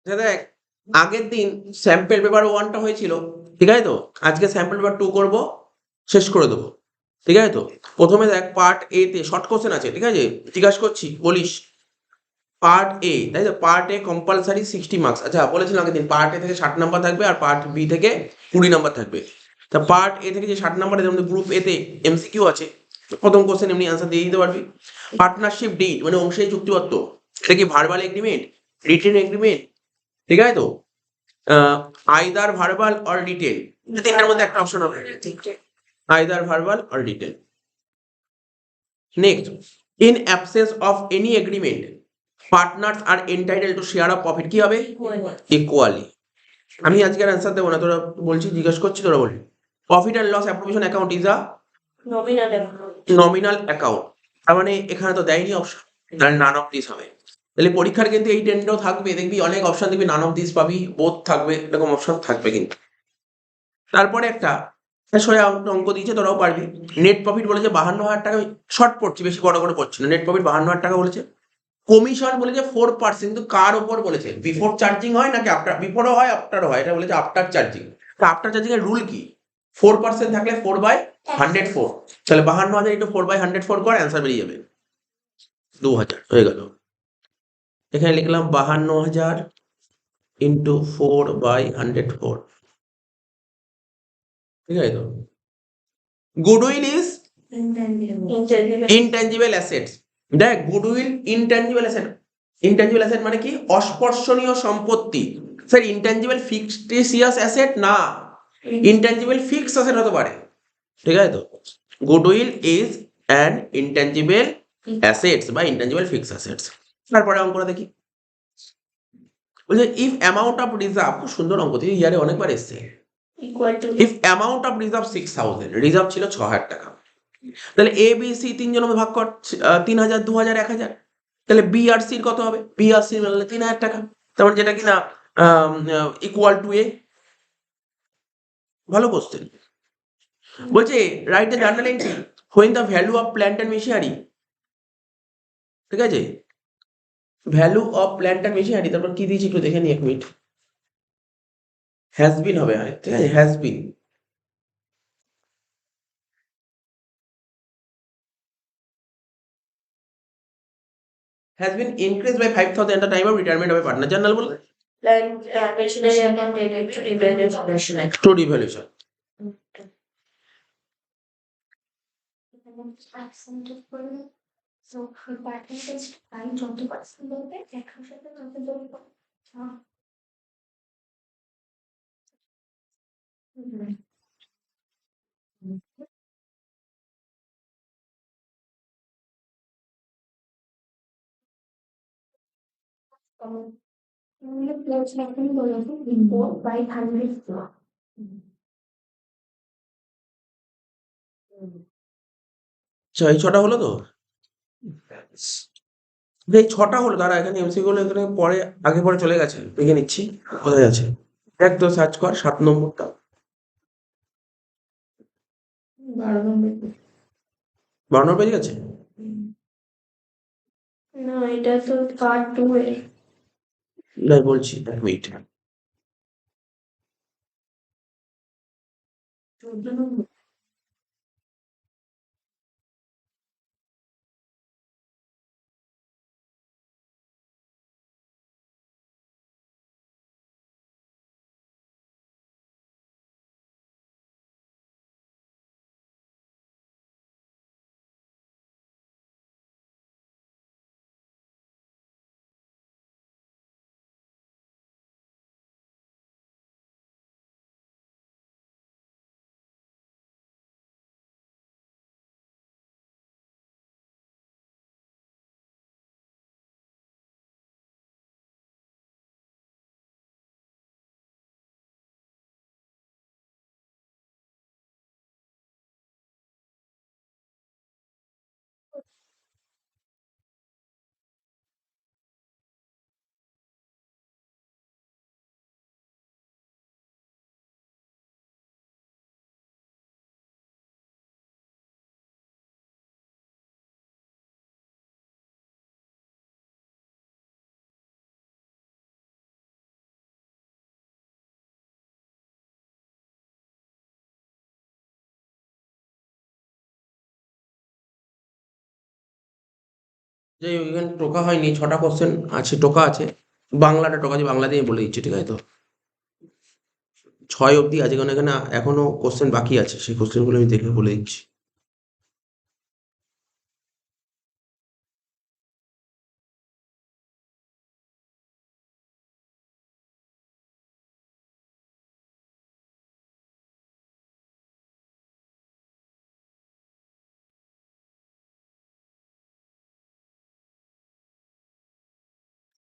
দেখ, আগের দিন স্যাম্পল পেপার 1টা হয়েছিল, ঠিক আছে তো? আজকে স্যাম্পল পেপার 2 করব, শেষ করে দেবো, ঠিক আছে তো? প্রথমে দেখ পার্ট এ তে শর্ট কোশ্চেন আছে, ঠিক আছে? জিজ্ঞাসা করছি, বলিস। পার্ট এ, তাই তো? পার্ট এ কম্পালসারি 60 মার্কস। আচ্ছা, বলেছিলাম আগের দিন পার্ট এ থেকে 60 নাম্বার থাকবে আর পার্ট বি থেকে 20 নাম্বার থাকবে। তা পার্ট এ থেকে যে 60 নাম্বার, এর মধ্যে গ্রুপ এ তে এমসিকিউ আছে। প্রথম কোশ্চেন এমনি আনসার দিয়ে দিতে পারবি। পার্টনারশিপ ডিড মানে অংশীদারি চুক্তিপত্র, এটা কি ভার্বাল এগ্রিমেন্ট, রিটেন এগ্রিমেন্ট, ঠিক আছে তো? আইদার ভার্বাল অর রিটেন, তিনটার মধ্যে একটা অপশন হবে, either verbal or written. Next, in absence of any agreement partners are entitle to share of profit, কি হবে? ইকুয়ালি। আমি আজকে অ্যান্সার দেবো না, তোরা বলছি, জিজ্ঞেস করছি, তোরা বলবি। Profit and loss appropriation account is a nominal account. তার মানে এখানে তো দেয়নি অপশন, তাহলে নান অফ দিস হবে। তাহলে পরীক্ষার কিন্তু এই টেন্ডও থাকবে, দেখবি অনেক অপশন দেখবি নান অফ দিস পাবি, বোথ থাকবে, এরকম অপশন থাকবে কিন্তু। তারপরে একটা সোজা অঙ্ক দিয়েছে, তোরাও পারবি। নেট প্রফিট বলেছে 52,000 টাকা, শর্ট পড়ছি, বেশি বড় করে পড়ছি না। নেট প্রফিট 52,000 টাকা বলেছে। কমিশন বলেছে 4%, কিন্তু কার ওপর বলেছে? বিফোর চার্জিং হয় নাকি আফটার? বিফোরও হয় আফটারও হয়, এটা বলেছে আফটার চার্জিং। তা আফটার চার্জিং এর রুল কি? 4% থাকলে 4/104, তাহলে 52,000 ইন্টু 4/104 কর, অ্যান্সার বেরিয়ে যাবে 2,000 হয়ে গেল। এখানে লিখলাম 52,000 ইন্টু 4/104, ঠিক আছে তো? Goodwill is intangible assets. দেখ, goodwill intangible asset. Intangible asset মানে কি? অস্পর্শনীয় সম্পত্তি। স্যার, ইনট্যাঞ্জিবল ফিক্সটিসিয়াস অ্যাসেট না, ইনট্যাঞ্জিবল ফিক্স অ্যাসেট হতে পারে, ঠিক আছে তো? Goodwill is an intangible assets বা ইনট্যাঞ্জিবল ফিক্স অ্যাসেটস। তারপরে অঙ্কটা দেখি, বলছে ইফ অ্যামাউন্ট অফ রিজার্ভ, খুব সুন্দর অঙ্ক, থেকে ইয়ারে অনেকবার এসছে। If amount of reserve 6,000, reserve ছিল 6,000 টাকা, তাহলে এ বি সি তিনজন ভাগ কর, 3,000, 2,000, 1,000। তাহলে বি আর সির কত হবে? বি আর সি মিললে 3,000 টাকা, তেমন যেটা কিনা ইকুয়াল টু এ। ভালো কোশ্চেন। বলছে write the journal entry when the value of plant and machinery, ঠিক আছে? Value of plant and machinery, তারপর কি দিয়েছি একটু দেখে নি, 1 মিনিট। হ্যাজ বিন হবে, ঠিক আছে, has been. Has been increase by 5,000 at the time of retirement of a partner, journal বলে টু রিভ্যালুয়েশন। আচ্ছা, এই 6টা হলো তো? এই 6টা হলো, দাঁড়া, এখানে এমসিকিউ গুলো এখানে পরে, আগে পরে চলে গেছে, দেখে নিচ্ছি কোথায় আছে। দেখ তো, সার্চ কর 7 নম্বরটা। 12 নম্বর পেজ আছে। না, এটা তো পার্ট 2 এর। না, বলছি, ওয়েট। 14 নম্বর। যাই হোক, এখানে টোকা হয়নি, 6টা কোশ্চেন আছে, টোকা আছে। বাংলাটা টোকা আছে, বাংলা দিয়ে বলে দিচ্ছি, ঠিক আছে তো? 6 অবধি আছে, কারণ এখানে এখনো কোশ্চেন বাকি আছে, সেই কোশ্চেনগুলো আমি দেখে বলে দিচ্ছি।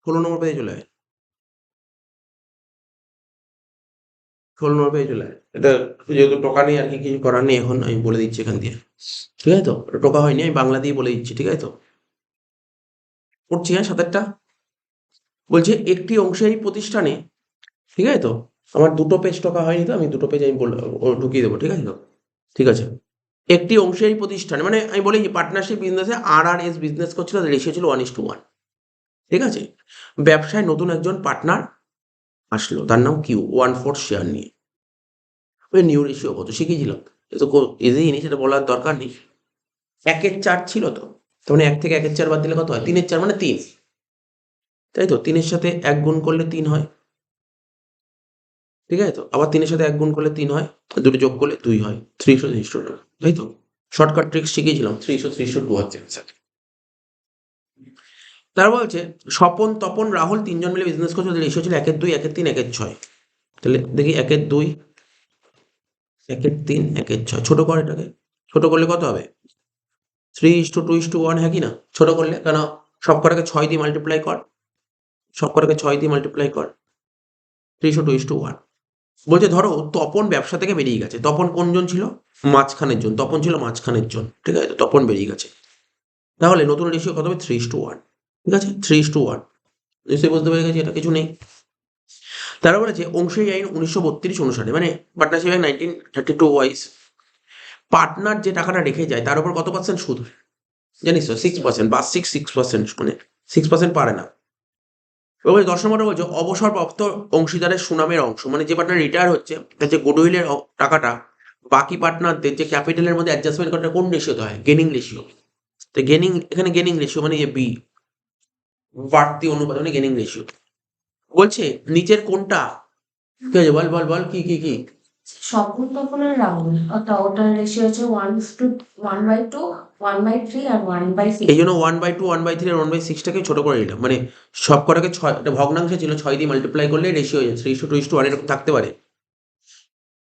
ষোলো নম্বর পেজে চলে আয়, 16 নম্বর পেজে চলে আয়। এটা যেহেতু টোকা নেই আর কি, কিছু করার নেই, এখন আমি বলে দিচ্ছি এখান দিয়ে, ঠিক আছে তো? এটা টোকা হয়নি, আমি বাংলা দিয়ে বলে দিচ্ছি, ঠিক আছে তো? পড়ছি, হ্যাঁ, 7টা। বলছে একটি অংশীদারি প্রতিষ্ঠানে, ঠিক আছে তো? আমার 2টো পেজ টোকা হয়নি, তো আমি 2টো পেজ আমি ঢুকিয়ে দেবো, ঠিক আছে তো? ঠিক আছে। একটি অংশীদারি প্রতিষ্ঠানে, মানে আমি বলি যে পার্টনারশিপ বিজনেসে আর বিজনেস করছিল, রেশিও ছিল 1:1, ঠিক আছে? ব্যবসায় নতুন একজন পার্টনার আসলো, তার নাম কিউ, 1/4 শেয়ার নিয়ে। ওই নিউ রেশিও কত শিখিয়েছিলাম, এ তো ইজি জিনিস, এটা বলার দরকার নেই। 1/4 ছিল তো, তার মানে 1 থেকে 1/4 বাদ দিলে কত হয়? 3/4 মানে 3, তাই তো? 3-এর সাথে 1 গুণ করলে 3 হয়, ঠিক আছে তো? আবার 3-এর সাথে 1 গুণ করলে 3 হয়, আর দুটো যোগ করলে 2 হয়। 3:2, তাই তো? শর্টকাট ট্রিক্স শিখিয়েছিলাম, 3:2 হচ্ছে অ্যান্সার। তারা বলছে স্বপন, তপন, রাহুল 3 জন মিলে বিজনেস করছে, ওদের রেশিও ছিল 1/2, 1/3, 1/6। তাহলে দেখি 1/2, 1/3, 1/6, ছোট কর এটাকে। ছোট করলে কত হবে? 3:2:1, হ্যাঁ কি না? ছোট করলে কেন? সব কটাকে 6 দিয়ে মাল্টিপ্লাই কর, সব কটাকে 6 দিয়ে মাল্টিপ্লাই কর, 3:2:1। বলছে ধরো তপন ব্যবসা থেকে বেরিয়ে গেছে। তপন কোনজন ছিল? মাঝখানের জন, তপন ছিল মাঝখানের জন, ঠিক আছে? তপন বেরিয়ে গেছে, তাহলে নতুন রেশিও কত হবে? 3:1, ঠিক আছে? 3:1, নিশ্চয়ই বুঝতে পেরে গেছি, এটা কিছু নেই। তারা বলেছে অংশীদারি আইন 1932 অনুসারে, মানে পার্টনারশিপ অ্যাক্ট 1932 ওয়াইজ, পার্টনার যে টাকাটা রেখে যায় তার উপর কত পার্সেন্ট সুদ হয়? জানিস তো? 6%, বার্ষিক 6%, মানে 6% পারে না। এবার 10 নম্বরে বলছে অবসরপ্রাপ্ত অংশীদারের সুনামের অংশ, মানে যে পার্টনার রিটায়ার হচ্ছে তার যে গুডউইলের টাকাটা বাকি পার্টনারদের যে ক্যাপিটালের মধ্যে অ্যাডজাস্টমেন্ট করাটা কোন রেশিওতে হয়? Gaining ratio. তো গেনিং, এখানে গেনিং রেশিও মানে যে বি, বাড়তি অনুপাত, মানে গেনিং রেশিও। বলছে নিচের কোনটা, ঠিক আছে? বল বল বল, কি? স্বপন তপনের রাহুল, অর্থাৎ ওটার রেশিও হচ্ছে 1:1/2, 1/3 আর 1/6। এই জন্য 1/2, 1/3 আর 1/6টাকে ছোট করে নিলাম, মানে সব কটাকে 6, একটা ভগ্নাংশে ছিল, 6 দিয়ে মাল্টিপ্লাই করলে রেশিও হয়ে যাচ্ছে 3:2:1, এরকম থাকতে পারে।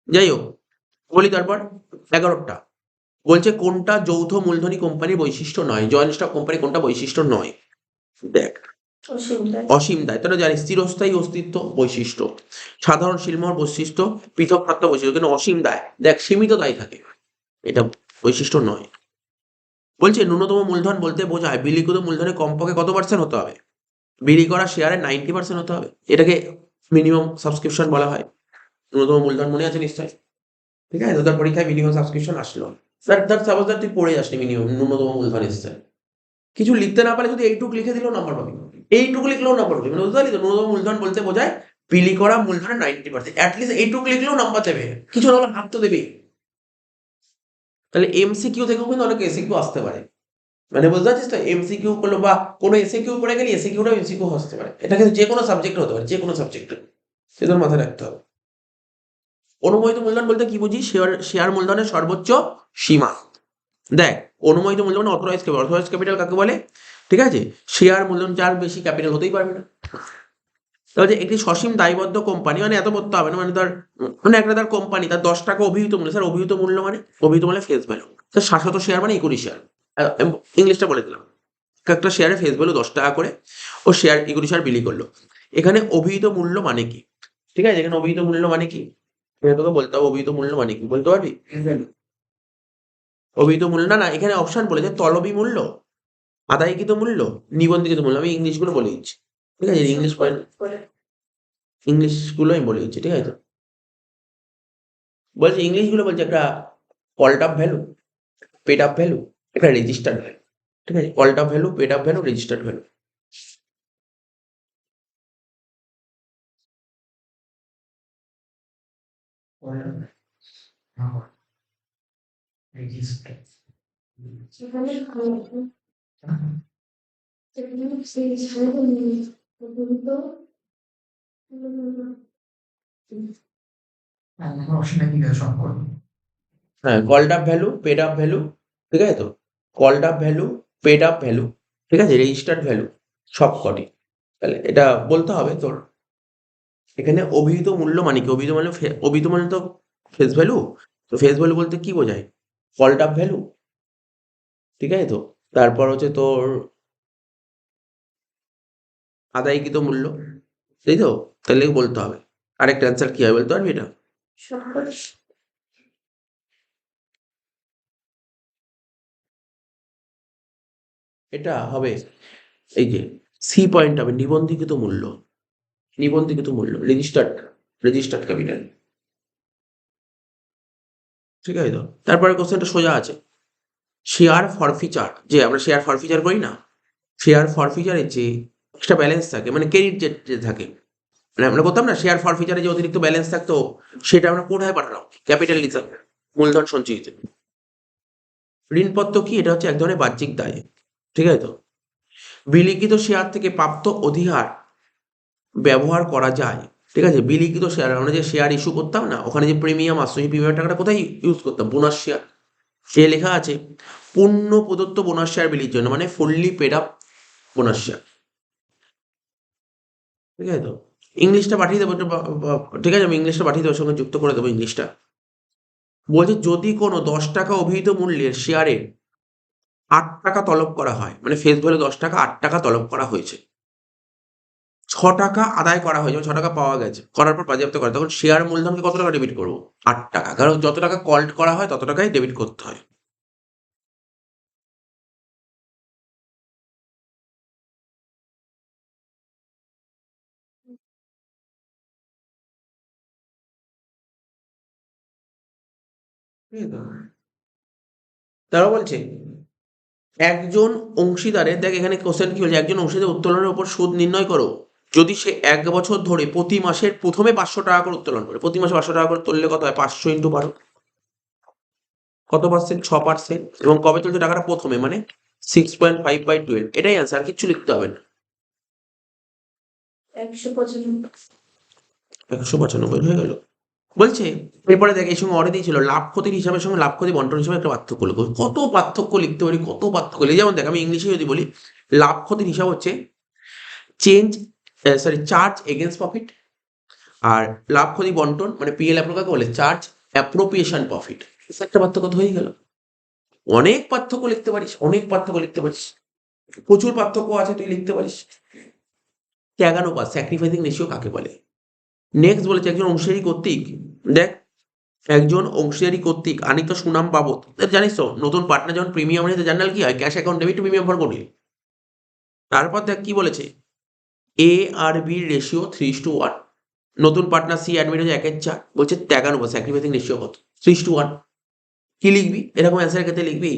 যাই হোক, বলি তারপর 11টা। বলছে কোনটা যৌথ মূলধনী কোম্পানির বৈশিষ্ট্য নয়? জয়েন্ট স্টক কোম্পানি কোনটা বৈশিষ্ট্য নয়? দেখ, অসীম দায়, তোরা জানিস, চিরস্থায়ী অস্তিত্ব বৈশিষ্ট্য, সাধারণ শিলমোহর বৈশিষ্ট্য, পৃথক সত্তা বৈশিষ্ট্য, কিন্তু অসীম দায়, দেখ সীমিত দায় থাকে, এটা বৈশিষ্ট্য নয়। বলছে ন্যূনতম মূলধন বলতে বোঝায় বিলিখিত মূলধনে কমপক্ষে কত পার্সেন্ট হতে হবে? বিলি করা শেয়ারে 90% হতে হবে, এটাকে মিনিমাম সাবস্ক্রিপশন বলা হয়। ন্যূনতম মূলধন মনে আছে নিশ্চয়, ঠিক আছে? তোদের পরীক্ষায় মিনিমাম সাবস্ক্রিপশন আসলো, স্যার ধর সাপোজ ধর তুই পড়ে আসলি, মিনিমাম ন্যূনতম মূলধন এসছে, কিছু লিখতে না পারলে যদি এইটুক লিখে দিলেও নাম্বার পাবি, এইটুকু লিখলেও নাম্বার পাবি, মানে বুঝতে পারলি তো? ন্যূনতম মূলধন বলতে বোঝায় বিলি করা মূলধনের 90%, অ্যাটলিস্ট এইটুক লিখলেও নাম্বার দেবে, কিছু না হলে হাত তো দেবেই। তাহলে এমসিকিউ থেকেও কিন্তু অনেক এসিকিউ আসতে পারে, মানে বুঝতে পারছিস তো? এমসিকিউ করলো বা কোনো এসিকিউ করে গেলে এসিকিউটাও এমসিকিউ আসতে পারে, এটা কিন্তু যে কোনো সাবজেক্টে হতে পারে, যে কোনো সাবজেক্টে, সেটা মাথায় রাখতে হবে। অনুমোদিত মূলধন বলতে কি বুঝি? শেয়ার মূলধনের সর্বোচ্চ সীমা। দেখ, অনুমোদিত মূলধন মানে অথরাইজ ক্যাপিটাল। অথরাইজ ক্যাপিটাল কাকে বলে? ঠিক আছে? শেয়ার মূলধন যার বেশি ক্যাপিটাল হতেই পারবে না। তাহলে একটি সসীম দায়বদ্ধ কোম্পানি, মানে এত পড়তে হবে না, মানে তার, মানে একটা তার কোম্পানি, তার 10 টাকা অভিহিত মূল্য, স্যার অভিহিত মূল্য মানে? অভিহিত মানে ফেস ভ্যালু, তার 700 শেয়ার মানে 20 শেয়ার, ইংলিশটা বলে দিলাম। একটা শেয়ারে ফেস ভ্যালু 10 টাকা করে, ও শেয়ার 20 শেয়ার বিলি করলো। এখানে অভিহিত মূল্য মানে কি? ঠিক আছে, এখানে অভিহিত মূল্য মানে কি? এখানে তোকে বলতে হবে অভিহিত মূল্য মানে কি, বলতে পারবি? অভিহিত মূল্য, না না, এখানে অপশন বলেছে তলবি মূল্য, আদায়কৃত মূল্য, নিবন্ধিত মূল্য। আমি ইংলিশ গুলো বলে দিচ্ছি, ঠিক আছে? ইংলিশ পয়েন্ট, ইংলিশ গুলো আমি বলে দিচ্ছি, ঠিক আছে? বলছে ইংলিশ গুলো বলছে একটা called up value, paid up value, একটা রেজিস্টার্ড ভ্যালু, ঠিক আছে? Called up value, paid up value, registered value. অপশনটা কি সব করবো? হ্যাঁ, called up value, paid up value, ঠিক আছে তো? Called up value, paid up value, ঠিক আছে? রেজিস্টার্ড ভ্যালু সবকটি। তাহলে এটা বলতে হবে তোর এখানে অভিহিত মূল্য মানে কি? অভিহিত মানে তো ফেস ভ্যালু। তো ফেস ভ্যালু বলতে কি বোঝায়? কল্ড আপ ভ্যালু, ঠিক আছে তো? তারপর হচ্ছে তোর আদায়কৃত মূল্য, তাই তো? তাহলে বলতে হবে। আরেকটা অ্যান্সার কি হবে বলতে পারবি এটা? এটা হবে এই যে সি পয়েন্ট হবে নিবন্ধিকৃত মূল্য। নিবন্ধিকৃত মূল্য, রেজিস্টার্ড ক্যাপিটাল, ঠিক আছে তো? তারপরে কোশ্চেনটা সোজা আছে। শেয়ার ফরফিচার, যে আমরা শেয়ার ফরফিচার করি না, শেয়ার ফরফিচারের যে এক্সট্রা ব্যালেন্স থাকে মানে ক্রেডিট যে থাকে, মানে আমরা করতাম না শেয়ার ফরফিচারে যে অতিরিক্ত ব্যালেন্স থাকতো, সেটা আমরা কোথায় পাঠালাম? ক্যাপিটাল হিসাবে, মূলধন সঞ্চয়িত। ঋণপত্র কি? এটা হচ্ছে এক ধরনের বাহ্যিক দায়, ঠিক আছে তো? বিলিখিত শেয়ার থেকে প্রাপ্ত অধিকার ব্যবহার করা যায়, ঠিক আছে? বিলিখিত শেয়ার, আমরা যে শেয়ার ইস্যু করতাম না, ওখানে যে প্রিমিয়াম আসতো, সেই প্রিমিয়াম টাকাটা কোথায় ইউজ করতাম? Bonus share. সে লেখা আছে পূর্ণ প্রদত্ত বোনাস শেয়ার বিলির জন্য, মানে fully paid up bonus share, ঠিক আছে তো? ইংলিশটা পাঠিয়ে দেবো, ঠিক আছে? আমি ইংলিশটা পাঠিয়ে দেবো, সঙ্গে যুক্ত করে দেবো ইংলিশটা। বলছে যদি কোনো 10 টাকা অভিহিত মূল্যের শেয়ারে 8 টাকা তলব করা হয়, মানে ফেস ভ্যালু 10 টাকা, 8 টাকা তলব করা হয়েছে, 6 টাকা আদায় করা হয়েছে, 6 টাকা পাওয়া গেছে, করার পর বাজেয়াপ্ত করে, তখন শেয়ার মূলধনকে কত টাকা ডেবিট করবো? 8 টাকা, কারণ যত টাকা কল্ট করা হয় তত টাকাই ডেবিট করতে হয়। ঠিক আছে তো? তারা বলছে একজন অংশীদারের, দেখ এখানে কোশ্চেন কি বলছে, একজন অংশীদারের উত্তোলনের উপর সুদ নির্ণয় করো যদি সে 1 বছর ধরে প্রতি মাসের প্রথমে 500 টাকা করে উত্তোলন করে। প্রতি মাসে 500 টাকা করে তুললে কত হয়? 500 × 12, কত পার্সেন্ট? 6%। এবং কবে তুলছে টাকাটা? প্রথমে, মানে 6.5/12। এটাই অ্যান্সার, কিচ্ছু লিখতে হবে না। 195 হয়ে গেল। বলছে এরপরে দেখ, এই সঙ্গে অরে দিয়েছিল লাভ ক্ষতির হিসাবের সঙ্গে লাভ ক্ষতি বন্টন হিসাবে একটা পার্থক্য লিখো। কত পার্থক্য লিখতে পারি, কত পার্থক্য লিখি। যেমন দেখ, আমি ইংলিশে যদি বলি, লাভ ক্ষতির হিসাব হচ্ছে চার্জ এগেনস্ট প্রফিট। আর লাভ ক্ষতি বন্টন মানে পিএল কাকে বলে? Charge appropriation profit. একটা পার্থক্য তো হয়ে গেল। অনেক পার্থক্য লিখতে পারিস, অনেক পার্থক্য লিখতে পারিস, প্রচুর পার্থক্য আছে, তুই লিখতে পারিস। ত্যাগানুপাত, স্যাক্রিফাইসিং রেশিও কাকে বলে? নেক্সট বলেছে একজন অংশীদারি কর্তৃক, দেখ একজন অংশীদারি কর্তৃক আনিত সুনাম বাবদ, জানিস তো নতুন পার্টনার যখন প্রিমিয়াম নিতে জার্নাল কি হয়? Cash account debit to premium for করি। তারপর দেখ কি বলেছে, এ আর বি রেশিও 3:1। নতুন পার্টনার সি অ্যাডমিট হচ্ছে 1/4। বলছে ত্যাগানুপাত, স্যাক্রিফাইসিং রেশিও কত? 3:1। কি লিখবি? এরকম অ্যান্সারের ক্ষেত্রে লিখবি,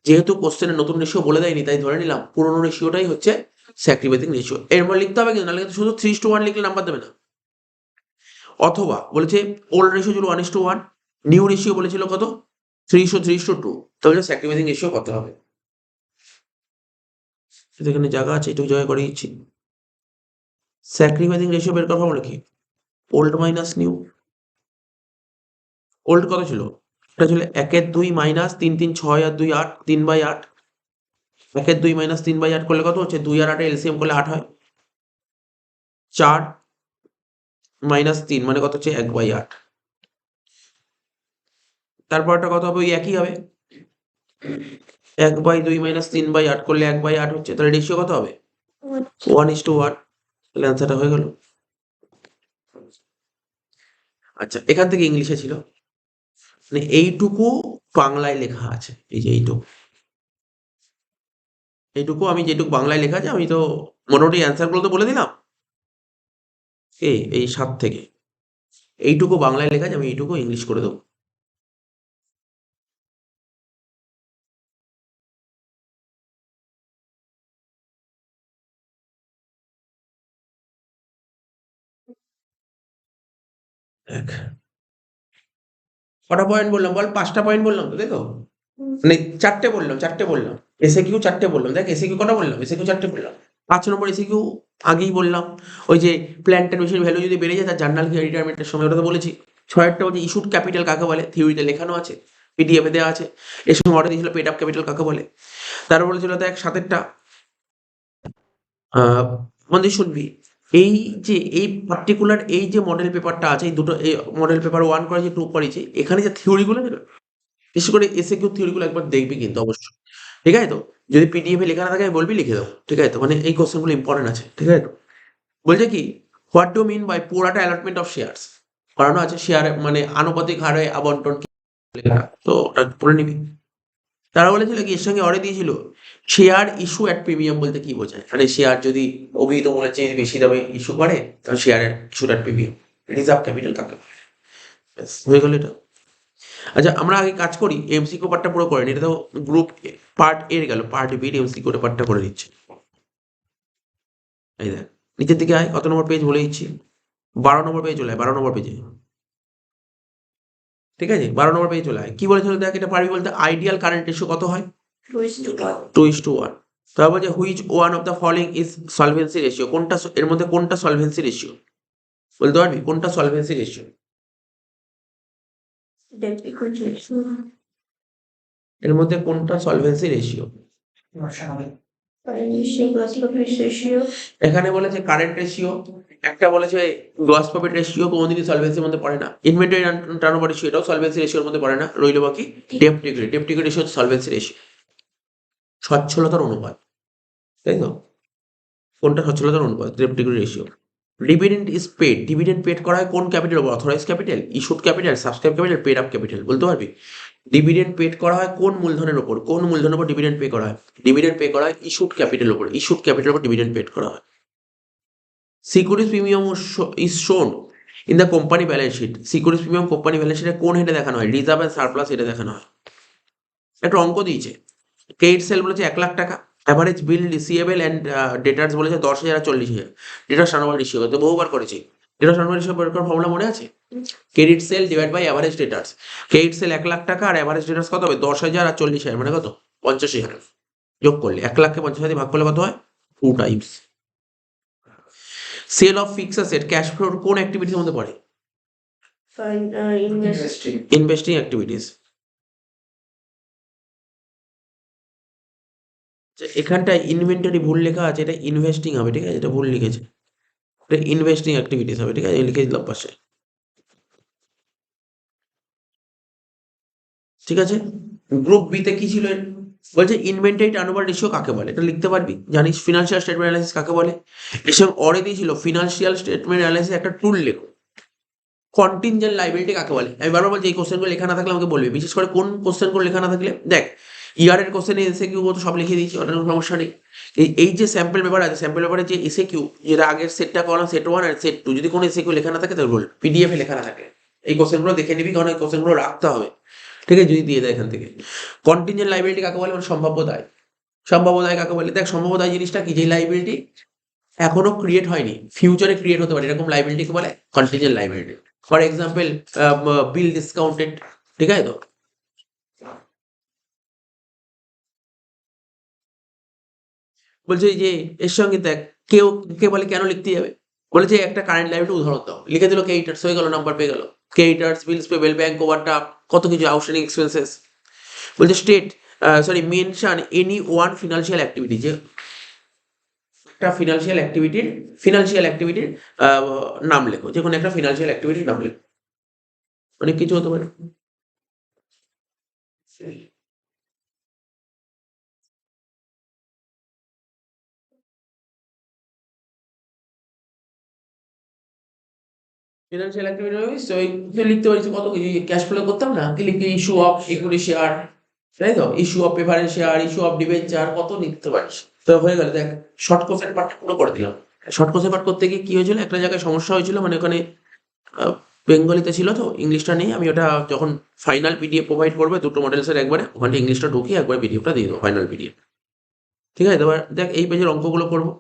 যেহেতু কোশ্চেনে নতুন রেশিও বলে দেয়নি, তাই ধরে নিলাম পুরোনো রেশিওটাই হচ্ছে স্যাক্রিফাইসিং রেশিও। এরপর লিখতে হবে কিন্তু, নাহলে কিন্তু শুধু 3:1 লিখলে নাম্বার দেবে না। অথবা বলেছে ওল্ড রেশিও ছিল 1:1, নিউ রেশিও বলেছিল কত? 3:2। তাহলে স্যাক্রিফাইসিং রেশিও কত হবে? এখানে জায়গা আছে, এটুকু জায়গায় করে দিচ্ছি। স্যাক্রিফাইসিং রেশিও বের করার ফর্মুলা কি? Old minus new. ওল্ড কত ছিল? এটা ছিল 1/2 মাইনাস 3, 6 আর 2 8, 3/8। 1/2 মাইনাস 3/8 করলে কত হচ্ছে? 2 আর 8 এলসিএম করলে 8 হয়। 4 মাইনাস 3 মানে কত হচ্ছে? 1/8। তারপরটা কত হবে? ওই একই হবে। 1/2 মাইনাস 3/8 করলে 1/8 হচ্ছে। তাহলে রেশিও কত হবে? 1:1। তাহলে অ্যান্সারটা হয়ে গেল। আচ্ছা, এখান থেকে ইংলিশে ছিল, মানে এইটুকু বাংলায় লেখা আছে। এই যে এইটুকু আমি যেটুকু বাংলায় লেখা আছে, আমি তো মোটামুটি অ্যান্সার গুলো তো বলে দিলাম। এই 7 থেকে এইটুকু বাংলায় লেখা আছে, আমি এইটুকু ইংলিশ করে দেবো। দেখ, কটা পয়েন্ট বললাম বল? 5টা পয়েন্ট বললাম তো, তাই তো? মানে 4টে বললাম, 4টে বললাম। এসে কিউ ৪ টে বললাম। দেখ এসে কিউ কটা বললাম? এসে কিউ ৪ টে বললাম। ৫ নম্বর এসে কিউ আগেই বললাম। ওই যে প্ল্যান্টের মেশিন ভ্যালু যদি বেড়ে যায় তার জার্নাল কি রিটায়ারমেন্টের সময়, ওটা তো বলেছি। ৬ বলছে ইস্যুড ক্যাপিটাল কাকে বলে? থিওরিতে লেখানো আছে, পিডিএফ এ দেওয়া আছে। এর সময় অর্ডার দিয়েছিল পেড আপ ক্যাপিটাল কাকে বলে? তারপর বলেছিল দেখ ৭ মন দিয়ে শুনবি। এই যে এই পার্টিকুলার এই যে মডেল পেপারটা আছে, এই দুটো এই মডেল পেপার 1 করেছি, 2 করেছি। এখানে যে থিওরিগুলো না, বিশেষ করে এসএ কিউ থিওরিগুলো একবার দেখবি কিন্তু অবশ্যই। ঠিক আছে তো? যদি পিডিএফ এ লেখা না থাকে আমি বলবি লিখে দেবো। ঠিক আছে তো? মানে এই কোয়েশ্চেন গুলো ইম্পর্টেন্ট আছে। ঠিক আছে তো? বলছে কি what do mean by pro rata allotment of shares? করানো আছে শেয়ার মানে আনুপাতিক হারে আবন্টন কি লেখা, তো ওটা পড়ে নিবি। তারা বলেছিল কি এর সঙ্গে অরে দিয়েছিল শেয়ার ইস্যু অ্যাট প্রিমিয়াম বলতে কি বোঝায়? মানে শেয়ার যদি অভিহিত মূল্যের চেয়ে বেশি দামে ইস্যু করে তাহলে শেয়ারের issue at premium. Reserve capital কাকে বলে? ব্যাস হয়ে গেল এটা। আচ্ছা আমরা আগে কাজ করি, এমসিকিউ পার্টটা পুরো করে নিই। এটা তো গ্রুপ পার্ট এর গেল, পার্ট বি এর এমসিকিউ পার্টটা করে নিচ্ছি। এই দেখ নিচের দিকে আয়, কত নম্বর পেজ বলে দিচ্ছি। ১২ নম্বর পেজে চলে আয়, ১২ নম্বর পেজে। ঠিক আছে ১২ নম্বর পেজে চলে আয়। কি বলেছিল দেখ, এটা পারবি বলতে? আইডিয়াল কারেন্ট রেশিও কত হয়? 2:1। তারপর বলছে which one of the following is solvency ratio? কোনটা এর মধ্যে কোনটা সলভেন্সি রেশিও বলতে পারবি? কোনটা সলভেন্সি রেশিও? এর মধ্যে কোনটা সলভেন্সি রেশিও? এখানে বলেছে কারেন্ট রেশিও, একটা বলেছে গ্রস প্রফিট রেশিও, কোনোদিনই সলভেন্সির মধ্যে পড়ে না। ইনভেন্টরি টার্নওভার রেশিও, এটাও সলভেন্সি রেশিওর মধ্যে পড়ে না। রইল বাকি ডেপ্ট ইকুইটি। ডেপ্ট ইকুইটি রেশিও সলভেন্সি রেশিও, সচ্ছলতার অনুপাত, তাই তো? কোনটা সচ্ছলতার অনুপাত? ডেপ্ট equity ratio. Dividend is paid, dividend paid করা হয় কোন ক্যাপিটাল উপর? Authorize capital, issued capital, subscribe capital, paid up capital বলতে পারবি? ডিভিডেন্ড পেড করা হয় কোন মূলধনের উপর? কোন মূলধনের উপর ডিভিডেন্ড পে করা হয়? ডিভিডেন্ড পে করা হয় ইস্যুড ক্যাপিটাল উপর। ইস্যুড ক্যাপিটাল উপর ডিভিডেন্ড পেড করা হয়। Securities premium is shown in the company balance sheet. Securities premium company balance শিটে কোন হেডে দেখানো হয়? রিজার্ভ এন্ড সারপ্লাস হেডে দেখানো হয়। একটা অঙ্ক দিয়েছে, ক্রেডিট সেল বলেছে ১,০০,০০০ টাকা, অ্যাভারেজ বিল রিসিভেবল অ্যান্ড ডেটার্স বলেছে ১০,০০০ আর ৪০,০০০। ডেটার টার্নওভার রেশিও কত? বহুবার করেছি। ডেটার টার্নওভার রেশিও বের করার ফর্মুলা মনে আছে? Credit sale divide by average debtors. Credit sale ১,০০,০০০ টাকা আর অ্যাভারেজ ডেটার্স কত হবে? ১০,০০০ আর ৪০,০০০ মানে কত? ৮৫,০০০। যোগ করলে ১,০০,০০০কে ৫০,০০০ দিয়ে ভাগ করলে কত হয়? 2 times. Sale of fixed asset cash ফ্লোর কোন অ্যাক্টিভিটির মধ্যে পড়ে? Investing activities. এখানটায় ইনভেন্টরি ভুল লেখা আছে, এটা ইনভেস্টিং হবে। ঠিক আছে, এটা ভুল লিখেছে, এটা ইনভেস্টিং অ্যাক্টিভিটিস হবে। ঠিক আছে, লিখে দিলাম পাশে। ঠিক আছে, গ্রুপ বি তে কি ছিল? বলছে ইনভেন্টরি টার্নওভার রেশিও কাকে বলে? এটা লিখতে পারবি? জানিস ফিনান্সিয়াল স্টেটমেন্ট অ্যানালাইসিস কাকে বলে? এর সঙ্গে অরে দিয়েছিল ফিনান্সিয়াল স্টেটমেন্ট অ্যানালাইসিস একটা টুল লেখো। কন্টিনজেন্ট লাইবিলিটি কাকে বলে? আমি বারবার বলছি এই কোশ্চেনগুলো লেখা না থাকলে আমাকে বলবি, বিশেষ করে কোন কোশ্চেনগুলো লেখা না থাকলে। দেখ ইয়ারের কোশ্চেনে এসে কিউ তো সব লিখে দিয়েছি, ওটার কোনো সমস্যা নেই। এই যে স্যাম্পল পেপার আছে, স্যাম্পল পেপারে যে এসে কিউ, যেটা আগের সেটটা করলাম সেট 1 আর সেট 2, যদি কোনো এসে কিউ লেখা না থাকে তাহলে বল, পিডিএফ এ লেখা না থাকে এই কোশ্চেনগুলো দেখে নিবি, কারণ এই কোশ্চেনগুলো রাখতে হবে। ঠিক আছে, যদি দিয়ে দেয় এখান থেকে। কন্টিনজেন্ট লাইবিলিটি কাকে বলে? মানে সম্ভাব্য দায়। সম্ভাব্য দায় কাকে বলে? দেখ সম্ভাব্য দায় জিনিসটা কি? যে লাইবিলিটি এখনো ক্রিয়েট হয়নি, ফিউচারে ক্রিয়েট হতে পারে, এরকম লাইবিলিটিকে বলে contingent liability. For example bill discounted. ঠিক আছে তো? বলছে যে এর সঙ্গে দেখ কেউ কে বলে কেন লিখতে যাবে? বলেছে একটা কারেন্ট লাইবিলিটি উদাহরণ দাও, লিখে দিল ক্রেডিটার্স, হয়ে গেল, নাম্বার পেয়ে গেল। ক্রেডিটার্স, বিলস পেবেল, ব্যাংক ওভারড্রাফট, কত কিছু, আউটস্ট্যান্ডিং এক্সপেন্সেস। বলছে state sorry mention any one financial activity, যে একটা ফিনান্সিয়াল অ্যাক্টিভিটির নাম লেখো, যে কোনো একটা ফিনান্সিয়াল অ্যাক্টিভিটির নাম লেখো। অনেক কিছু হতে পারে। ফিনান্সিয়াল অ্যাক্টিভিটি ওই লিখতে পারিস কত কিছু, ক্যাশ ফ্লো করতাম না, কি লিখতে? ইস্যু অফ ইকুইটি শেয়ার, তাই তো? Issue of preference share, issue of debenture, কত লিখতে পারিস। তো হয়ে গেল। দেখ শর্ট কোর্সের পার্টটা পুরো করে দিলাম। শর্ট কোর্সের পার্ট করতে গিয়ে কি হয়েছিল, একটা জায়গায় সমস্যা হয়েছিল, মানে ওখানে বেঙ্গলিতে ছিল তো, ইংলিশটা নেই। আমি ওটা যখন ফাইনাল পিডিএফ প্রোভাইড করবে দুটো মডেলসের একবারে, ওখানে ইংলিশটা ঢুকিয়ে একবার পিডিএফটা দিয়ে দেবো, ফাইনাল পিডিএফ। ঠিক আছে, এবার দেখ এই পেজের অঙ্কগুলো করবো।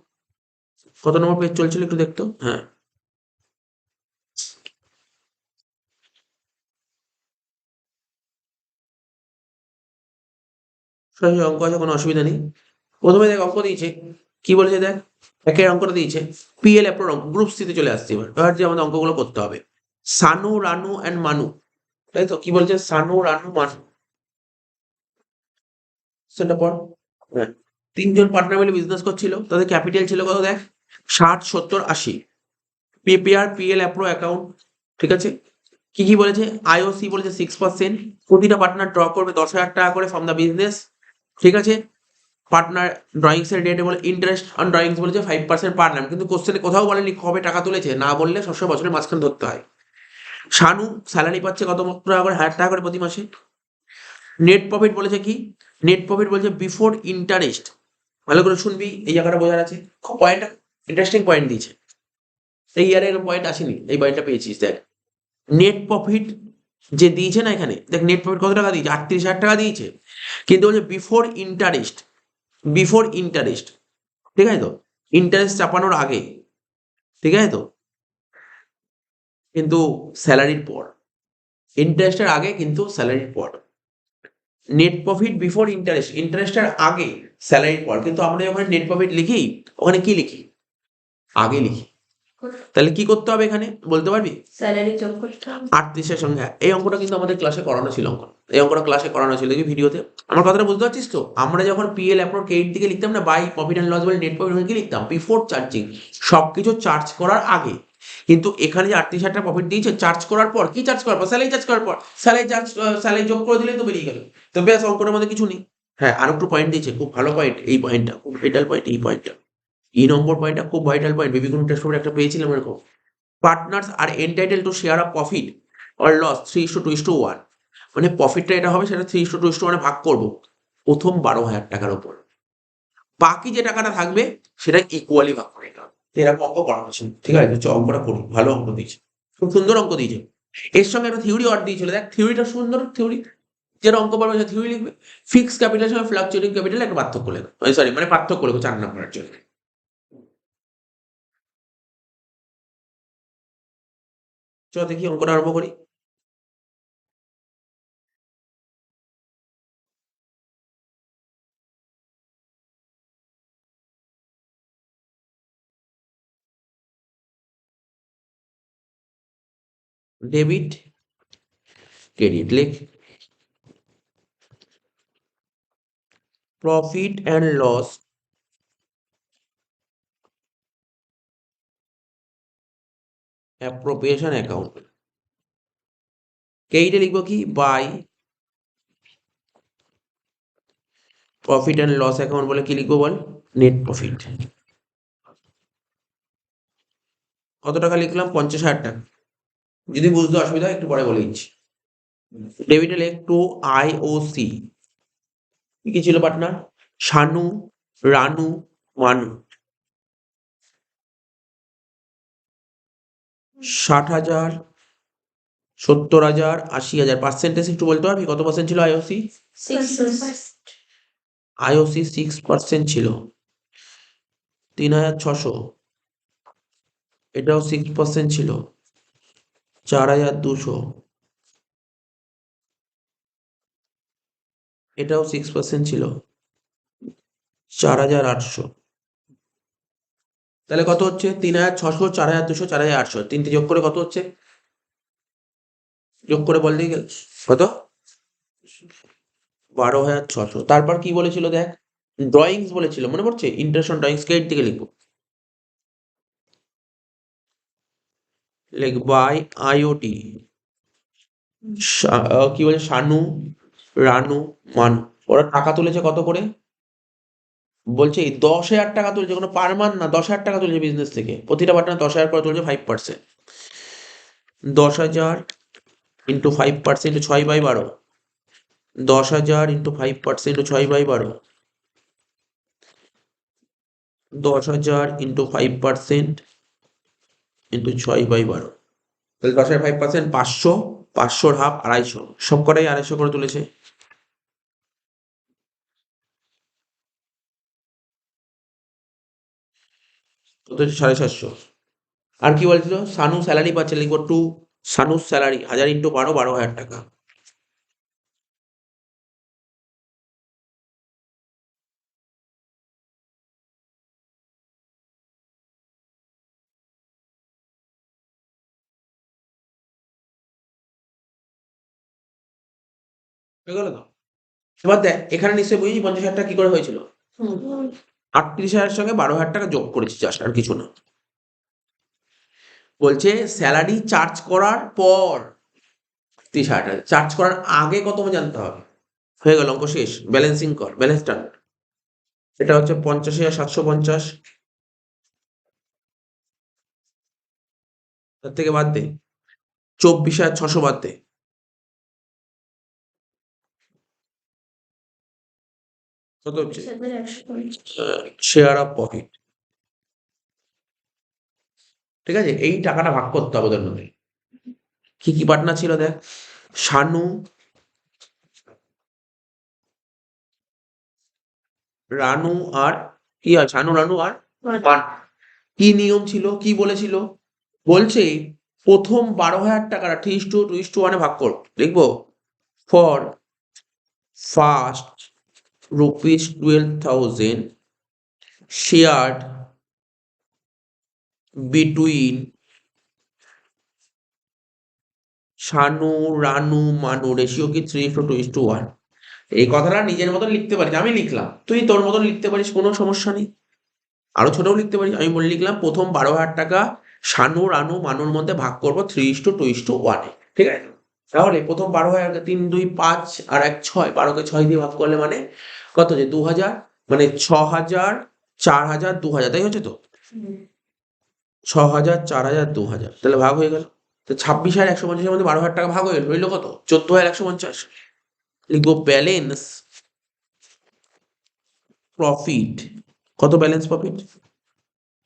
কত নম্বর পেজ চলছিল একটু দেখতো? হ্যাঁ, সরাসরি অঙ্ক আছে, কোনো অসুবিধা নেই। প্রথমে দেখ অঙ্ক দিয়েছে, কি বলেছে দেখ, একের অঙ্কটা দিয়েছে পিএল অ্যাপ্রোর অঙ্ক, গ্রুপ সিতে চলে আসছে। এবার যে আমাদের অঙ্কগুলো করতে হবে, সানু রানু অ্যান্ড মানু, তাই তো? কি বলছে, সানু রানু মানু, সেটা পর। হ্যাঁ, তিনজন পার্টনার মিলে বিজনেস করছিল, তাদের ক্যাপিটাল ছিল কত দেখ, 60, 70, 80। প্রিপেয়ার পিএল অ্যাপ্রো অ্যাকাউন্ট, ঠিক আছে। কি কি বলেছে, আইওসি বলেছে 6%, প্রতিটা পার্টনার ড্র করবে 10,000 টাকা করে ফ্রম দ্য বিজনেস, ঠিক আছে। পার্টনার ড্রয়িংস এর ডেটে বলে ইন্টারেস্ট অন ড্রয়িংস বলেছে 5% পার নাম, কিন্তু কোশ্চেনে কোথাও বলেনি কবে টাকা তুলেছে, না বললে সবসময় বছরের মাঝখানে ধরতে হয়। শানু স্যালারি পাচ্ছে কত টাকা করে, 1,000 টাকা করে প্রতি মাসে। নেট প্রফিট বলেছে কি, নেট প্রফিট বলেছে বিফোর ইন্টারেস্ট, ভালো করে শুনবি, এই জায়গাটা বোঝার আছে, খুব পয়েন্টটা ইন্টারেস্টিং পয়েন্ট দিয়েছে, এই ইয়ারে এরকম পয়েন্ট আসেনি, এই পয়েন্টটা পেয়েছিস দেখ। নেট প্রফিট যে দিয়েছে না এখানে, দেখ নেট প্রফিট কত টাকা দিয়েছে, 38,000 টাকা দিয়েছে, কিন্তু বলছে বিফোর ইন্টারেস্ট, বিফোর ইন্টারেস্ট, ঠিক আছে তো, ইন্টারেস্ট চাপানোর আগে, ঠিক আছে তো, কিন্তু স্যালারির পর, ইন্টারেস্টের আগে কিন্তু স্যালারির পর। নেট প্রফিট বিফোর ইন্টারেস্ট, ইন্টারেস্টের আগে স্যালারির পর, কিন্তু আমরা যখন নেট প্রফিট লিখি ওখানে কি লিখি, আগে লিখি। তাহলে কি করতে হবে এখানে বলতে পারবি, স্যালারি যোগ করতে হবে। 38-এর সঙ্গে, হ্যাঁ, এই অঙ্কটা কিন্তু আমাদের ক্লাসে করানো ছিল, এই অঙ্কটা ক্লাসে করানো ছিল দেখবি ভিডিওতে। আমার কথাটা বুঝতে পারছিস তো, আমরা যখন পিএল অ্যাপ্রোর ক্রেডিট দিকে লিখতাম না, বাই প্রফিট অ্যান্ড লস বলে নেট প্রফিট কি লিখতাম, বিফোর চার্জিং, সবকিছু চার্জ করার আগে। কিন্তু এখানে যে 38,000 টাকা প্রফিট দিয়েছে, চার্জ করার পর, কি চার্জ করার পর, স্যালারি চার্জ করার পর, স্যালারি চার্জ, স্যালারি যোগ করে দিলেই তো বেরিয়ে গেল, তো ব্যাস অঙ্কটার মধ্যে কিছু নেই। হ্যাঁ, আর একটু পয়েন্ট দিয়েছে, খুব ভালো পয়েন্ট, এই পয়েন্টটা খুব ভাইটাল পয়েন্ট, এই পয়েন্টটা, এই নম্বর পয়েন্টটা খুব ভাইটাল পয়েন্ট, বিবিগুণ টেস্ট পেপারে একটা পেয়েছিলাম এরকম। Partners are entitle to share a profit or loss 3:2:1, মানে প্রফিটটা এটা হবে সেটা 3:2:1 ভাগ করবো প্রথম 12,000 টাকার উপর, বাকি যে টাকাটা থাকবে সেটা ইকুয়ালি ভাগ করে নিতে হবে। এরকম অঙ্ক করা হচ্ছে, ঠিক আছে, তো অঙ্কটা করি, ভালো অঙ্ক দিয়েছে, খুব সুন্দর অঙ্ক দিয়েছে। এর সঙ্গে একটা থিওরি ওয়ার্ড দিয়েছিল, দেখ থিওরিটা সুন্দর, থিওরি যেটা অঙ্ক পারবে সে থিওরি লিখবে। ফিক্স ক্যাপিটালের সঙ্গে ফ্লাকচুয়েটিং ক্যাপিটাল একটা পার্থক্য লেখো, সরি মানে পার্থক্য লেখো 4 নম্বরের জন্য। চলো দেখি অঙ্কটা আরম্ভ করি। ডেবিট ক্রেডিট লেখ, profit and loss appropriation account, ক্রেডিটে লিখবো কি, by profit and loss account বলে কি লিখবো বল, নেট প্রফিট। কত টাকা লিখলাম, 50,000 টাকা, যদি বুঝতে অসুবিধা হয় একটু পরে বলে দিচ্ছি। ডেবিটে লেখ টু আইওসি, কি ছিল পার্টনার, শানু রানু মানু, 60,000, 70,000, 80,000, পার্সেন্টেজ একটু বলতে পারবি কত পার্সেন্ট ছিল আইওসি, 6%। আইওসি 6% ছিল, 3,600, এটাও 6% ছিল, 4,200, এটাও 6% ছিল, 4,800। তাহলে কত হচ্ছে, 3,600, 4,200, 4,800, তিনটে যোগ করে কত হচ্ছে, যোগ করে বল দিয়ে গেল কত, 12,600। তারপর কি বলেছিল দেখ, ড্রয়িংস বলেছিল, মনে পড়ছে, ইন্টারেস্ট অন ড্রয়িংস ক্রেডিট থেকে লিখবো, লিখ বাই আইওটি, কি বলে, শানু রানু মানু, ওরা টাকা তুলেছে কত করে, বলছে এই 10,000 টাকা তুলেছে, কোনো পার মান্থ না, 10,000 টাকা তুলেছে বিজনেস থেকে, প্রতিটা পার্টনার 10,000 করে তুলেছে, 5%, 10,000 ইন্টু 5% 6/12, 10,000 ইন্টু 5% 6/12, 10,000 ইন্টু 5% ইন্টু 6/12, তাহলে 10,000 5%, 500, 500 হাফ 250, সব কটাই 250 করে তুলেছে। কত হচ্ছে, 750। আর কি বলছিল, সানু স্যালারি পাচ্ছে, লিখবো টু সানু স্যালারি 1,000 ইন্টু 12, 12,000 টাকা। হয়ে গেল তো? এবার দেখ এখানে নিশ্চয়ই বুঝেছি 50,000 টাকা কি করে হয়েছিল। 38,000 সঙ্গে 12,000 টাকা যোগ করেছি, জাস্ট, আর কিছু না। বলছে স্যালারি চার্জ করার পর 30,000 টাকা, চার্জ করার আগে কত জানতে হবে। হয়ে গেল, অঙ্ক শেষ। ব্যালেন্সিং কর, ব্যালেন্স টান। এটা হচ্ছে 50,750, তার থেকে বাদ দে 24,600 বাদ দে। কত হচ্ছে? Share of profit. ঠিক আছে, এই টাকাটা ভাগ করতে হবে ওদের মধ্যে। কি কি পার্টনার ছিল দেখ, শানু, রানু আর কি আছে, শানু, রানু আর মান। কি নিয়ম ছিল, কি বলেছিল? বলছে প্রথম 12,000 টাকাটা 3:2:1 ভাগ কর। লিখবো for first ₹12,000 shared between Shanu, Ranu, Manu, ratio কি 3:2:1। এই কথাটা নিজের মতন লিখতে পারিস, আমি লিখলাম, তুই তোর মতন লিখতে পারিস, কোনো সমস্যা নেই। আরো ছোটও লিখতে পারিস। আমি বলে লিখলাম প্রথম 12,000 টাকা শানু, রানু, মানুর মধ্যে ভাগ করবো 3:2:1। ঠিক আছে, তাহলে প্রথম 12,000, 3 2 5 আর 1 6, 12কে 6 দিয়ে ভাগ করলে মানে কত হচ্ছে, 2,000, মানে 6,000, 4,000, 2,000, তাই হচ্ছে তো। 6,000, 4,000, 2,000, তাহলে ভাগ হয়ে গেল। তো 26,150 মধ্যে 12,000 টাকা ভাগ হয়ে গেল, রইলো কত, 14,150। লিখবো ব্যালেন্স প্রফিট। কত balance profit?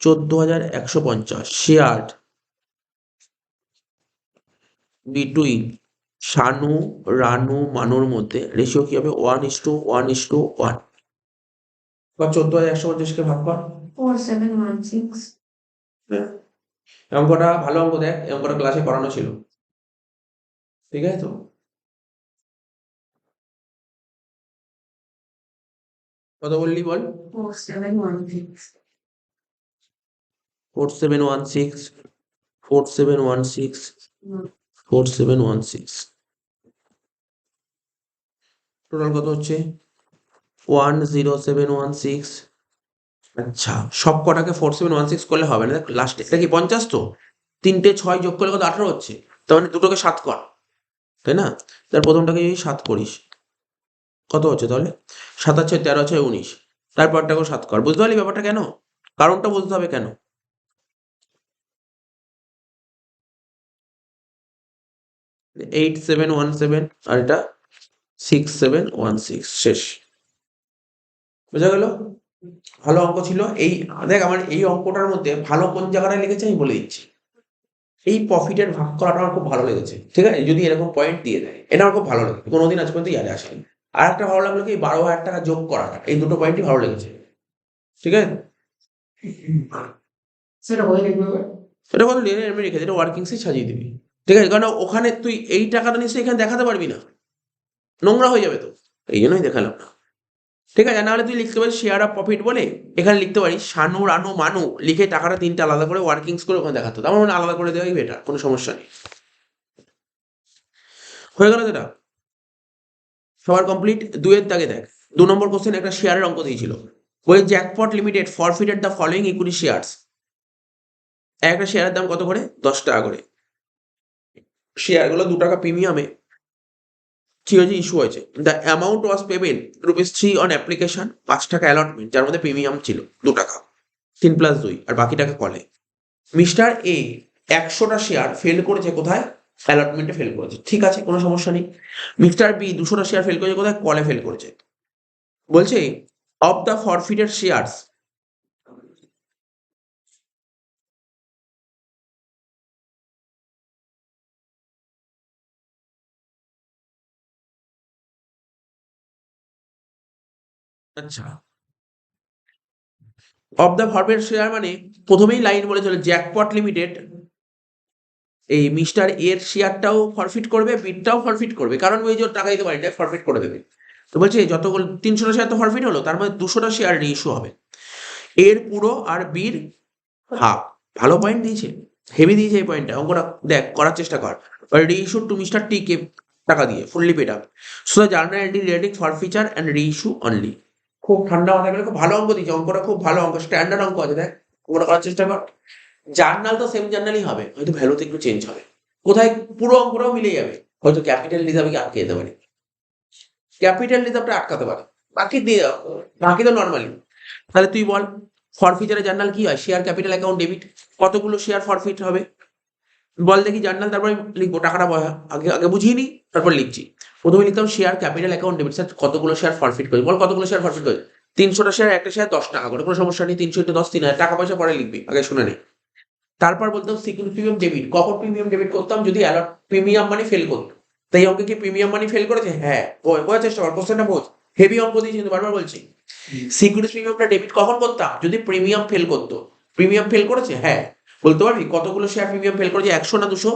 14,150 share between Shanu, Ranu, মানুর মধ্যে রেশিও কি হবে, 1:1:1। বা 14,150কে ভাগ কর। 4716। হ্যাঁ, এই অঙ্কটা ভালো অঙ্ক, দেখ এই অঙ্কটা ক্লাসে করানো ছিল, ঠিক আছে তো। কত বললি বল? 4716। 4716, 4716, 4716, টোটাল কত হচ্ছে 10716। আচ্ছা, সব কটাকে 4716 করলে হবে না, লাস্টে এটা কি 50 তো, 3টে 6 যোগ করলে কত 18 হচ্ছে, তার মানে দুটোকে 7 কর, তাই না? তার প্রথমটাকে যদি 7 করিস কত হচ্ছে তাহলে, 7 আর 6 13, 6 19, তারপরটাকেও 7 কর। বুঝতে পারলি ব্যাপারটা কেন, কারণটা বুঝতে হবে কেন। 8717 আর এটা 6716, শেষ। বোঝা গেল? ভালো অঙ্ক ছিল এই। দেখ আমার এই অঙ্কটার মধ্যে ভালো কোন জায়গাটায় লেগেছে আমি বলে দিচ্ছি। এই প্রফিটের ভাগ করাটা আমার খুব ভালো লেগেছে, ঠিক আছে, যদি এরকম পয়েন্ট দিয়ে দেয় এটা আমার খুব ভালো লেগেছে, কোনোদিন আজ পর্যন্ত ইয়াদে আসেনি। আর একটা ভালো লাগলো কি 12,000 টাকা যোগ করাটা, এই দুটো পয়েন্টই ভালো লেগেছে, ঠিক আছে। সেটা হয়ে গেল। এটা কত এমনি রেখে এটা ওয়ার্কিং সে সাজিয়ে দিবি, ঠিক আছে, কারণ ওখানে তুই এই টাকাটা নিশ্চয়ই এখানে দেখাতে পারবি না, নোংরা হয়ে যাবে তো, এই জন্যই দেখালাম না। ঠিক আছে, নাহলে তুই লিখতে পারিস শেয়ার অফ প্রফিট বলে, এখানে লিখতে পারিস শানু, রানু, মানু, লিখে টাকাটা 3টে আলাদা করে ওয়ার্কিংস করে ওখানে দেখাতো, আমার মনে হয় আলাদা করে দেওয়াই বেটার, কোনো সমস্যা নেই। হয়ে গেল যেটা, সবার কমপ্লিট। 2 এর দাগে দেখ, 2 নম্বর কোশ্চেন একটা শেয়ারের অঙ্ক দিয়েছিল। বই jackpot limited ফরফিটেড the following equity shares. একটা শেয়ারের দাম কত করে, 10 টাকা করে। শেয়ারগুলো 2 টাকা প্রিমিয়ামে কি হয়েছে, ইস্যু হয়েছে। The amount was payment ₹3 on application, 5 টাকা অ্যালটমেন্ট, যার মধ্যে প্রিমিয়াম ছিল 2 টাকা, 3+2, আর বাকি টাকা কলে। মিস্টার এ 100টা শেয়ার ফেল করেছে কোথায়, অ্যালটমেন্টে ফেল করেছে, ঠিক আছে, কোনো সমস্যা নেই। মিস্টার বি 200টা শেয়ার ফেল করেছে কোথায়, কলে ফেল করেছে। বলছে অফ দ্য ফরফিটেড শেয়ারস, আচ্ছা, অফ দ্য ফরফিটেড শেয়ার মানে প্রথমেই লাইন বলে চলে জ্যাকপট লিমিটেড এই মিস্টার এর শেয়ারটাও ফরফিট করবে, বিটটাও ফরফিট করবে, কারণ ওই যে ওর টাকা দিতে পারি না, ফরফিট করে দেবে। তো বলছে যতগুলো 300টা শেয়ার তো ফরফিট হলো, তার মধ্যে 200টা শেয়ার রিইস্যু হবে, এর পুরো আর বির হাফ। ভালো পয়েন্ট দিয়েছে, হেভি দিয়েছে এই পয়েন্টটা, অঙ্কটা দেখ করার চেষ্টা কর। Reissue to mister T K টাকা দিয়ে fully paid up. So the journal entry relating forfeiture and reissue only. খুব ঠান্ডা মাথায় করে খুব ভালো অঙ্ক দিয়েছে, অঙ্কটা খুব ভালো অঙ্ক, স্ট্যান্ডার্ড অঙ্ক আছে, দেখ ওটা করার চেষ্টা কর। জার্নাল তো সেম জার্নালই হবে, হয়তো ভ্যালুতে একটু চেঞ্জ হবে, কোথায় পুরো অঙ্কটাও মিলে যাবে, হয়তো ক্যাপিটাল রিজার্ভে আটকে যেতে পারে, ক্যাপিটাল রিজার্ভটা আটকাতে পারে, বাকি দিয়ে বাকি তো নর্মালি। তাহলে তুই বল ফরফিচারের জার্নাল কি হয়, শেয়ার ক্যাপিটাল অ্যাকাউন্ট ডেবিট, কতগুলো শেয়ার ফরফিট হবে বল দেখি জার্নাল, তারপরে লিখবো টাকাটা আগে আগে বুঝিয়ে নিই তারপর লিখছি। প্রথমে লিখতাম share capital account debit, sir কতগুলো শেয়ার ফরফিট করে, বল কতগুলো শেয়ার ফরফিট করে, 300টা শেয়ার, একটা শেয়ার 10 টাকা করে, কোনো সমস্যা নেই, 300 × 10 3,000 টাকা পয়সা পরে লিখবি, আগে শুনে নে। তারপর বলতাম সিকিউরিটি প্রিমিয়াম ডেবিট, কখন প্রিমিয়াম ডেবিট করতাম, যদি অ্যালট প্রিমিয়াম মানি ফেল করতো। তাই অঙ্কে কি প্রিমিয়াম মানি ফেল করেছে, হ্যাঁ বোঝার চেষ্টা কর, কোশ্চেনটা বোঝ, হেভি অঙ্ক দিয়েছি কিন্তু বারবার বলছি। সিকিউরিটি প্রিমিয়ামটা ডেবিট কখন করতাম, যদি প্রিমিয়াম ফেল করতো। প্রিমিয়াম ফেল করেছে, হ্যাঁ বলতে পারবি কতগুলো শেয়ার প্রিমিয়াম ফেল করেছে, 100 না 200?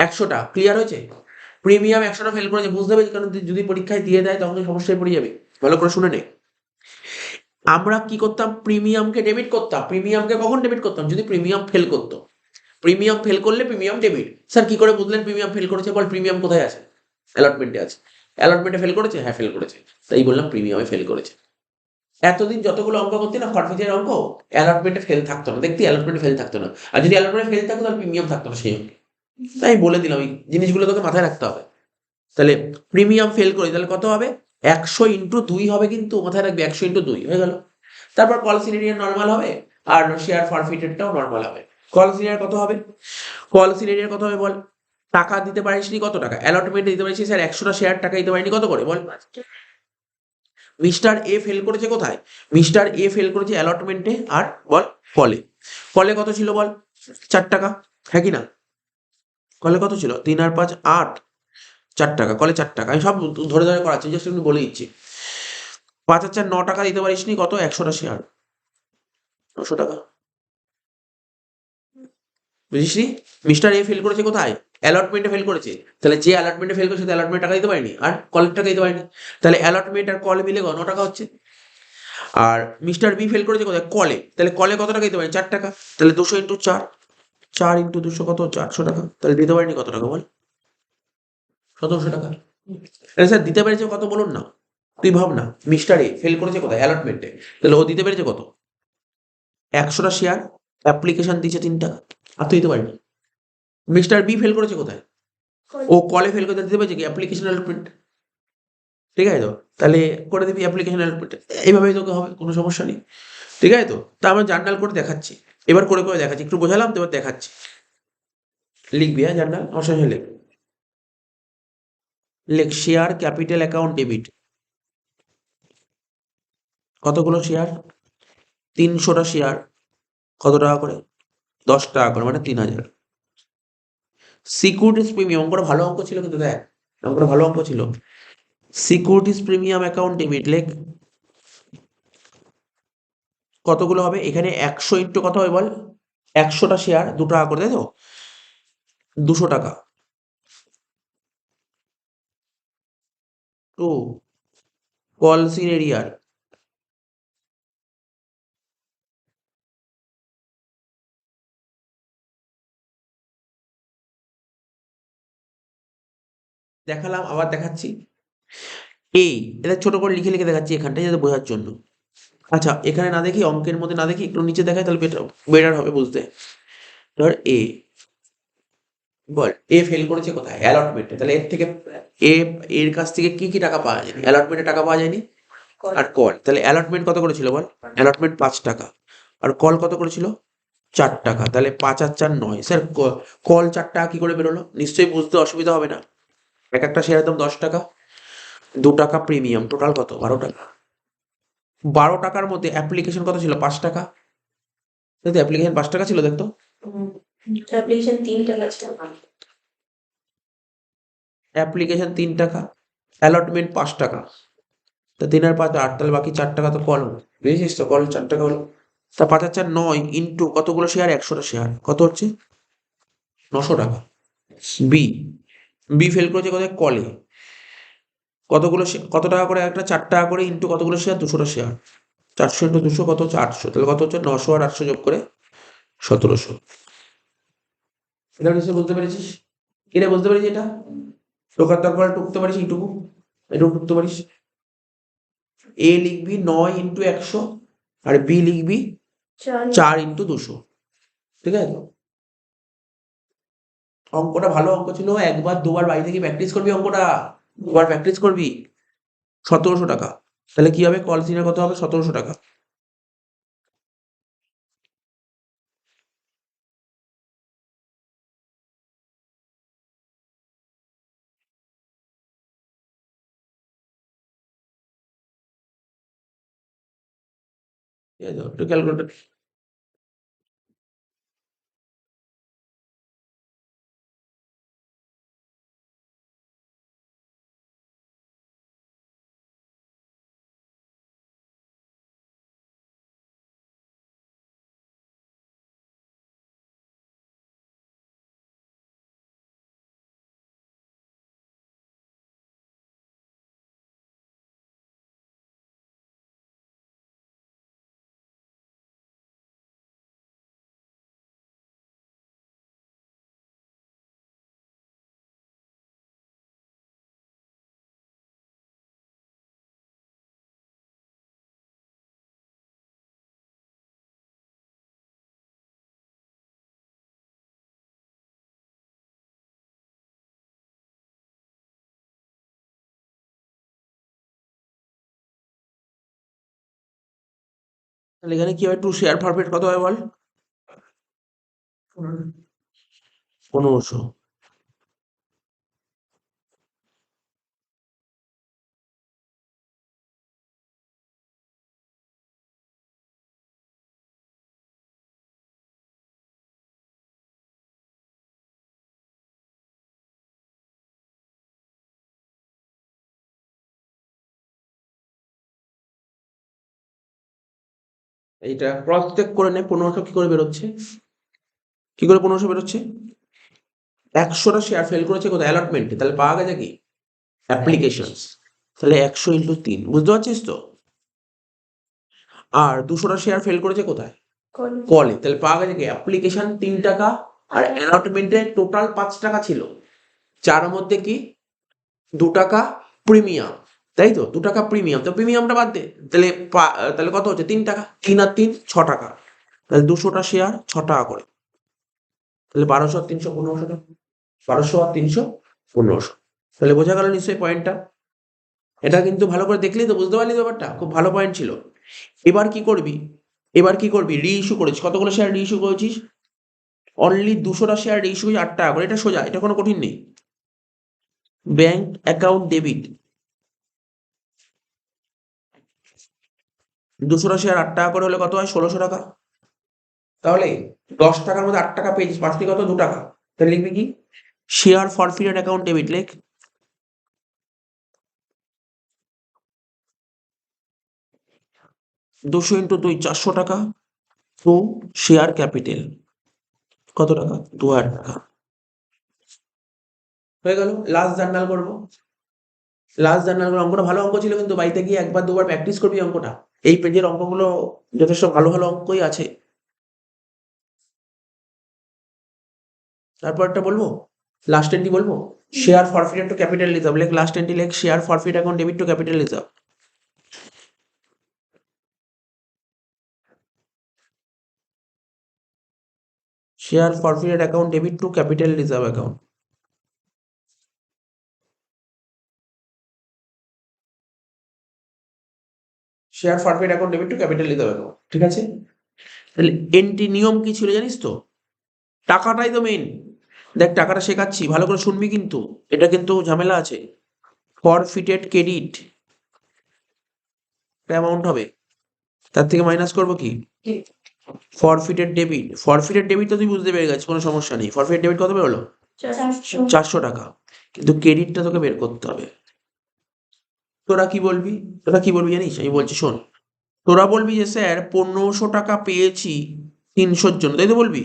100টা, ক্লিয়ার হয়েছে। প্রিমিয়াম 100টা ফেল করেছে, বুঝতে পারছি, কারণ যদি পরীক্ষায় দিয়ে দেয় তখন সমস্যায় পড়ে যাবে, ভালো করে শুনে নে। আমরা কি করতাম, প্রিমিয়ামকে ডেবিট করতাম, প্রিমিয়ামকে কখন ডেবিট করতাম, যদি প্রিমিয়াম ফেল করতো। প্রিমিয়াম ফেল করলে প্রিমিয়াম ডেবিট। স্যার কি করে বুঝলেন প্রিমিয়াম ফেল করেছে, বল প্রিমিয়াম কোথায় আছে, অ্যালটমেন্টে আছে, অ্যালটমেন্টে ফেল করেছে, হ্যাঁ ফেল করেছে, তাই বললাম প্রিমিয়ামে ফেল করেছে। এতদিন যতগুলো অঙ্ক করতে না ফরফিচারের অঙ্ক, অ্যালটমেন্টে ফেল থাকতো না, দেখতি অ্যালটমেন্টে ফেল থাকতো না, আর যদি অ্যালটমেন্টে ফেল থাকতো তাহলে প্রিমিয়াম থাকতো না সেই অঙ্কে। তাই বলে দিলাম এই জিনিসগুলো তোকে মাথায় রাখতে হবে। তাহলে প্রিমিয়াম ফেল করে তাহলে কত হবে, 100 × 2 হবে, কিন্তু মাথায় রাখবে 100 × 2 হয়ে গেল। তারপর কল সিনারিও নর্মাল হবে, আর শেয়ার ফরফিটেডটাও নর্মাল হবে। কল সিনারিও কত হবে, কল সিনারিও কত হবে বল, টাকা দিতে পারিসনি কত টাকা, অ্যালটমেন্টে দিতে পারিস স্যার 100টা শেয়ার, টাকা দিতে পারিনি কত করে বল। মিস্টার এ ফেল করেছে কোথায়, মিস্টার এ ফেল করেছে অ্যালটমেন্টে, আর বল কলে, কলে কত ছিল বল, 4 টাকা, হ্যাঁ কি না, কলে কত ছিল, 3 আর 5 8, 4 টাকা, কলে 4 টাকা, আমি সব ধরে ধরে করাচ্ছি, জাস্ট আমি বলে দিচ্ছি। 5 আর 4 9 টাকা দিতে পারিসনি কত, 100টা শেয়ার 900 টাকা, বুঝিসনি। মিস্টার এ ফেল করেছে কোথায়, অ্যালটমেন্টে ফেল করেছে, তাহলে যে অ্যালটমেন্টে ফেল করেছে অ্যালটমেন্ট টাকা দিতে পারেনি, আর কলের টাকা দিতে পারেনি, তাহলে অ্যালটমেন্ট আর কল মিলে 9 টাকা হচ্ছে। আর মিস্টার বি ফেল করেছে কোথায়, কলে, তাহলে কলে কত টাকা দিতে পারেনি, 4 টাকা, তাহলে 200 × 4, 4 × 200 কত, 400 টাকা, তাহলে দিতে পারেনি কত টাকা বল, 1700 টাকা। তাহলে স্যার দিতে পেরেছে কত বলুন না, তুই ভাব না, মিস্টার এ ফেল করেছে কোথায়, অ্যালটমেন্টে, তাহলে ও দিতে পেরেছে কত, 100টা শেয়ার, অ্যাপ্লিকেশন দিয়েছে 3 টাকা, আর তুই দিতে পারিনি। মিস্টার বি ফেল করেছে কোথায়, ও কলে ফেল করতে দিতে পেরেছে কি, অ্যাপ্লিকেশন অ্যালটমেন্ট, ঠিক আছে তো, তাহলে করে দিবি অ্যাপ্লিকেশন অ্যালটমেন্ট, এইভাবেই তোকে হবে, কোনো সমস্যা নেই, ঠিক আছে তো। তা আমরা জার্নাল করে দেখাচ্ছি, এবার করে করে দেখাচ্ছি, একটু বোঝালাম তো, এবার দেখাচ্ছি, লিখবি হ্যাঁ জার্নাল আমার সঙ্গে লিখ, লেখ শেয়ার ক্যাপিটাল অ্যাকাউন্ট ডেবিট, কতগুলো শেয়ার, 300টা শেয়ার, কত টাকা করে, 10 টাকা করে, মানে 3000। সিকিউরিটিজ প্রিমিয়াম, অঙ্কটা ভালো অঙ্ক ছিল কিন্তু দেখ, অঙ্কটা ভালো অঙ্ক ছিল। সিকিউরিটিজ প্রিমিয়াম অ্যাকাউন্ট ডেবিট লেখ, কতগুলো হবে, এখানে 100 ইন্টু কত হবে বল, 100টা শেয়ার 2 টাকা করে, তাই তো, 200 টাকা, টু কল সিনারিয়ার, দেখালাম আবার দেখাচ্ছি, এই এটা ছোট করে লিখে লিখে দেখাচ্ছি এখানটায় যাতে বোঝার জন্য। আচ্ছা এখানে না দেখি, অঙ্কের মধ্যে না দেখি, একটু নিচে দেখায় তাহলে বেটার হবে বুঝতে। ধর এ, বল এ ফেল করেছে কোথায়, অ্যালটমেন্টে, তাহলে এর থেকে এ, এর কাছ থেকে কি কি টাকা পাওয়া যায়নি, অ্যালটমেন্টে টাকা পাওয়া যায়নি, আর কল, তাহলে অ্যালটমেন্ট কত করেছিল বল, অ্যালটমেন্ট 5 টাকা, আর কল কত করেছিল 4 টাকা, তাহলে 5 আর 4 9। স্যার কল 4 টাকা কি করে বেরোলো, নিশ্চয়ই বুঝতে অসুবিধা হবে না, এক একটা শেয়ারের দাম 10 টাকা, 2 টাকা প্রিমিয়াম, টোটাল কত 12 টাকা, 12 টাকার মধ্যে অ্যাপ্লিকেশন কত ছিল 5 টাকা, দেখতো অ্যাপ্লিকেশন 5 টাকা ছিল, দেখতো অ্যাপ্লিকেশন 3 টাকা ছিল, অ্যাপ্লিকেশন 3 টাকা, অ্যালটমেন্ট 5 টাকা, তা 3 আর 5 8, তাহলে বাকি 4 টাকা তো কল, বুঝেছিস তো, কল 4 টাকা হলো, তা 5 আর 4 9 ইন্টু কতগুলো শেয়ার, 100টা শেয়ার, কত হচ্ছে 900 টাকা। বি, বি ফেল করেছে কোথায়, কলে, কতগুলো কত টাকা করে একটা, 4 টাকা করে ইন্টু কতগুলো শেয়ার, 200টা শেয়ার, 400 ইন্টু 200 কত হচ্ছে 800, তাহলে কত হচ্ছে 900 আর 800 যোগ করে 1700। এটা নিশ্চয়ই বুঝতে পেরেছিস, এটা বুঝতে পেরেছিস এটা, টোকার দরকার টুকতে পারিস এইটুকু, এটুকু টুকতে পারিস। এ লিখবি 9 × 100 আর বি লিখবি 4 × 200, ঠিক আছে? অঙ্কটা ভালো অঙ্ক ছিল, একবার দুবার বাড়ি থেকে প্র্যাকটিস করবি অঙ্কটা, দুবার প্র্যাকটিস করবি। 1700 টাকা, তাহলে কি হবে কল সিনের কত হবে? 1700 টাকা। ঠিক আছে, একটু ক্যালকুলেটর। তাহলে এখানে কি হবে? টু শেয়ার ফরফিট কত হবে বল? 1500। এইটা ক্রস চেক করে নে, 1500 কি করে বেরোচ্ছে? কি করে 1500 বেরোচ্ছে? 100টা শেয়ার ফেল করেছে কোথায়? অ্যালটমেন্টে, তাহলে পাওয়া গেছে কি? অ্যাপ্লিকেশনস, তাহলে 100 × 3, বুঝতে পারছিস তো? আর 200টা শেয়ার ফেল করেছে কোথায়? কলে, তাহলে পাওয়া গেছে কি? অ্যাপ্লিকেশন 3 টাকা আর অ্যালটমেন্টে টোটাল 5 টাকা ছিল, যার মধ্যে কি 2 টাকা প্রিমিয়াম, তাই তো? 2 টাকা প্রিমিয়াম, তো প্রিমিয়ামটা বাদ দে, তাহলে তাহলে কত হচ্ছে? 3 টাকা, 3 আর 3 6 টাকা, তাহলে 200টা শেয়ার 6 টাকা করে, তাহলে 1200 আর 300 1500 টাকা, 1200 আর 300 1500। তাহলে বোঝা গেল নিশ্চয়ই পয়েন্টটা? এটা কিন্তু ভালো করে দেখলেই তো বুঝতে পারলি ব্যাপারটা, খুব ভালো পয়েন্ট ছিল। এবার কি করবি? এবার কি করবি? রি ইস্যু করেছিস, কতগুলো শেয়ার রি ইস্যু করেছিস? অনলি 200টা শেয়ার রি ইস্যু 8 টাকা করে, এটা সোজা, এটা কোনো কঠিন নেই। ব্যাংক অ্যাকাউন্ট ডেবিট, 200টা শেয়ার 8 টাকা করে হলে কত হয়? 1600 টাকা। তাহলে 10 টাকার মধ্যে 8 টাকা পেয়েছিস, পাঁচটি কত? 2 টাকা। তাহলে লিখবি কি? শেয়ার ফরফিটেড অ্যাকাউন্ট ডেবিট, লেখ 200 × 2 400 টাকা, টু শেয়ার ক্যাপিটাল কত টাকা? 2000 টাকা। হয়ে গেল, লাস্ট জার্নাল করবো। লাস্ট জার্নাল করবো, অঙ্কটা ভালো অঙ্ক ছিল, কিন্তু বাড়িতে গিয়ে একবার দুবার প্র্যাকটিস করবি অঙ্কটা। এই পেজের অঙ্কগুলো যথেষ্ট ভালো ভালো অঙ্কই আছে। তারপর একটা বলবো, লাস্ট এন্ট্রি বলবো, share forfeited to capital reserve, লেখ লাস্ট এন্ট্রি, লেখ share forfeit account debit to capital reserve. Share forfeited account debit to capital reserve account. Share forfeit account debit to capital reserve account, ঠিক আছে? তাহলে entry নিয়ম কি ছিল জানিস তো? টাকাটাই তো মেইন। দেখ টাকাটা শেখাচ্ছি, ভালো করে শুনবি কিন্তু, এটা কিন্তু ঝামেলা আছে। ফরফিটেড ক্রেডিট অ্যামাউন্ট হবে, তার থেকে মাইনাস করবো কি? ফরফিটেড ডেবিট। ফরফিটেড ডেবিট তো তুই বুঝতে পেরে গেছিস, কোনো সমস্যা নেই। ফরফিটেড ডেবিট কত বেরোলো? 400 টাকা। কিন্তু ক্রেডিটটা তোকে বের করতে হবে। তোরা কি বলবি? তোরা কি বলবি জানিস? আমি বলছি শোন, তোরা বলবি যে স্যার 1500 টাকা পেয়েছি 300-র জন্য, তাই তো বলবি?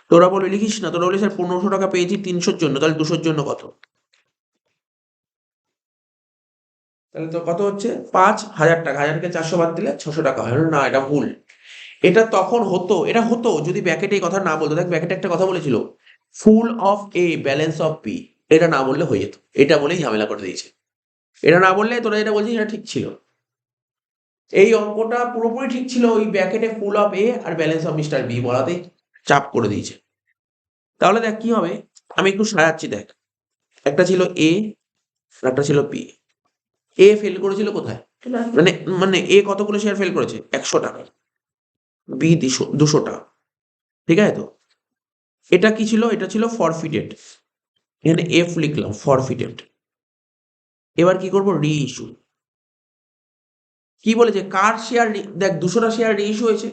তোরা বলবি, লিখিস না, তোরা বলবি স্যার 1500 টাকা পেয়েছি 300-র জন্য, তাহলে 200-র জন্য কত? তাহলে তো কত হচ্ছে? 5000 টাকা। 1000 কে 400 বাদ দিলে 600 টাকা হয় না? এটা ভুল। এটা তখন হতো, এটা হতো যদি ব্যাকেটে এই কথা না বলতো। দেখ ব্যাকেটে একটা কথা বলেছিল, full of A balance of B, এটা না বললে হয়ে যেত, এটা বলেই ঝামেলা করে দিয়েছে। এটা না বললে তোরা যেটা বলছিস এটা ঠিক ছিল, এই অঙ্কটা পুরোপুরি ঠিক ছিল, ওই ব্র্যাকেটে ফুল অফ এ আর ব্যালেন্স অফ মিস্টার বি বলাতেই চাপ করে দিয়েছে। তাহলে দেখ কি হবে, আমি একটু সাজাচ্ছি দেখ, একটা ছিল এ আর একটা ছিল বি। এ ফেল করেছিল কোথায়, মানে মানে এ কতগুলো শেয়ার ফেল করেছে, 100 টাকা, বি 200 টাকা, ঠিক আছে তো। এটা কি ছিল, এটা ছিল ফরফিটেড, এখানে এফ লিখলাম ফরফিটেড। এবার কি করবো, রি ইস্যু। কি বলেছে, কার শেয়ার, দেখ 200টা শেয়ার রি ইস্যু হয়েছে,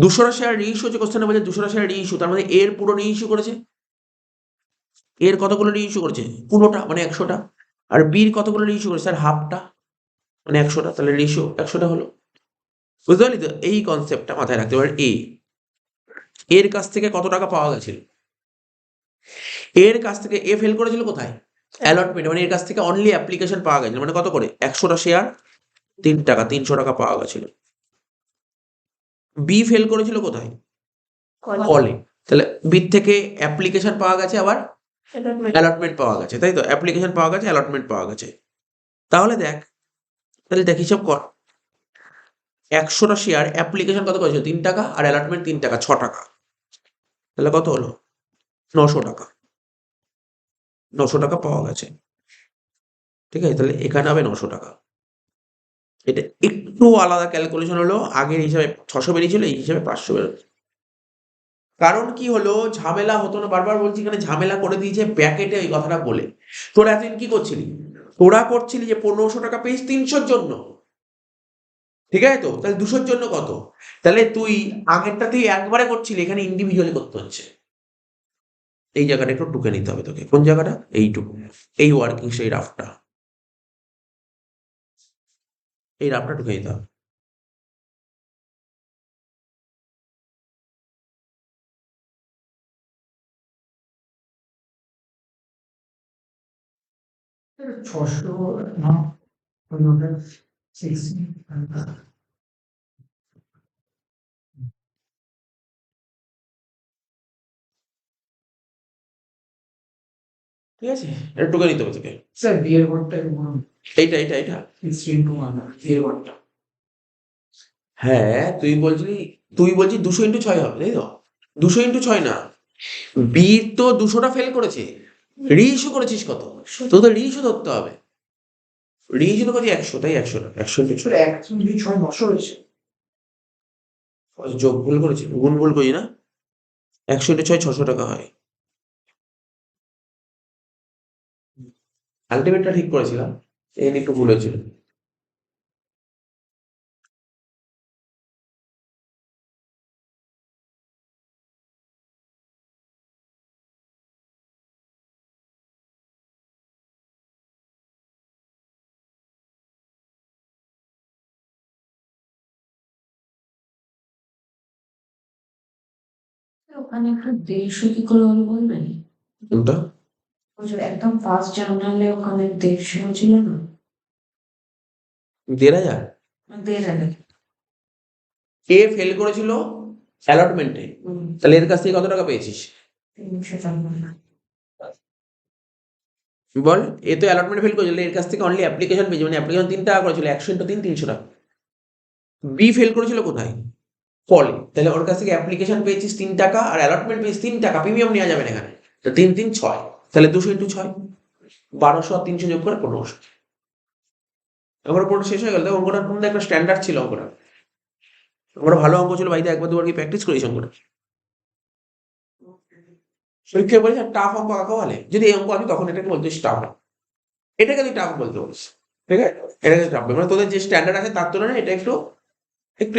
200টা শেয়ার রি ইস্যু হচ্ছে, কোশ্চেনে বলছে 200টা শেয়ার রি ইস্যু, তার মানে এর পুরো রি ইস্যু করেছে। এর কতগুলো রি ইস্যু করেছে, পুরোটা মানে 100টা। আর বির কতগুলো রি ইস্যু করেছে, স্যার হাফটা মানে 100টা, তাহলে রেশিও 100টা হলো। বুঝতে পারলি তো, এই কনসেপ্টটা মাথায় রাখতে পারে। এর কাছ থেকে কত টাকা পাওয়া গেছিল, এর কাছ থেকে এ ফেল করেছিল কোথায়, অ্যালটমেন্ট, মানে এর কাছ থেকে অনলি অ্যাপ্লিকেশন পাওয়া গেছিল, মানে কত করে 100টা শেয়ার 3 টাকা, 300 টাকা পাওয়া গেছিল। বি ফেল করেছিল কোথায়, কলে, তাহলে বি থেকে অ্যাপ্লিকেশন পাওয়া গেছে, আবার অ্যালটমেন্ট পাওয়া গেছে, তাই তো, অ্যাপ্লিকেশন পাওয়া গেছে, অ্যালটমেন্ট পাওয়া গেছে। তাহলে দেখ, তাহলে দেখ হিসাব কর, 100টা শেয়ার অ্যাপ্লিকেশন কত করেছিল 3 টাকা, আর অ্যালটমেন্ট 3 টাকা, 6 টাকা, তাহলে কত হলো 900 টাকা, 900 টাকা পাওয়া গেছে, ঠিক আছে। তাহলে এখানে হবে 900 টাকা। এটা একটু আলাদা ক্যালকুলেশন হলো, আগের হিসাবে 600 বেরিয়েছিল, এই হিসাবে 500 বেরোচ্ছে। কারণ কি হলো, ঝামেলা হতো না, বারবার বলছি, এখানে ঝামেলা করে দিয়েছে ব্র্যাকেটে ওই কথাটা বলে। তোরা এতদিন কি করছিলি, তোরা করছিলি যে 1500 টাকা পেয়েছিস 300-র জন্য, ঠিক আছে তো, তাহলে 200-র জন্য কত, তাহলে তুই আগেরটা তুই একবারে করছিলি, এখানে ইন্ডিভিজুয়ালি করতে হচ্ছে। এই জায়গাটা একটু টুকে নিতে হবে তোকে, কোন জায়গাটা, এইটুকু, এই ওয়ার্কিং, সেই রাফটা, এই রাফটা টুকে নিতে হবে। ছশো না ওটা 60 ঠিক আছে, এটা টুকে নিতে হবে তোকে। স্যার বিয়ের ঘরটা এইটা 16:1 বিয়ের ঘরটা হ্যাঁ, তুই বলছিস 200x6 হবে, তাই তো, 200x6 না, বি তো 200টা ফেল করেছে, রি ইস্যু করেছিস কত, তো রি ইস্যু ধরতে হবে, রি ইস্যু তো করছি 100, তাই 100টা, 100x6, স্যার 1 2 6 900 হয়েছে যোগ ভুল করেছি, গুণ ভুল করি না, 100x6 600 টাকা হয়। আলটিমেটটা ঠিক করেছিলাম, এখানে একটু ভুল হয়েছিল। ওখানে একটু 150 কি করে হলো বলবেন? কোনটা, ওই যে একদম ফার্স্ট জার্নালে ওখানে 150 ছিল না, 1500। 1,500। এ ফেল করেছিল অ্যালটমেন্টে, তাহলে এর কাছ থেকে কত টাকা পেয়েছিস 300 টাকা। বল, এ তো অ্যালটমেন্ট ফেল করেছিল, এর কাছ থেকে অনলি অ্যাপ্লিকেশন পেয়েছে, মানে অ্যাপ্লিকেশন 3 টাকা করেছিল, 100x3 300 টাকা। বি ফেল করেছিল কোথায়, ফলে, তাহলে ওর কাছ থেকে অ্যাপ্লিকেশন পেয়েছিস 3 টাকা, আর অ্যালটমেন্ট পেয়েছিস 3 টাকা, প্রিমিয়াম নেওয়া যাবে না এখানে, তো 3 3 6, তাহলে 200x6, 1200 আর 300 যোগ করে 1500। অঙ্কটা পুরো শেষ হয়ে গেল, দেখো অঙ্কটা কিন্তু একটা স্ট্যান্ডার্ড ছিল, অঙ্কটা ভালো অঙ্ক ছিল, বাড়িতে একবার দুবার কি প্র্যাকটিস করিস অঙ্কটা, পরীক্ষায় বলিস টাফ অঙ্ক আঁকা বলে, যদি এই অঙ্ক আঁকি তখন এটাকে বলতিস টাফ, এটাকে তুই টাফ বলতে বলিস, ঠিক আছে, এটাকে টাফ, মানে তোদের যে স্ট্যান্ডার্ড আছে তার তুলনায় এটা একটু একটু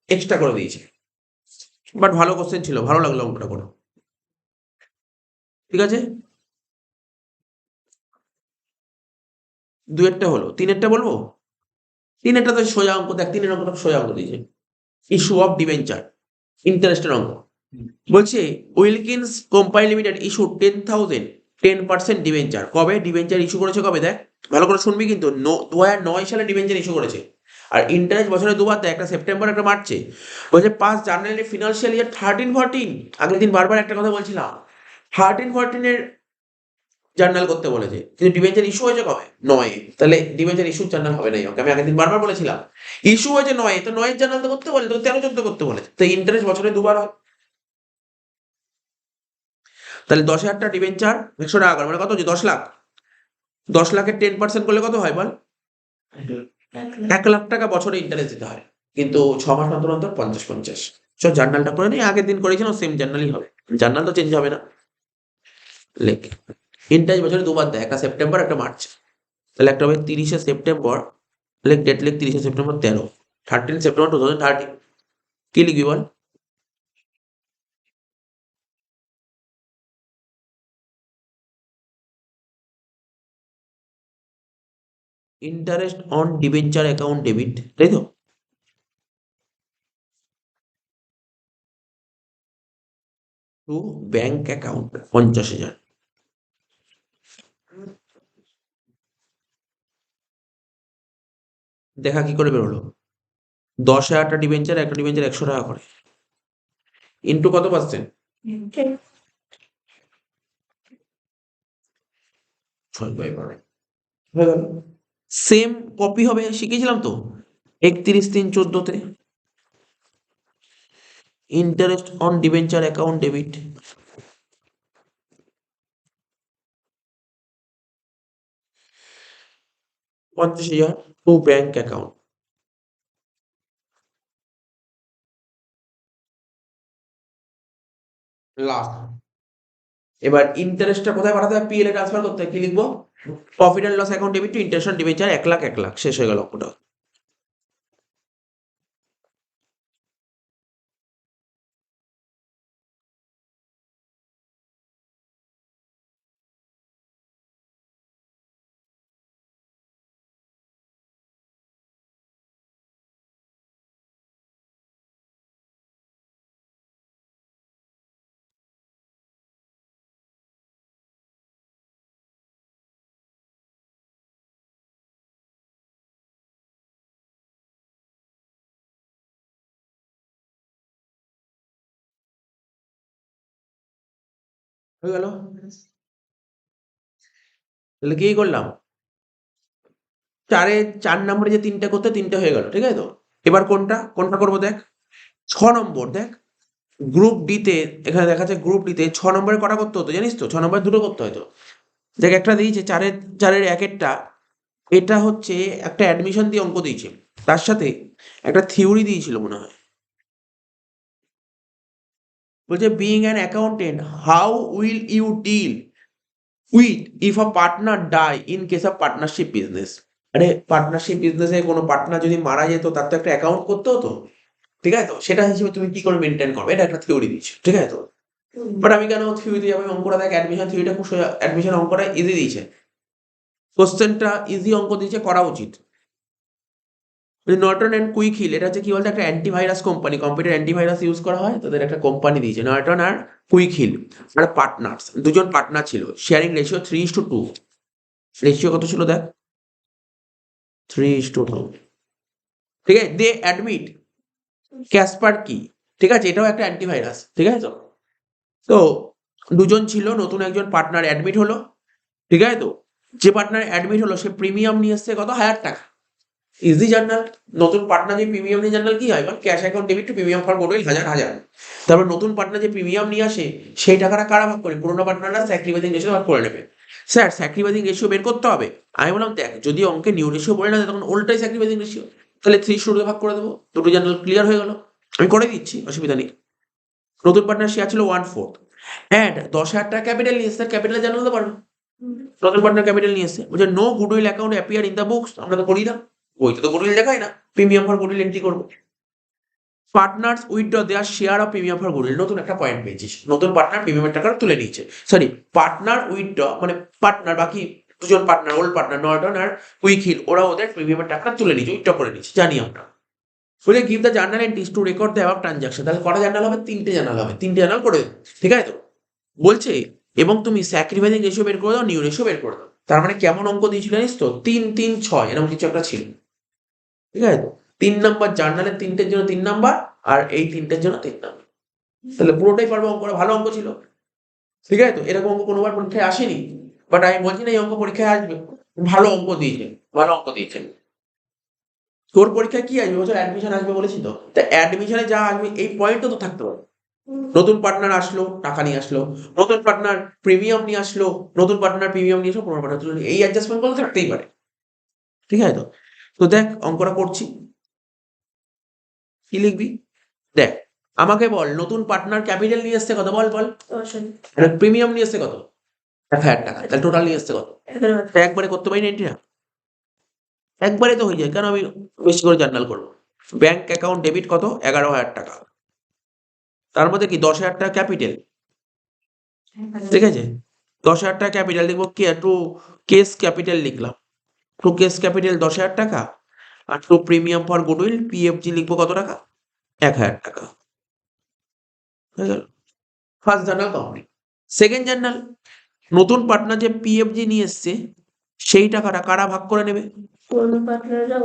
এক্সট্রা করে দিয়েছে, বাট ভালো কোশ্চেন ছিল, ভালো লাগলো অঙ্কটা করে, ঠিক আছে। দুয়েরটা হলো, তিনেরটা বলবো, তিনেরটা তো সোজা অঙ্ক, দেখ তিনের অঙ্কটা সোজা অঙ্ক দিয়েছে, ইস্যু অফ ডিবেঞ্চার, ইন্টারেস্টের অঙ্ক। বলছে Wilkins company limited issue 10,000 10% debenture, কবে ডিবেঞ্চার ইস্যু করেছে, কবে দেখ ভালো করে শুনবি কিন্তু, 2009 সালে ডিবেঞ্চার ইস্যু করেছে, আর ইন্টারেস্ট বছরে দুবার দেয়, একটা সেপ্টেম্বর একটা মার্চে। বলছে 5 জানুয়ারি ফিনান্সিয়াল ইয়ার 13-14, আগের দিন বারবার একটা কথা বলছিলাম, 13-14 এর জার্নাল করতে বলেছে, কিন্তু ডিবেঞ্চার ইস্যু হয়েছে কবে? 9 তাহলে ডিবেঞ্চার ইস্যুর জার্নাল হবে না এই অঙ্কে। আমি আগের দিন বারবার বলেছিলাম ইস্যু হয়েছে 9 তো 9 জার্নাল তো করতে বলে, তো 13-14 করতে বলেছে, তো ইন্টারেস্ট বছরে দুবার হয়। তাহলে 10,000 টাকা ডিবেঞ্চার 100 টাকা করে, মানে কত হচ্ছে? 10 লাখ। 10 লাখের 10% করলে কত হয় বল? 1 লাখ টাকা বছরে ইন্টারেস্ট দিতে হয়, কিন্তু 6 মাস অন্তর অন্তর 50-50। জার্নালটা করে নিই, আগের দিন করেছিলাম সেম জার্নালই হবে, জার্নাল তো চেঞ্জ হবে না। লেখ ইন্টারেস্ট বছরে দুবার দেয়, একটা সেপ্টেম্বর একটা মার্চ। তাহলে একটা হবে 30শে সেপ্টেম্বর, লেখ ডেট, লেখ 30শে সেপ্টেম্বর 13 সেপ্টেম্বর 2030। কি লিখবি বল? Interest on debenture account debit, তাই তো? To bank account 50,000। দেখা কি করে বেরোলো? 10,000 টা ডিবেঞ্চার, একটা ডিবেঞ্চার 100 টাকা করে, ইন্টু কত পার্সেন্ট? 6/12 হয়ে গেল। সেম কপি হবে, শিখেছিলাম তো 31/3/14 interest on debenture account debit. 50,000 two bank account. Last, এবার ইন্টারেস্টটা কোথায় পাঠাতে হবে? পিএল এ ট্রান্সফার করতে হয়, কি লিখবো? Profit and loss account debit to interest on debenture 1 lakh 1 lakh, শেষ হয়ে গেল অঙ্কটা। হয়ে গেল। তাহলে কি করলাম? 4 নম্বরে যে 3টে করতে 3টে হয়ে গেল, ঠিক আছে তো? এবার কোনটা কোনটা করবো দেখ। 6 নম্বর দেখ, গ্রুপ ডি তে, এখানে দেখা যাচ্ছে গ্রুপ ডি তে 6 নম্বরে কটা করতে হতো জানিস তো? 6 নম্বরে দুটো করতে হতো। দেখ একটা দিয়েছে 4-এর 1-এরটা, এটা হচ্ছে একটা অ্যাডমিশন দিয়ে অঙ্ক দিয়েছে, তার সাথে একটা থিওরি দিয়েছিল মনে হয়। বলছে being an accountant how will you deal with if a partner die in case of partnership business. আরে পার্টনারশিপ বিজনেসে কোনো পার্টনার যদি মারা যেত, তার তো একটা অ্যাকাউন্ট করতে হতো, ঠিক আছে তো? সেটা হিসেবে তুমি কি করে মেনটেন করবে, এটা একটা থিওরি দিচ্ছে, ঠিক আছে তো? বাট আমি কেন থিওরি দিয়ে যাবো? অঙ্কটা দেখ, অ্যাডমিশন থিওরিটা খুব সোজা, অ্যাডমিশন অঙ্কটা ইজি দিয়েছে, কোশ্চেনটা ইজি অঙ্ক দিয়েছে, করা উচিত। নর্টন অ্যান্ড কুইক হিল, এটা হচ্ছে কি বলতো, একটা antivirus company, computer antivirus use করা হয়, তাদের একটা কোম্পানি দিয়েছে নর্টন আর কুইক হিল। আর পার্টনার্স, দুজন পার্টনার ছিল, শেয়ারিং রেশিও 3:2। রেশিও কত ছিল দেখ? 3:2। ঠিক আছে, দে অ্যাডমিট ক্যাসপার কি, ঠিক আছে, এটাও একটা অ্যান্টিভাইরাস, ঠিক আছে তো? তো দুজন ছিল, নতুন একজন পার্টনার অ্যাডমিট হলো, ঠিক আছে তো? যে পার্টনার অ্যাডমিট হলো সে প্রিমিয়াম নিয়ে এসছে কত? 1,000 টাকা। Easy journal. নতুন পার্টনার যে প্রিমিয়াম নিয়ে জার্নাল কি হয় বল? Cash account debit to premium for goodwill 1,000। তারপর নতুন পার্টনার যে প্রিমিয়াম নিয়ে আসে, সেই টাকাটা কারা ভাগ করে? পুরোনো পার্টনাররা স্যাক্রিফাইসিং রেশিও ভাগ করে নেবে। স্যার স্যাক্রিফাইসিং রেশিও বের করতে হবে। আমি বললাম দেখ, যদি অঙ্কে নিউ রেশিও বলে না দেয়, তখন ওল্ডটাই স্যাক্রিফাইসিং রেশিও, তাহলে 3:2 ভাগ করে দেবো, দুটো জার্নাল ক্লিয়ার হয়ে গেল। আমি করে দিচ্ছি, অসুবিধা নেই। নতুন পার্টনার শেয়ার ছিল 1/4 অ্যান্ড 10,000 টাকা ক্যাপিটাল নিয়ে এসছে, ক্যাপিটাল জার্নাল তো পারবে। নতুন পার্টনার ক্যাপিটাল নিয়ে এসছে, বলছে no goodwill account appear in the books. আমরা তো করি না, বইতে তো গুডউইল দেখায় না, প্রিমিয়াম ফর গুডউইল এন্ট্রি করবো। Partners withdraw their share of premium for goodwill, নতুন একটা পয়েন্ট পেয়েছিস, নতুন পার্টনার প্রিমিয়ামের টাকা তুলে নিয়েছে। সরি, পার্টনার উইথড্র মানে পার্টনার, বাকি দুজন পার্টনার, ওল্ড পার্টনার নর্টন আর কুইক হিল, ওরা ওদের প্রিমিয়ামের টাকা তুলে নিয়েছে, উইথড্র করে নিয়েছে, জানি আমরা। বলে give the journal entries two record the above transaction. তাহলে কটা জার্নাল হবে? 3টে জার্নাল হবে, 3টে জার্নাল করে দেবো, ঠিক আছে তো? বলছে এবং তুমি স্যাক্রিফাইসিং রেশিও বের করে দাও, নিউ রেশিও বের করে দাও। তার মানে কেমন অঙ্ক দিয়েছিল জানিস তো? 3-3-6 এরকম কিছু একটা ছিল, ঠিক আছে তো? 3 নাম্বার জার্নালের 3টের জন্য 3 নাম্বার, আর এই 3টের জন্য 3 নাম্বার। তাহলে পুরোটাই পারবো, অঙ্কটা ভালো অঙ্ক ছিল, ঠিক আছে তো? এরকম অঙ্ক কোনোবার পরীক্ষায় আসেনি, বাট আমি বলছি না এই অঙ্ক পরীক্ষায় আসবে। ভালো অঙ্ক দিয়েছেন, ভালো অঙ্ক দিয়েছেন। তোর পরীক্ষায় কি আসবে? বছর অ্যাডমিশন আসবে বলেছি তো। তা অ্যাডমিশনে যা আসবে এই পয়েন্টটা তো থাকতে পারে। নতুন পার্টনার আসলো, টাকা নিয়ে আসলো। নতুন পার্টনার প্রিমিয়াম নিয়ে আসলো, নতুন পার্টনার প্রিমিয়াম নিয়ে এসে পুরনো পার্টনার তুলে নিলো। এই অ্যাডজাস্টমেন্ট গুলো থাকতেই পারে। ঠিক আছে তো? তো দেখ অঙ্কটা করছি। কি লিখবি? দেখ আমাকে বল নতুন পার্টনার ক্যাপিটাল নিয়ে এসছে কত? বল বল। প্রিমিয়াম নিয়ে এসছে কত? 1,000 টাকা। তাহলে টোটাল নিয়ে এসছে কত? তা একবারে করতে পারি না এন্ট্রিটা? একবারে তো হয়ে যায়। কেন আমি বেশি করে জার্নাল করবো? ব্যাংক অ্যাকাউন্ট ডেবিট কত? 11,000 টাকা। তার মধ্যে কি 10,000 টাকা ক্যাপিটাল। ঠিক আছে? 10,000 টাকা ক্যাপিটাল লিখবো কি টু কেস ক্যাপিটাল লিখলাম। টু কেস ক্যাপিটাল 10,000 টাকা আর টু প্রিমিয়াম ফর গুডউইল পিএফজি লিখবো কত টাকা? 1,000 টাকা। হয়ে গেল। First journal complete. Second journal নতুন পার্টনার যে পিএফজি নিয়ে এসছে সেই টাকাটা কারা ভাগ করে নেবে? পুরনো পার্টনাররা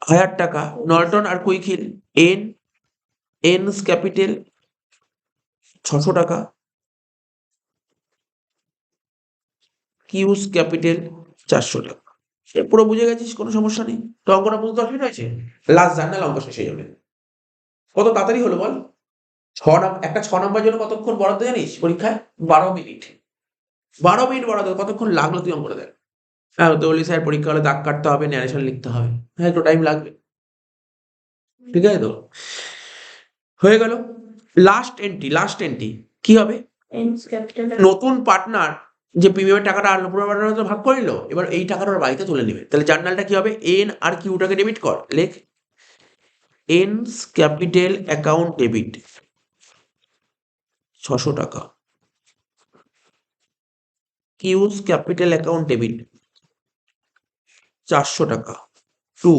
1,000 টাকা নর্টন আর কুইকহিল এনস ক্যাপিটাল 600 টাকা কিউস ক্যাপিটাল 400 টাকা। সে পুরো বুঝে গেছিস, কোনো সমস্যা নেই। তো অঙ্কটা বুঝতে অসুবিধা হয়েছে? লাস্ট জার্নাল অঙ্ক শেষ হয়ে যাবে। কত তাড়াতাড়ি হলো বল? একটা 6 নম্বরের জন্য কতক্ষণ বরাদ্দ জানিস পরীক্ষায়? 12 মিনিট। 12 মিনিট বরাদ্দ। কতক্ষণ লাগলো তুই অঙ্কটা দেখ। হ্যাঁ তো বলি স্যার পরীক্ষা হলে দাগ কাটতে হবে, ন্যারেশন লিখতে হবে। হ্যাঁ একটু টাইম লাগবে। ঠিক আছে তো? হয়ে গেল। লাস্ট এন্ট্রি কি হবে? নতুন পার্টনার যে প্রিমিয়ামের টাকাটা আনলো পুরো পার্টনার তো ভাগ করে নিল, এবার এই টাকাটা ওর বাড়িতে তুলে নেবে। তাহলে জার্নালটা কি হবে? এন আর কিউটাকে ডেবিট কর। লেখ এনস ক্যাপিটাল অ্যাকাউন্ট ডেবিট 600 টাকা কিউস ক্যাপিটাল অ্যাকাউন্ট ডেবিট 400 টাকা টু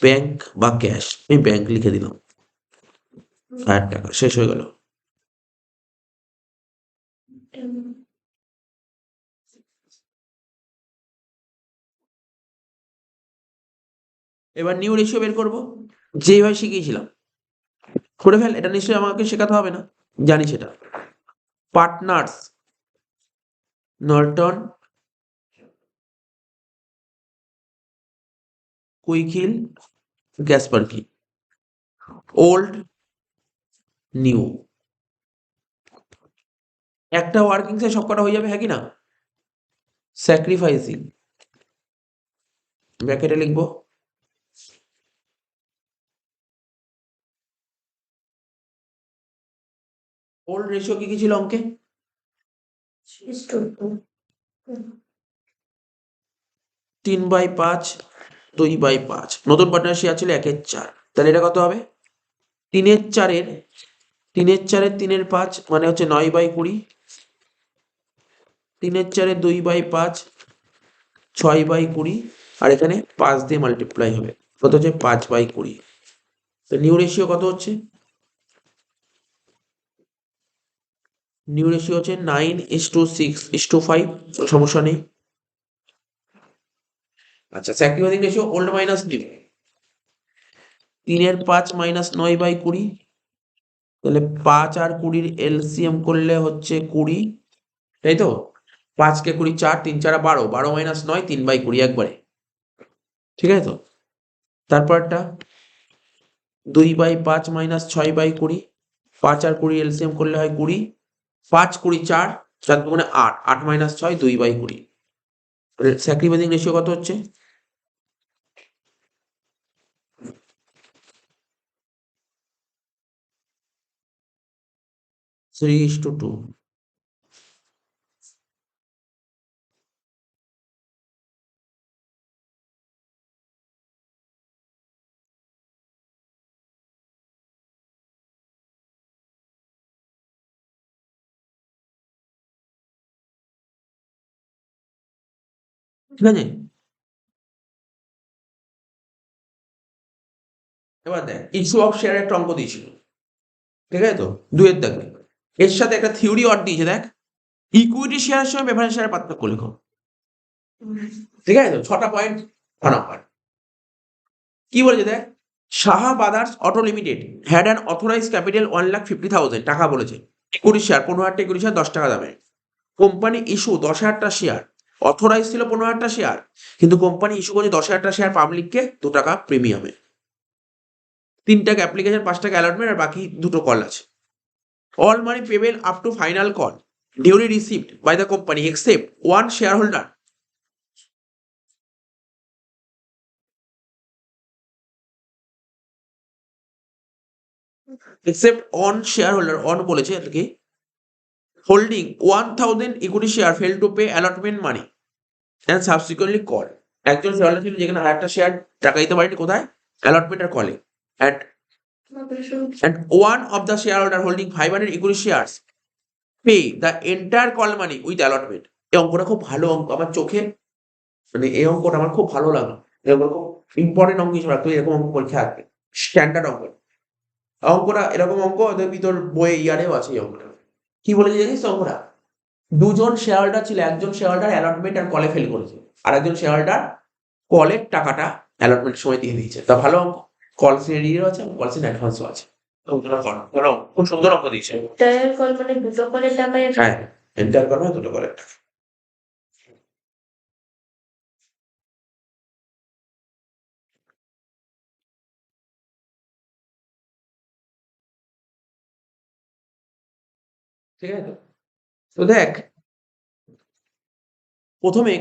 ব্যাংক বা ক্যাশ। আমি ব্যাংক লিখে দিলাম 1,000 টাকা। শেষ হয়ে গেল। এবার নিউ রেশিও বের করবো যেভাবে শিখিয়েছিলাম। করে ফেল। এটা নিশ্চয়ই আমাকে শেখাতে হবে না, জানি সেটা। Partners Norton Quick Heal Kaspersky old new. একটা ওয়ার্কিং সে সবকটা হয়ে যাবে, হ্যাঁ কি না? স্যাক্রিফাইসিং ব্র্যাকেটে লিখবো ওল্ড রেশিও কি ছিল অঙ্কে? 3/5 2/5। নতুন পার্টনার শেয়ার ছিল 1/4। তাহলে এটা কত হবে? 3/4 3/5 মানে হচ্ছে 9/20। 3/4 2/5 6/20 আর এখানে 5 দিয়ে মাল্টিপ্লাই হবে। কত হচ্ছে? 5/20। তো নিউ রেশিও কত হচ্ছে? নিউ রেশিও হচ্ছে 9:6:5। সমস্যা নেই। আচ্ছা sacrificing ratio old minus new. 3/5 minus 9/20। তাহলে 5 আর 20 এলসিএম করলে হচ্ছে 20, তাই তো? 5 কে 20 4 3 4 12 12 মাইনাস 9 3/20 একবারে। ঠিক আছে তো? তারপরটা 2/5 মাইনাস 6/20। 5 আর 20 এলসিএম করলে হয় 20। 5 20 4 4 দুগুণে 8 8 মাইনাস 6 2/20। স্যাক্রিফাইসিং রেশিও কত হচ্ছে? 3:2। ঠিক আছে? এবার দেখ ইস্যু অফ শেয়ার একটা অঙ্ক দিয়েছিল। ঠিক আছে তো? 2 এর দাগে। এর সাথে একটা থিওরি অর দিয়েছে দেখ। ইকুইটি শেয়ারের সঙ্গে প্রেফারেন্স শেয়ারের পার্থক্য লেখো। ঠিক আছে তো? 6টা পয়েন্ট 6 নাম্বার। কি বলেছে দেখ? Saha brothers auto limited had an authorised capital 1,50,000 টাকা বলেছে। ইকুইটি শেয়ার 15,000 টা ইকুইটি শেয়ার 10 টাকা দামে। কোম্পানি ইস্যু 10,000 টা শেয়ার অথরাইজ ছিল 15,000টা শেয়ার, কিন্তু কোম্পানি ইস্যু করেছে 10,000টা শেয়ার পাবলিককে 2 টাকা প্রিমিয়ামে। 3 টাকা অ্যাপ্লিকেশন, 5 টাকা অ্যালটমেন্ট, আর বাকি 2টো কল আছে। All money payable up to final call duly received by the company except one share holder except on shareholder on বলেছে আর কি holding 1000 equity share fail to pay allotment money and subsequently call। একজন shareholder ছিল যেখানে 1000টা share টাকা দিতে পারেনি, কোথায়? অ্যালটমেন্ট আর কলে। and one of the shareholder holding 500 equity shares pay the entire call money with allotment। এই অঙ্কটা খুব ভালো অঙ্ক আমার চোখে, মানে এই অঙ্কটা আমার খুব ভালো লাগলো। এরকম খুব ইম্পর্টেন্ট অঙ্ক হিসেবে রাখতে, এরকম অঙ্ক পরীক্ষা আসবে, স্ট্যান্ডার্ড অঙ্ক। অঙ্কটা এরকম অঙ্ক দেখবি তোর বইয়ে ইয়ারেও আছে। এই অঙ্কটা কি বলেছে জানিস তো? অঙ্কটা দুজন শেয়ার হোল্ডার ছিল, একজন শেয়ার হোল্ডার অ্যালটমেন্ট আর কলে ফেল করেছে, আর একজন শেয়ার হোল্ডার কলের টাকাটা অ্যালটমেন্টের সময় দিয়ে দিয়েছে। তা ভালো অঙ্ক, কল সিনিয়র আছে, কল সিনিয়র অ্যাডভান্সও আছে। অঙ্কটা করো, করো, খুব সুন্দর অঙ্ক দিয়েছে। এন্টায়ার কল মানে দুটো কলের টাকায় হ্যাঁ, এন্টার করো, দুটো কলের টাকা। ঠিক আছে তো? তো দেখ, প্রথমে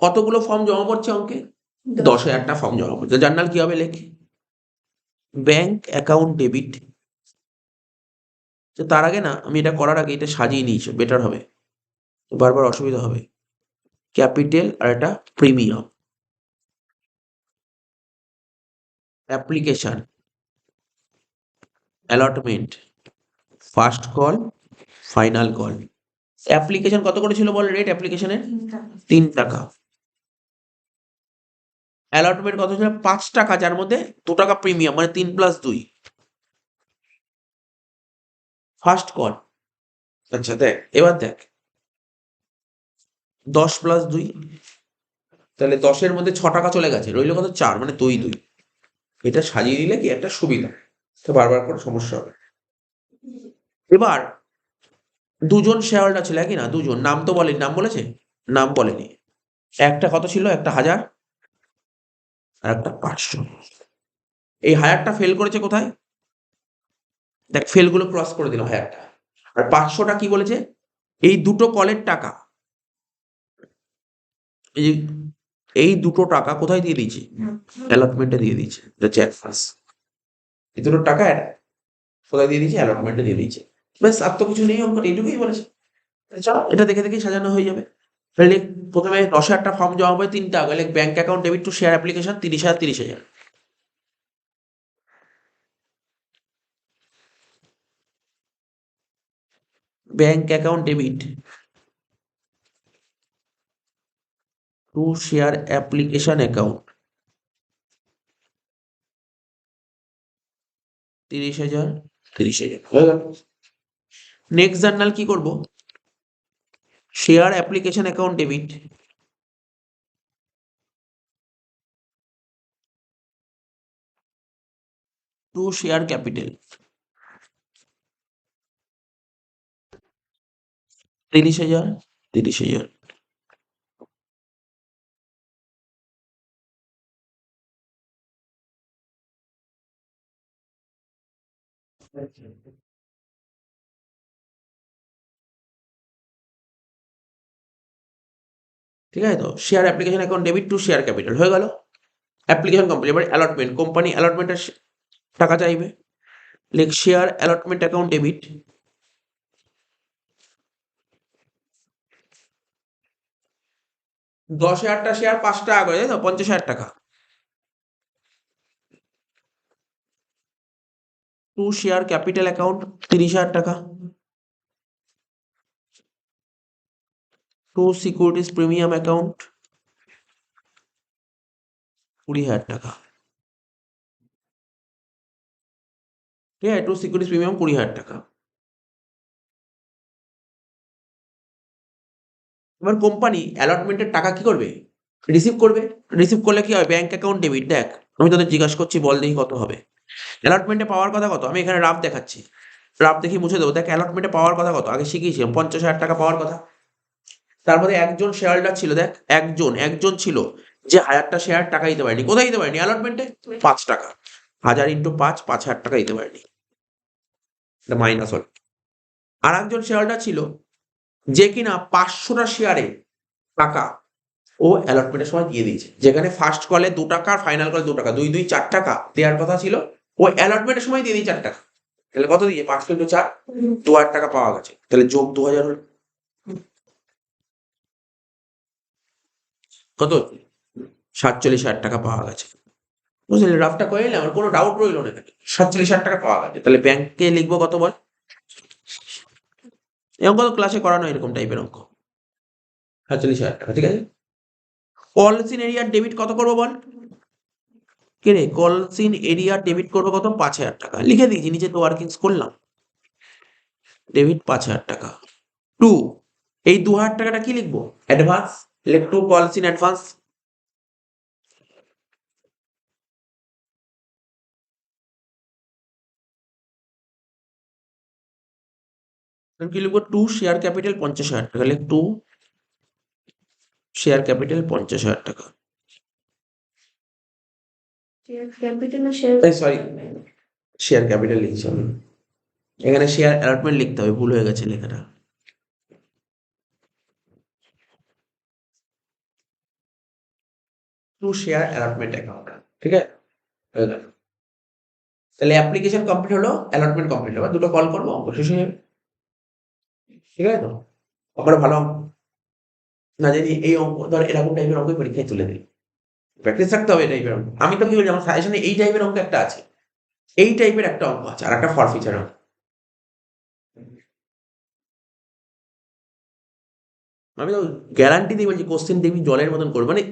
কতগুলো ফর্ম জমা পড়ছে অঙ্কে? 10,000টা ফর্ম জমা পড়ছে। জার্নাল কি হবে লেখ, ব্যাংক অ্যাকাউন্ট ডেবিট। তো তার আগে না, আমি এটা করার আগে এটা সাজিয়ে নিয়েছি, বেটার হবে, বারবার অসুবিধা হবে। ক্যাপিটাল আর এটা premium, application, allotment, first call, final call. Application কত করে ছিল বল রেট অ্যাপ্লিকেশনের? 3 টাকা। অ্যালটমেন্ট কত ছিল? 5 টাকা, যার মধ্যে 2 টাকা প্রিমিয়াম, মানে 3 + 2। ফার্স্ট কল, আচ্ছা দেখ, এবার দেখ 10 + 2, তাহলে 10-এর মধ্যে 6 টাকা চলে গেছে, রইল কত? 4, মানে 2। এটা সাজিয়ে দিলে কি একটা সুবিধা, তো বারবার করে সমস্যা হবে। এবার দুজন শেয়ার হোল্ডার ছিল, একই না? দুজন, নাম তো বলেনি, নাম বলেছে? নাম বলেনি। একটা কত ছিল? একটা 1000 আর একটা 500। এই 1000টা ফেল করেছে কোথায়? দেখ, ফেলগুলো ক্রস করে দিলাম 1000টা। আর 500টা কি বলেছে? এই দুটো কলের টাকা, এই এই দুটো টাকা কোথায় দিয়ে দিয়েছে? অ্যালটমেন্টে দিয়ে দিয়েছে। এটা হচ্ছে অ্যাডভান্স। এই দুটো টাকা কোথায় দিয়ে দিয়েছে? অ্যালটমেন্টে দিয়ে দিয়েছে। ব্যাস, আর তো কিছু নেই, অঙ্ক এইটুকুই বলেছে। চলো, এটা দেখে দেখেই সাজানো হয়ে যাবে। তাহলে প্রথমে 10,000টা ফর্ম জমা হবে, 3 টাকা, bank account debit to share application 30,000 30,000। Bank account debit to share application account 30,000 30,000 হয়ে গেল। নেক্সট জার্নাল কি করব? Share application account debit to share capital 30,000 30,000। ঠিক আছে তো? Share application account debit to share capital হয়ে গেল। Application complete. এবার অ্যালটমেন্ট, কোম্পানি অ্যালটমেন্টের টাকা চাইবে, লেখ শেয়ার অ্যালটমেন্ট অ্যাকাউন্ট ডেবিট 10,000টা শেয়ার 5 টাকা করে, তাই তো? 50,000 টাকা। টু শেয়ার ক্যাপিটাল অ্যাকাউন্ট 30,000 টাকা। টু সিকিউরিটিজ প্রিমিয়াম অ্যাকাউন্ট 20,000 টাকা। ঠিক আছে, টু সিকিউরিটিজ প্রিমিয়াম 20,000 টাকা। এবার কোম্পানি অ্যালটমেন্টের টাকা কি করবে? রিসিভ করবে। রিসিভ করলে কি হবে? Bank account debit. দেখ, আমি তোদের জিজ্ঞাসা করছি, বল দেখি কত হবে। অ্যালটমেন্টে পাওয়ার কথা কত? আমি এখানে রাফ দেখাচ্ছি, রাফ দেখি মুছে দেবো। দেখ, অ্যালটমেন্টে পাওয়ার কথা কত? আগে শিখিয়েছিলাম 50,000 টাকা পাওয়ার কথা। তার মধ্যে একজন শেয়ার হোল্ডার ছিল, দেখ একজন ছিল যে 1000টা শেয়ার টাকা দিতে পারেনি। কোথায় দিতে পারেনি? অ্যালটমেন্টে 5 টাকা, 1000 ইন্টু 5, 5000 টাকা দিতে পারেনি, এটা মাইনাস হল। আর একজন শেয়ার হোল্ডার ছিল যে কিনা 500টা শেয়ারে টাকা ও অ্যালটমেন্টের সময় দিয়ে দিয়েছে, যেখানে ফার্স্ট কলে 2 টাকা আর ফাইনাল কলে 2 টাকা, 2 2 4 টাকা দেওয়ার কথা ছিল, ও অ্যালটমেন্টের সময় দিয়ে দিয়েছে 4 টাকা। তাহলে কত দিয়ে? 5 ইন্টু 4, 2000 টাকা পাওয়া গেছে। তাহলে যোগ 2000 হল কত? 47,000 টাকা পাওয়া গেছে। বুঝলি, রাফটা করে নিলাম, আমার কোনো ডাউট রইল না এখানে। 47,000 টাকা পাওয়া গেছে। তাহলে ব্যাংকে লিখবো কত বল? এই অঙ্ক তো ক্লাসে করানো, এরকম টাইপের অঙ্ক। 47,000 টাকা, ঠিক আছে। কলসিন এরিয়ার ডেবিট কত করবো বল? কে রে, কলসিন এরিয়ার ডেবিট করবো কত? 5,000 টাকা। লিখে দিয়েছি, নিচে তো ওয়ার্কিংস করলাম। ডেবিট 5,000 টাকা। 2, এই 2,000 টাকাটা কি লিখবো? অ্যাডভান্স। লিখ 2 কলসিন অ্যাডভান্স। কি লিখবো? 2 শেয়ার ক্যাপিটাল 50,000 টাকা। লিখ 2 শেয়ার ক্যাপিটাল 50,000 টাকা। ক্যাপিটাল না শেয়ার? সরি, শেয়ার ক্যাপিটাল লিখছি আমি। এখানে শেয়ার অ্যালটমেন্ট লিখতে হবে, ভুল হয়ে গেছে লেখাটা। টু শেয়ার অ্যালটমেন্ট অ্যাকাউন্ট, ঠিক আছে। হয়ে গেল। তাহলে অ্যাপ্লিকেশন কমপ্লিট হলো, অ্যালটমেন্ট কমপ্লিট হলো, দুটো কল করবো, অঙ্ক শেষ হয়ে যাবে। ঠিক আছে তো? অঙ্কটা ভালো অঙ্ক না, জানি এই অঙ্ক ধর এরকম টাইপের অঙ্কই পরীক্ষায় তুলে দিই। প্র্যাকটিস থাকতে হবে এই টাইপের অঙ্ক। আমি তো কি বলছি, আমার সাজেশনে এই টাইপের অঙ্ক একটা আছে, এই টাইপের একটা অঙ্ক আছে, আর একটা ফর ফিচার অঙ্ক। আমি তো গ্যারান্টি দিয়ে বলছি, কোশ্চেন দেখবি জলের মতন করবে। মানে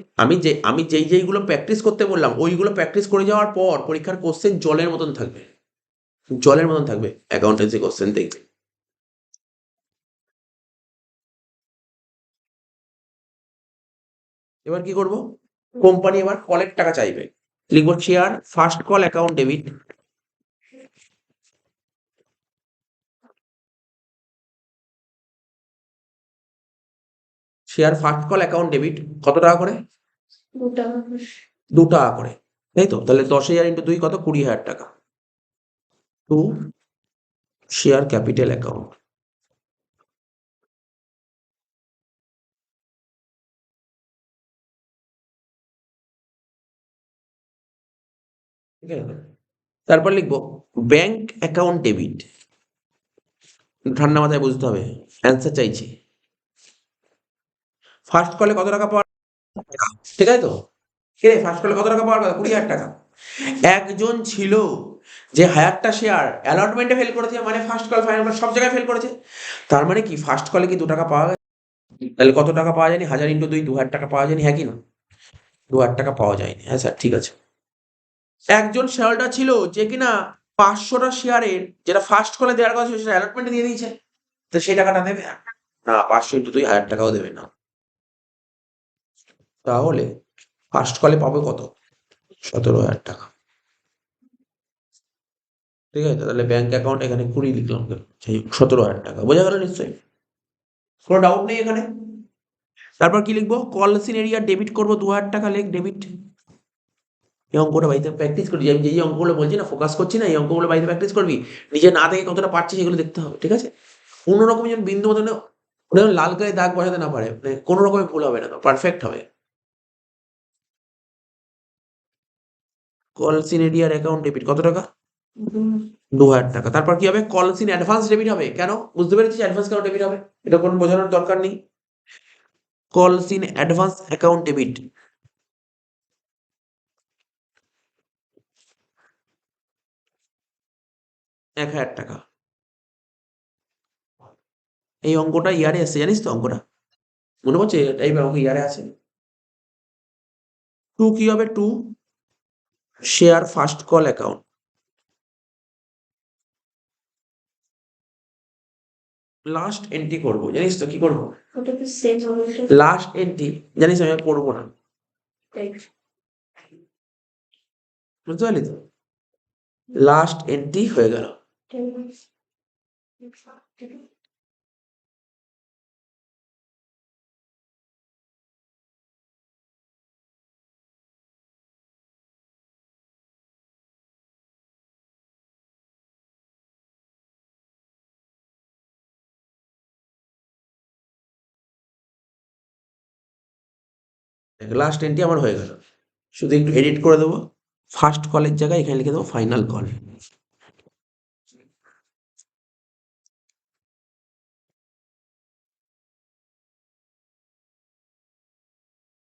আমি যেইগুলো প্র্যাকটিস করতে বললাম, ওইগুলো প্র্যাকটিস করে যাওয়ার পর পরীক্ষার কোশ্চেন জলের মতন থাকবে, জলের মতন থাকবে অ্যাকাউন্টেন্সি কোশ্চেন দেখবে। এবার কি করব? কোম্পানি এবার কলের টাকা চাইবে, লিখবো share first call account debit. Share first call account debit কত টাকা করে? 2 টাকা। 2 টাকা করে, তাই তো? তাহলে 10,000 ইন্টু 2 কত? 20,000 টাকা। Two share capital account. ঠিক আছে, তারপর লিখবো ব্যাংক অ্যাকাউন্ট ডেবিট। ঠান্ডা মাথায় বুঝতে হবে, অ্যান্সার চাইছি। ফার্স্ট কলে কত টাকা পাওয়ার টাকা, ঠিক আছে তো? কে ফার্স্ট কলে কত টাকা পাওয়ার কথা? 20,000 টাকা। একজন ছিল যে 1000টা শেয়ার অ্যালটমেন্টে ফেল করেছে, মানে ফার্স্ট কল ফাইনাল কল সব জায়গায় ফেল করেছে। তার মানে কি ফার্স্ট কলে কি 2 টাকা পাওয়া গেছে? তাহলে কত টাকা পাওয়া যায়নি? 1000 ইন্টু 2, 2,000 টাকা পাওয়া যায়নি, হ্যাঁ কি না? 2,000 টাকা পাওয়া যায়নি, হ্যাঁ স্যার, ঠিক আছে। একজন শেয়ার হোল্ডার ছিল যে কিনা 500টা শেয়ারের যেটা ফার্স্ট কলে দেওয়ার কথা ছিল, সেটা অ্যালটমেন্টে দিয়ে দিয়েছে, তো সেই টাকাটা দেবে না? 500 ইন্টু 2, 1000 টাকাও দেবে না। তাহলে ফার্স্ট কলে পাবে কত? 17,000 টাকা। ঠিক আছে, তাহলে ব্যাংক অ্যাকাউন্ট এখানে 20 লিখলাম, 17,000 টাকা। বোঝা গেল নিশ্চয়ই? কোনো ডাউট নেই এখানে? তারপর কি লিখবো? কলসিন এরিয়া ডেবিট করবো 2,000 টাকা, লেখ ডেবিট। এই অঙ্কটা বাড়িতে প্র্যাকটিস করবি। আমি যে অঙ্কগুলো বলছি না, ফোকাস করছি না, এই অঙ্কগুলো বাড়িতে প্র্যাকটিস করবি। নিজে না দেখে কতটা পারছিস সেগুলো দেখতে হবে, ঠিক আছে? কোনো রকম যেন বিন্দু মতন ওটা যেন লাল গায়ে দাগ বসাতে না পারে, মানে কোনো রকমের ভুল হবে না, পারফেক্ট হবে। কলসিন এরিয়ার অ্যাকাউন্ট ডেবিট কত টাকা? 2,000 টাকা। তারপর কি হবে? কলসিন অ্যাডভান্স ডেবিট হবে। কেন? বুঝতে পেরেছিস অ্যাডভান্স কেন ডেবিট হবে? এটা কোনো বোঝানোর দরকার নেই। কলসিন অ্যাডভান্স অ্যাকাউন্ট ডেবিট 1,000 টাকা। এই অঙ্কটা ইয়ারে এসছে, জানিস তো অঙ্কটা? মনে পড়ছে এই অঙ্ক ইয়ারে আছে। 2 কি হবে? 2 share first call account. Last entry করবো, জানিস তো কি করবো? ওটা কি সেম হবে? লাস্ট এন্ট্রি জানিস আমি করবো না, বুঝতে পারলি তো? লাস্ট এন্ট্রি হয়ে গেল। লাস্ট এন্ট্রি আমার হয়ে গেল, শুধু একটু এডিট করে দেবো, ফার্স্ট কলের জায়গায় এখানে লিখে দেবো ফাইনাল কল।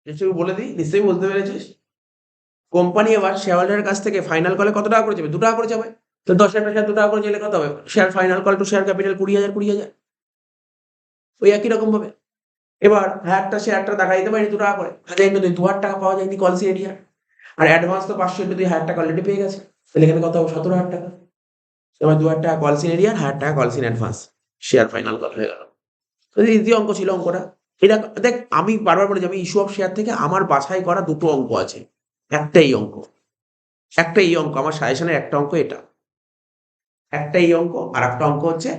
নিশ্চয়ই বলে দিই, নিশ্চয়ই বুঝতে পেরেছিস। কোম্পানি এবার শেয়ার হোল্ডারের কাছ থেকে ফাইনাল কলে কত টাকা করে যাবে? 2 টাকা করে যাবে। তো 10,000 শেয়ার 2 টাকা করে গেলে কত হবে? Share final call to share capital 20,000 ওই একই রকম ভাবে। এবার একটা শেয়ারটা দেখা দিতে পারি 2 টাকা করে, 1000 ইন্টু 2 2,000 টাকা পাওয়া যায়নি কল এরিয়া। আর অ্যাডভান্স তো 500 ইন্টু 2 1,000 টাকা অলরেডি পেয়ে গেছে, তাহলে এখানে কত হবে? 17,000 টাকা। এবার 2,000 টাকা কল এরিয়া, 1,000 টাকা call advance, share final call হয়ে গেল। তো ইজি অঙ্ক ছিল অঙ্কটা। এটা দেখ, আমি বারবার বলেছি, আমি ইস্যু অফ শেয়ার থেকে আমার বাছাই করা 2টো অঙ্ক আছে, একটা এই অঙ্ক, একটা এই অঙ্ক, আমার সাজেশনের একটা অঙ্ক এটা, একটা এই অঙ্ক, আর একটা অঙ্ক হচ্ছে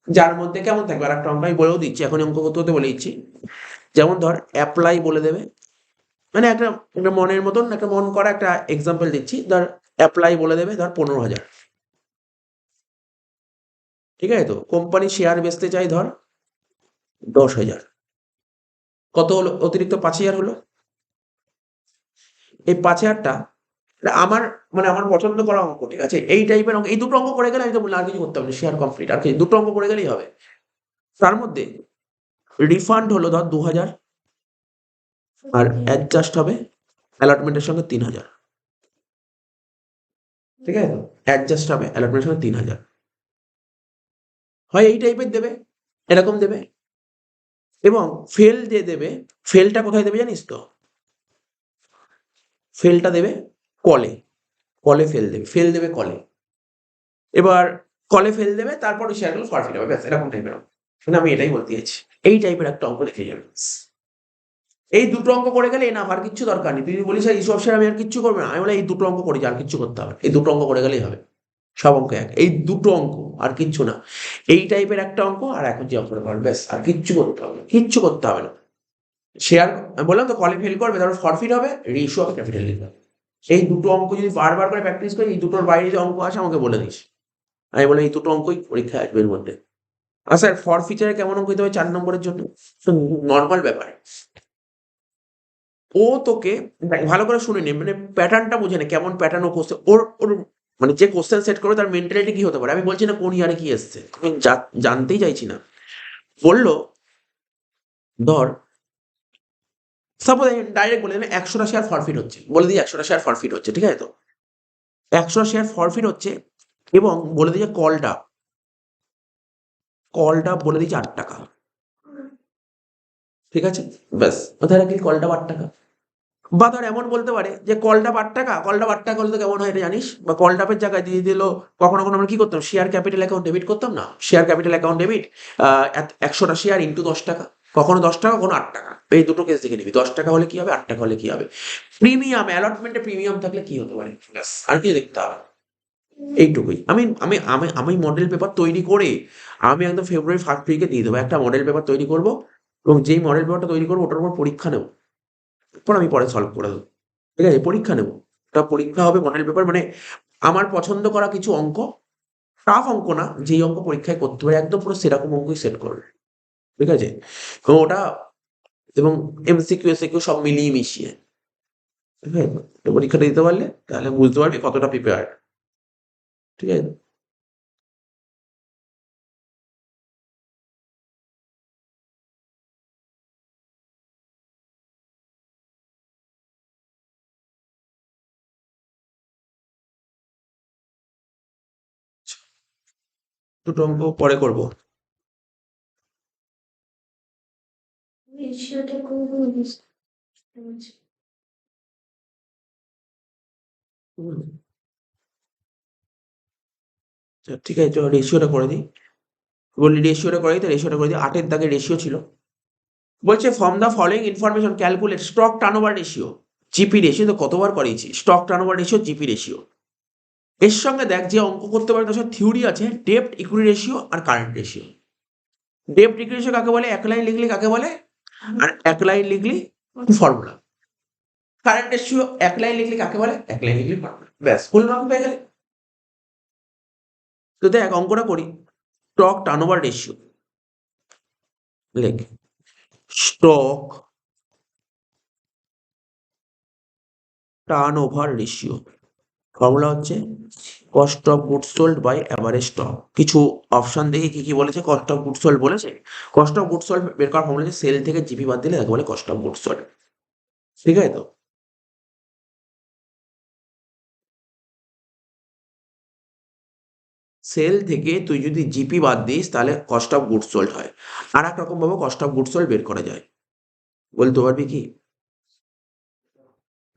যার মধ্যে কেমন থাকবে, আর একটা অঙ্ক আমি বলেও দিচ্ছি, এখন অঙ্ক করতে হতে বলে দিচ্ছি। যেমন ধর অ্যাপ্লাই বলে দেবে, মানে একটা একটা মনের মতন একটা মন করা একটা এক্সাম্পল দিচ্ছি, ধর অ্যাপ্লাই বলে দেবে ধর 15,000, ঠিক আছে? তো কোম্পানি শেয়ার বেচতে চাই ধর 10,000, কত হলো? অতিরিক্ত 5,000 হলো। এই 5,000টা আমার, মানে আমার পছন্দ করা অঙ্ক, ঠিক আছে? এই টাইপের অঙ্ক, এই দুটো অঙ্ক করে গেলে আমি তো বললাম আর কিছু করতে হবে না, শেয়ার কমপ্লিট, আর কি দুটো অঙ্ক করে গেলেই হবে। তার মধ্যে রিফান্ড হলো ধর 2,000, আর অ্যাডজাস্ট হবে অ্যালটমেন্টের সঙ্গে 3,000, ঠিক আছে? তো অ্যাডজাস্ট হবে অ্যালটমেন্টের সঙ্গে 3,000, হয় এই টাইপের দেবে, এরকম দেবে। এবং ফেল যে দেবে, ফেলটা কোথায় দেবে জানিস তো? ফেলটা দেবে কলে, কলে ফেল দেবে, ফেল দেবে কলে। এবার কলে ফেল দেবে, তারপর ওই শেয়ারগুলো ফরফিট হবে, ব্যাস এরকম টাইপের অঙ্ক। মানে আমি এটাই বলতে চাইছি, এই টাইপের একটা অঙ্ক লিখে যাবে। এই দুটো অঙ্ক করে গেলে না, আর কিচ্ছু দরকার নেই। তুই যদি বলিস এই সব শেয়ার আমি আর কিচ্ছু করবো না, আমি বলে এই দুটো অঙ্ক করি, আর কিচ্ছু করতে হবে না। এই দুটো অঙ্ক করে গেলেই হবে, সব অঙ্ক এক, এই দুটো অঙ্ক আর কিচ্ছু না। এই টাইপের একটা অঙ্ক আর এখন যে অঙ্কটা করবে, ব্যাস আর কিচ্ছু করতে হবে না, কিচ্ছু করতে হবে না। শেয়ার আমি বললাম তো, কলে ফেল করবে, তারপর ফরফিট হবে, রেশিও হবে, ক্যাপিটাল লিখবে। এই দুটো অঙ্ক যদি বারবার করে প্র্যাকটিস করি, এই দুটোর বাইরে যে অঙ্ক আসে আমাকে বলে দিস, আমি বলে এই দুটো অঙ্কই পরীক্ষায় আসবে এর মধ্যে। আর স্যার ফর ফিচারে কেমন অঙ্ক দিতে হবে 4 নম্বরের জন্য? নর্মাল ব্যাপার। ও তোকে দেখ, ভালো করে শুনে নে, মানে প্যাটার্নটা বুঝে নে, কেমন প্যাটার্ন ও কোশ্চেন ওর ওর মানে যে কোশ্চেন সেট করবে তার মেন্টালিটি কি হতে পারে। আমি বলছি না কোন ইয়ারে কি এসছে, আমি জানতেই চাইছি না। বললো ধর, সাপোজ ডাইরেক্ট বলে দেবে 100টা শেয়ার ফরফিট হচ্ছে, বলে দিই 100টা শেয়ার ফরফিট হচ্ছে, ঠিক আছে? তো 100 শেয়ার ফরফিট হচ্ছে, এবং বলে দিই যে কলটা, কলটা বলে দিই 8 টাকা, ঠিক আছে? ব্যাস কোথায় রাখলি? কলটা 8 টাকা। বা ধর এমন বলতে পারে যে কলটা 8 টাকা, কলটা 8 টাকা হলে তো কেমন হয় এটা জানিস? বা কলটাপের জায়গায় দিয়ে দিল, কখনো কখনো আমরা কি করতাম, শেয়ার ক্যাপিটাল অ্যাকাউন্ট ডেবিট করতাম না, শেয়ার ক্যাপিটাল অ্যাকাউন্ট ডেবিট, 100টা শেয়ার ইন্টু 10 টাকা, কখনো 10 টাকা, কখনো 8 টাকা, এই দুটো কেস দেখে নিবি, 10 টাকা হলে কি হবে, 8 টাকা হলে কি হবে। প্রিমিয়াম, অ্যালটমেন্টে প্রিমিয়াম থাকলে কি হতে পারে, ব্যাস আর কি দেখতে হবে, এইটুকুই। আমি আমি আমি আমি মডেল পেপার তৈরি করে আমি একদম ফেব্রুয়ারি ফার্স্ট উইকে দিয়ে দেবো, একটা মডেল পেপার তৈরি করবো, এবং যেই মডেল পেপারটা তৈরি করবো ওটার উপর পরীক্ষা নেবো, তারপর আমি পরে সলভ করে দেবো, ঠিক আছে? পরীক্ষা নেবো, ওটা পরীক্ষা হবে মডেল পেপার, মানে আমার পছন্দ করা কিছু অঙ্ক, টাফ অঙ্ক না, যেই অঙ্ক পরীক্ষায় করতে পারে একদম পুরো সেরকম অঙ্কই সেট করবে, ঠিক আছে? এবং ওটা, এবং এমসিকিউ এসিকিউ সব মিলিয়ে মিশিয়ে, ঠিক আছে? তো পরীক্ষাটা দিতে পারলে তাহলে বুঝতে পারবি কতটা প্রিপেয়ার্ড, ঠিক আছে? দুটো অঙ্ক পরে করবো। রেশিওটা করবো বুঝতে পারছি। হুম, ঠিক আছে, চলো রেশিওটা করে দিই। বললি রেশিওটা করে দিই, তো রেশিওটা করে দিই। 8-এর দাগে রেশিও ছিল, বলছে from the following information calculate stock turnover ratio, GP ratio, তো কতবার করিয়েছি, stock turnover ratio, GP ratio. এর সঙ্গে দেখ যে অঙ্ক করতে পারে তার সঙ্গে থিওরি আছে, ডেপ্ট ইকুইটি রেশিও আর কারেন্ট রেশিও। ডেপ্ট ইকুইটি রেশিও কাকে বলে, এক লাইন লিখলি কাকে বলে, আর এক লাইন লিখলি ফর্মুলা। কারেন্ট রেশিও এক লাইন লিখলি কাকে বলে, এক লাইন লিখলি ফর্মুলা, ব্যাস ফুল মার্ক পেয়ে গেলে। তো দেখ অঙ্কটা করি, স্টক টার্নওভার রেশিও, লেখ stock turn over ratio. Formula হচ্ছে cost of goods sold by average stock. কিছু অপশন দেখে কি কি বলেছে, কস্ট অফ গুডস সোল্ড বলেছে। কস্ট অফ গুডস সোল্ড বের করার ফর্মুলা হচ্ছে সেল থেকে জিপি বাদ দিলে তাকে বলে কস্ট অফ গুডস সোল্ড। ঠিক আছে তো? সেল থেকে তুই যদি জিপি বাদ দিস তাহলে কস্ট অফ গুডস সোল্ড হয়। আর এক রকম ভাবে কস্ট অফ গুডস সোল্ড বের করা যায়, বলতে পারবি কি?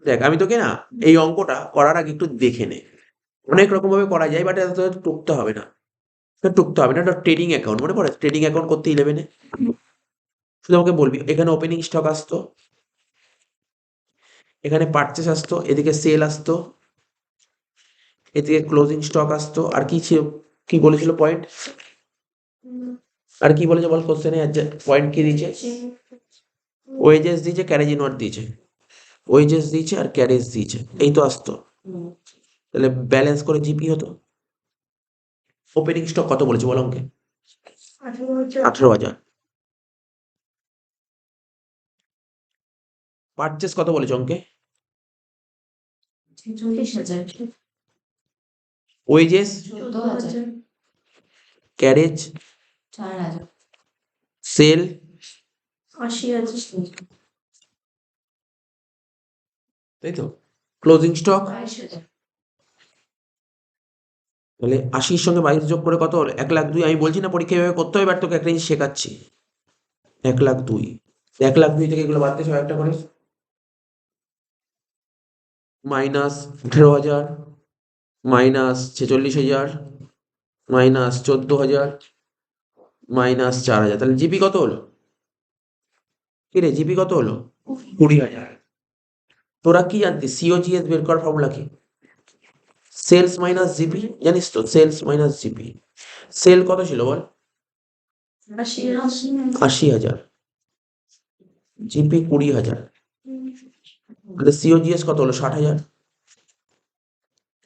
দেখ আমি তোকে না এই অঙ্কটা করার আগে একটু দেখে নে। অনেক রকম ভাবে করা যায়, বাট এটা তোর টুকতে হবে না। টুকতে হবে না, এটা ট্রেডিং অ্যাকাউন্ট মনে পড়ে ট্রেডিং অ্যাকাউন্ট করতে 11-এ। শুধু আমাকে বলবি এখানে ওপেনিং স্টক আসতো, এখানে পারচেস আসতো, এদিকে সেল আসতো, এদিকে ক্লোজিং স্টক আসতো, আর কি ছিল, কি বলেছিল পয়েন্ট, আর কি বলেছে বল কোশ্চেনে, পয়েন্ট কি দিয়েছে? ওয়েজেস দিয়েছে, ক্যারেজ ইনওয়ার্ড দিয়েছে, ওয়েজেস দিয়েছে আর ক্যারেজ দিয়েছে, এই তো আসতো। তাহলে ব্যালেন্স করে জিপি হতো। ওপেনিং স্টক কত বলেছে বল অঙ্কে? 18,000। পারচেস কত বলেছে অঙ্কে? 46,000, ওয়েজেস, 14,000, ক্যারেজ, 4,000, সেল, 80,000, তাই তো। ক্লোজিং স্টক 22,000, তাহলে 80-র সঙ্গে 22 যোগ করে কত হলো? 1,02,000। আমি বলছি না পরীক্ষা এভাবে করতে হবে, এবার তোকে একটা জিনিস শেখাচ্ছি। 1,02,000, 1,02,000 থেকে এগুলো বাদ দিয়ে সব একটা করে মাইনাস 18,000, মাইনাস 46,000, মাইনাস 14,000, মাইনাস 4,000। তাহলে জিপি কত হলো? কি রে জিপি কত হলো? 20,000। তোরা কি জানতিস সিওজিএস বের করার ফর্মুলা কি? সেলস মাইনাস জিপি, জানিস তো? Sales minus GP. সেল কত ছিল বল? 80,000, জিপি 20,000, তাহলে সিওজিএস কত হলো? 60,000।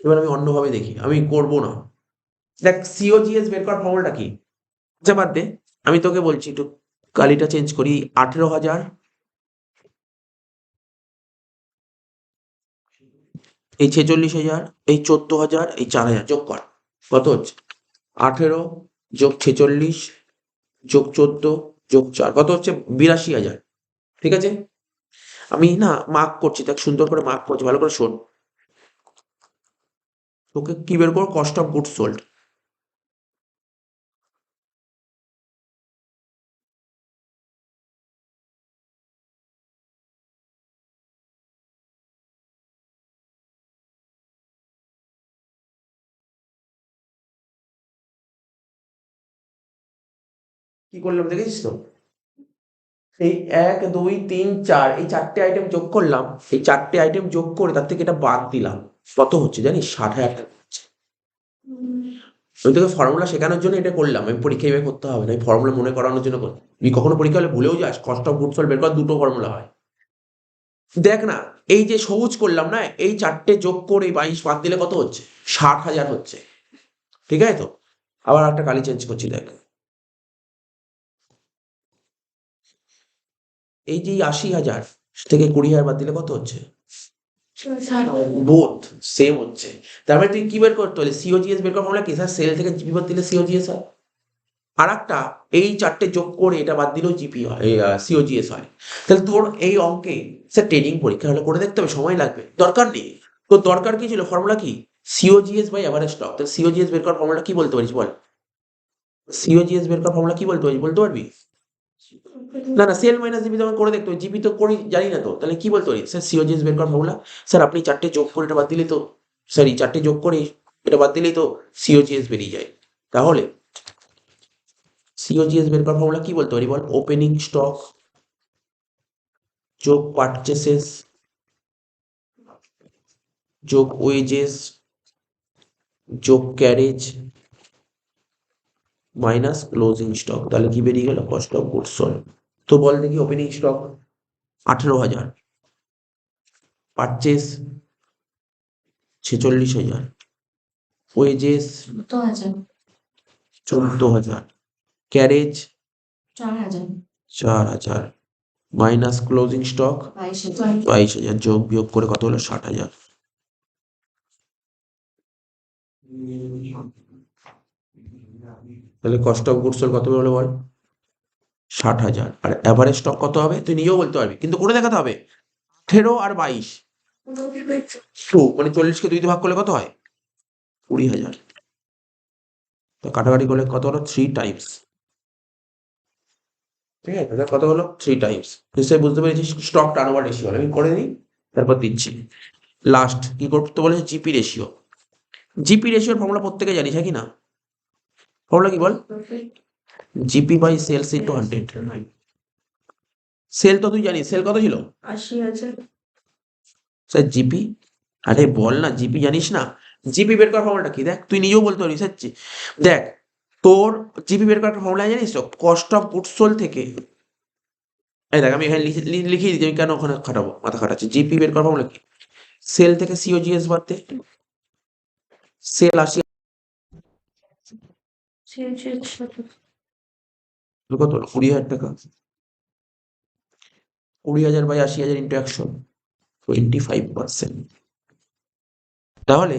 এবার আমি অন্যভাবে দেখি, আমি করব না। দেখ সিওজিএস বের করার ফর্মুলাটা কি? আচ্ছা বাদ দে, আমি তোকে বলছি একটু কালিটা চেঞ্জ করি। 18,000, এই 46,000, এই 14,000, এই 4,000 যোগ কর, কত হচ্ছে? 18 যোগ 46 যোগ 14 যোগ 4 কত হচ্ছে? 82,000। ঠিক আছে, আমি না মার্ক করছি, দেখ সুন্দর করে মার্ক করছি, ভালো করে শোন। তোকে কি বের করো? Cost of goods sold. কি করলাম দেখেছিস তো? এই 1 2 3 4 এই 4টে আইটেম যোগ করলাম, এই 4টে আইটেম যোগ করে তার থেকে এটা বাদ দিলাম, কত হচ্ছে জানিস? 60,000 টাকা হচ্ছে। আমি তোকে ফর্মুলা শেখানোর জন্য এটা করলাম, আমি পরীক্ষা এভাবে করতে হবে না, আমি ফর্মুলা মনে করানোর জন্য করলাম। তুই কখনো পরীক্ষা হলে ভুলেও যাস, কস্ট অফ গুডস সোল্ড বের করার দুটো ফর্মুলা হয়। দেখ না, এই যে সবুজ করলাম না, এই 4টে যোগ করে 22 বাদ দিলে কত হচ্ছে? 60,000 হচ্ছে। ঠিক আছে তো? আবার একটা কালি চেঞ্জ করছি, দেখ এই যে 80,000 থেকে 20,000 বাদ দিলে কত হচ্ছে? বোথ সেম হচ্ছে। তার মানে তুই কি বের করতে হলে সিওজিএস বের করার ফর্মুলা কি? স্যার সেল থেকে জিপি বাদ দিলে সিওজিএস হয়। আর একটা এই 4টে যোগ করে এটা বাদ দিলেও জিপি হয়, সিওজিএস হয়। তাহলে তোর এই অঙ্কে স্যার ট্রেনিং পরীক্ষা হলে করে দেখতে হবে, সময় লাগবে, দরকার নেই। তোর দরকার কি ছিল? ফর্মুলা কি? COGS by average stock. তাহলে সিওজিএস বের করার ফর্মুলা কি বলতে পারিস বল? সিওজিএস বের করার ফর্মুলা কি বলতে পারিস, বলতে পারবি? না না, সেল মাইনাস জিপি তখন করে দেখতে হবে, জিপি তো করি জানি না তো, তাহলে কি বলতে পারি? স্যার সিওজিএস বের করার ফর্মুলা, স্যার আপনি 4টে যোগ করে এটা বাদ দিলেই তো, সরি 4টে যোগ করে এটা বাদ দিলেই তো সিওজিএস বেরিয়ে যায়। তাহলে সিওজিএস বের করার ফর্মুলা কি বলতে পারি বল? ওপেনিং স্টক যোগ পারচেসেস যোগ ওয়েজেস যোগ ক্যারেজ মাইনাস ক্লোজিং স্টক, তাহলে কি বেরিয়ে গেল? Cost of goods sold. তো বল দেখি, opening stock 18,000, purchase 46,000, wages 14,000, 14,000, carriage 4,000, 4,000, minus closing stock 22,000 22,000 যোগ বিয়োগ করে কত হলো 60,000। তাহলে কস্ট অফ গুডস কত হলো বল 60,000। আর অ্যাভারেজ স্টক কত হবে তুই নিজেও বলতে পারবি, কিন্তু করে দেখাতে হবে। 18 আর 22 টু মানে 40কে 2 দিয়ে ভাগ করলে কত হয় 20,000। তো কাটাকাটি করলে কত হলো 3 টাইমস। ঠিক আছে, তাহলে কত হলো 3 টাইমস। নিশ্চয়ই বুঝতে পেরেছিস স্টক টার্নওভার রেশিও। আমি করে নিই তারপর দিচ্ছি। লাস্ট কি করতে বলেছে জিপি রেশিও। জিপি রেশিওর ফর্মুলা প্রত্যেকে জানিস হ্যাঁ কি না? ফর্মুলা কি বল? GP by sales into 100। Sale তো তুই জানিস, সেল কত ছিল 80,000 স্যার জিপি। আরে বল না জিপি জানিস না? জিপি বের করার ফর্মুলাটা কি দেখ, তুই নিজেও বলতে পারিস। স্যার দেখ তোর জিপি বের করার ফর্মুলা জানিস তো, কস্ট অফ গুডস সোল্ড থেকে। এই দেখ আমি এখানে লিখিয়ে দিচ্ছি, আমি কেন ওখানে খাটাবো, মাথা খাটাচ্ছি। জিপি বের করার ফর্মুলা কি? সেল থেকে সিওজিএস বাদ দে। সেল 80 কত হলো 20,000 টাকা। 20,000 বাই 80,000 ইন্টু 100 25%। তাহলে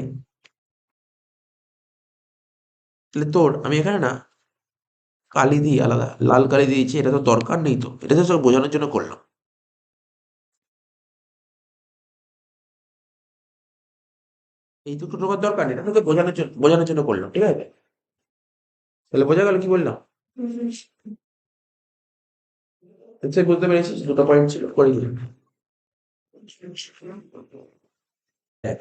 তাহলে তোর আমি এখানে না কালি দিই আলাদা, লাল কালি দিয়েছি, এটা তো দরকার নেই, তো এটা তো সব বোঝানোর জন্য করলাম। এই দুটো টোকার দরকার নেই, এটা তোকে বোঝানোর জন্য করলাম, ঠিক আছে? তাহলে বোঝা গেল কি বললাম? নিশ্চয়ই বুঝতে পেরেছিস, দুটো পয়েন্ট ছিল করে দিলাম। দেখ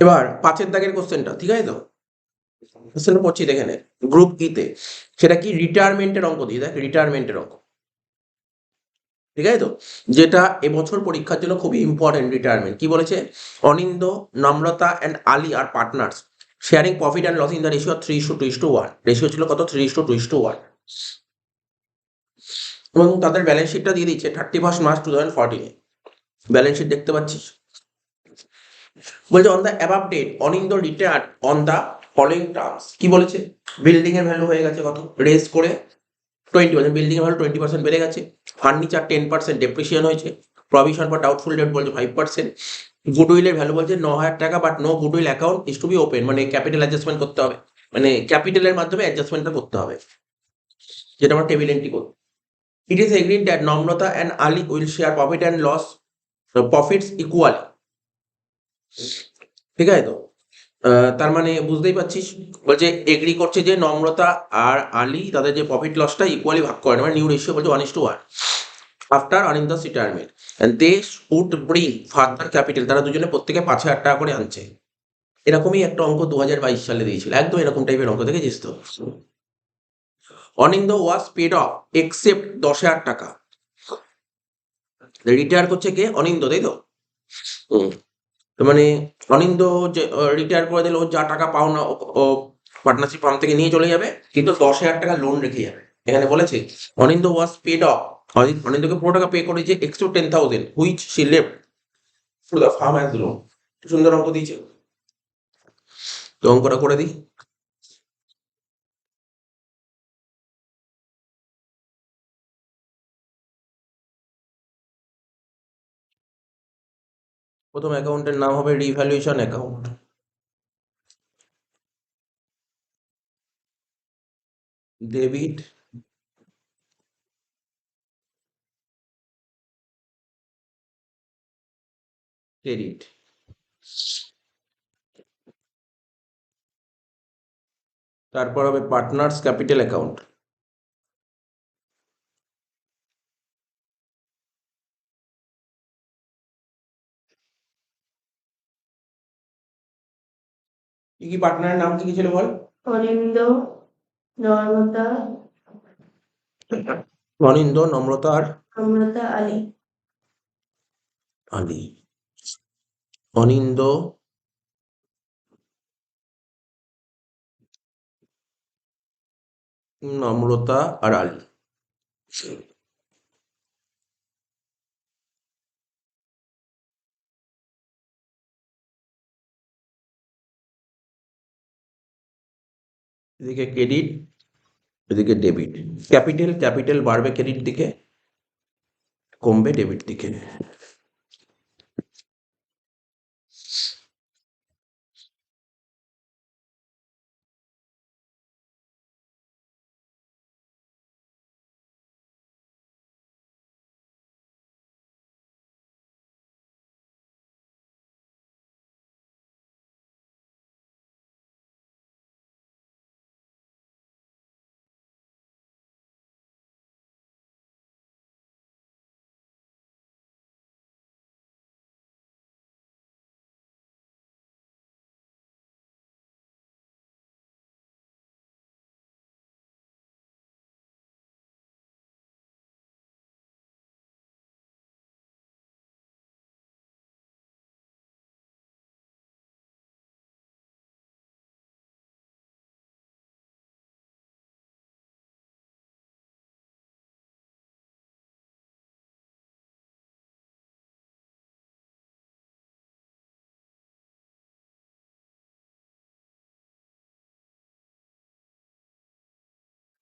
এবার 5 দাগের কোশ্চেনটা, ঠিক আছে তো? কোশ্চেনটা পড়ছি দেখে নে। গ্রুপ ই তে সেটা কি রিটায়ারমেন্টের অঙ্ক দিয়ে, দেখ রিটায়ারমেন্টের অঙ্ক, ঠিক আছে তো? যেটা এবছর পরীক্ষার জন্য খুবই ইম্পর্টেন্ট। রিটায়ারমেন্ট কি বলেছে? Anindo, Namrata and Ali are partners sharing profit and loss in the ratio 3:2:1। Ratio ছিল কত 3:2:1। এবং তাদের ব্যালেন্স শিটটা দিয়ে দিচ্ছে 31 মার্চ 2014। ব্যালেন্স শিট দেখতে পাচ্ছিস। বলছে on the above date Anindo retired on the following terms. কি বলেছে? বিল্ডিং এর ভ্যালু হয়ে গেছে কত, রেজ করে 20%। বিল্ডিং এর ভ্যালু 20% বেড়ে গেছে। ফার্নিচার 10% ডেপ্রিসিয়েশন হয়েছে। প্রভিশন ফর ডাউটফুল ডেট বলছে 5%। গুডউইলের ভ্যালু বলছে 9,000 টাকা, but no goodwill account is to be open, মানে ক্যাপিটাল অ্যাডজাস্টমেন্ট করতে হবে, মানে ক্যাপিটালের মাধ্যমে অ্যাডজাস্টমেন্টটা করতে হবে, যেটা আমরা টেবিল এন্ট্রি করব। It is agreed that Namrata and Ali will share profit and loss profits equally. ঠিক আছে তো? তার মানে বুঝতেই পারছিস, বলছে এগ্রি করছে যে নম্রতা আর আলী তাদের যে প্রফিট লসটা ইকুয়ালি ভাগ করে, মানে নিউ রেশিও বলছে 1:1 after Aninda's retirement and they would bring further capital. তারা দুজনে প্রত্যেকে 5,000 টাকা করে আনছে। এরকমই একটা অঙ্ক 2022 সালে দিয়েছিল, একদম এরকম টাইপের অঙ্ক, দেখেছিস তো? অনিন্দ ওয়াজ পেড অফ এক্সেপ্ট 10,000 টাকা। রিটায়ার করছে কে? অনিন্দ, তাই তো? হুম। তো মানে অনিন্দ যে রিটায়ার করে দিলে ওর যা টাকা পাওনা ও পার্টনারশিপ ফার্ম থেকে নিয়ে চলে যাবে, কিন্তু 10,000 টাকা লোন রেখে যাবে। এখানে বলেছে অনিন্দ ওয়াজ পেড অফ, অনিন্দকে পুরো টাকা পে করেছে extra 10,000 which she left to the farm as loan. সুন্দর অঙ্ক দিয়েছে, তো অঙ্কটা করে দিই। প্রথম অ্যাকাউন্টের নাম হবে রিভ্যালুয়েশন অ্যাকাউন্ট। Debit, credit. তারপর হবে পার্টনার্স ক্যাপিটাল অ্যাকাউন্ট। কি কি পার্টনারের নাম কি কি ছিল বল? অনিন্দ, নর্মদা, অনিন্দ, নম্রতা আর নম্রতা, আলী। আলী। অনিন্দ, নম্রতা আর আলী। এদিকে ক্রেডিট, এদিকে ডেবিট। ক্যাপিটাল ক্যাপিটাল বাড়বে ক্রেডিট দিকে, কমবে ডেবিট দিকে।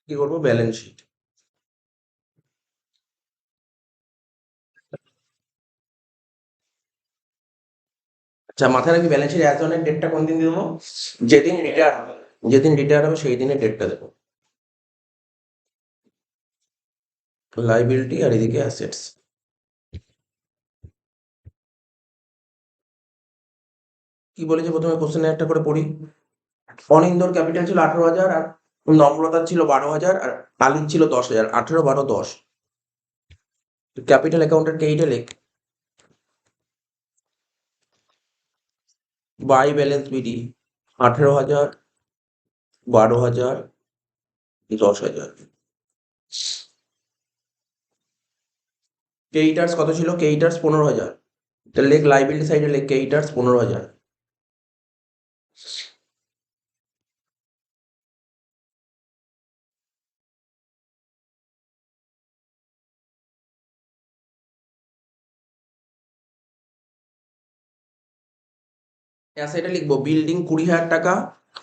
কি করবো? Balance sheet. আচ্ছা, মাথায় রাখবি ব্যালেন্স শিট অ্যাজ অনের ডেটটা কোন দিন দেবো? যেদিন রিটায়ার হবে, যেদিন রিটায়ার হবে সেই দিনের ডেটটা দেবো। লাইবিলিটি আর এদিকে অ্যাসেটস। কি বলেছে প্রথমে কোশ্চেনে একটা করে পড়ি। অনিন্দর ক্যাপিটাল ছিল 18,000 আর নম্রতার ছিল 12,000 আর আলির ছিল 10,000। 18, 12, 10। ক্যাপিটাল অ্যাকাউন্টের এইটা লেখ। By balance BD 18,000, 12,000, 10,000। ক্রেডিটার্স কত ছিল? ক্রেডিটার্স 15,000। তাহলে লেখ লাইবিলিটি সাইডে লেখ ক্রেডিটার্স 15,000। অ্যাসেটে লিখবো বিল্ডিং 20,000 টাকা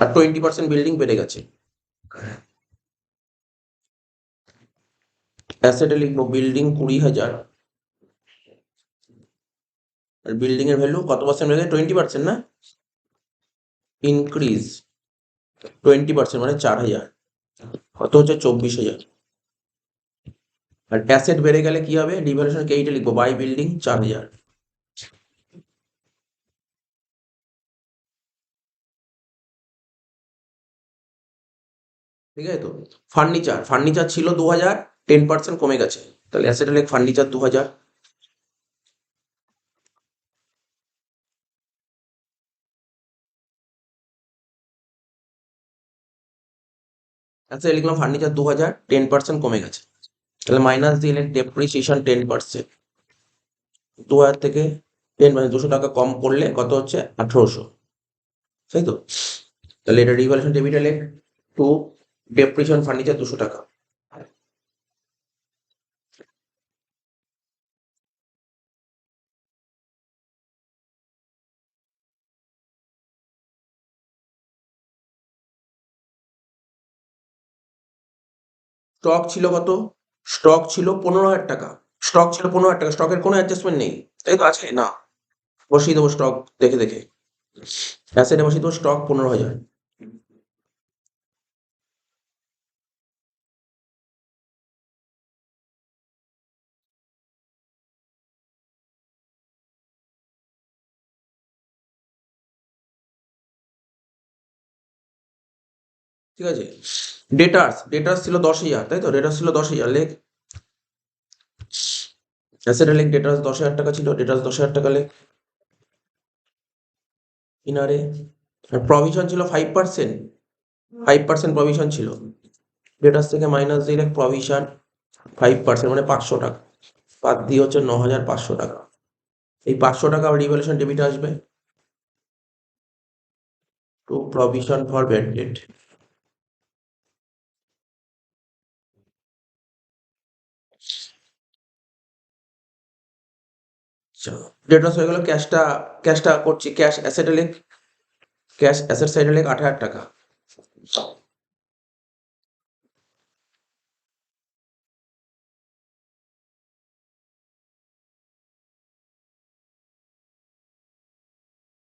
আর 20% বিল্ডিং বেড়ে গেছে। অ্যাসেটে লিখবো বিল্ডিং 20,000 আর বিল্ডিং এর ভ্যালু কত পার্সেন্ট বেড়ে গেছে? 20%, না? ইনক্রিজ 20% মানে 4,000, কত হচ্ছে? 24,000। আর অ্যাসেট বেড়ে গেলে কি হবে? ডিভ্যালুয়েশন এইটা লিখবো বাই বিল্ডিং 4,000। ঠিক আছে তো? ফার্নিচার, ফার্নিচার ছিল 2,000, 10% কমে গেছে। তাহলে অ্যাসেটে লেখ ফার্নিচার 2,000। অ্যাসেটে লিখলাম ফার্নিচার 2,000, 10% কমে গেছে। তাহলে মাইনাস দিয়ে লেখ ডেপ্রিসিয়েশন 10%। 2,000 থেকে 10 মানে 200 টাকা কম করলে কত হচ্ছে? 1800। তাই তো? তাহলে এটা রিভ্যালুয়েশন ডেবিটে লেখ টু ডেপ্রিসিয়েশন ফার্নিচার 200 টাকা। স্টক ছিল কত? স্টক ছিল 15,000 টাকা। স্টক ছিল 15,000 টাকা। স্টকের কোনো অ্যাডজাস্টমেন্ট নেই, তাই তো? আছে না? বসিয়ে দেবো স্টক দেখে দেখে। অ্যাসেটে বসিয়ে দেবো স্টক 15,000। ঠিক আছে? ডেটার্স, ডেটার্স ছিল 10,000, তাই তো? ডেটার্স ছিল 10,000, লেখ। অ্যাসেটে লেখ ডেটার্স 10,000 টাকা ছিল, ডেটার্স 10,000 টাকা লেখ। ইনারে প্রভিশন ছিল 5%, 5% প্রভিশন ছিল। ডেটার্স থেকে মাইনাস দিয়ে লেখ প্রভিশন 5% মানে 500 টাকা। বাদ দিয়ে হচ্ছে 9,500 টাকা। এই 500 টাকা রিভ্যালুয়েশন ডেবিটে আসবে to provision for bad debt. Debtors হয়ে গেল। ক্যাশটা, ক্যাশটা করছি। ক্যাশ অ্যাসেটে লেখ, ক্যাশ অ্যাসেট সাইডে লেখ 8,000 টাকা।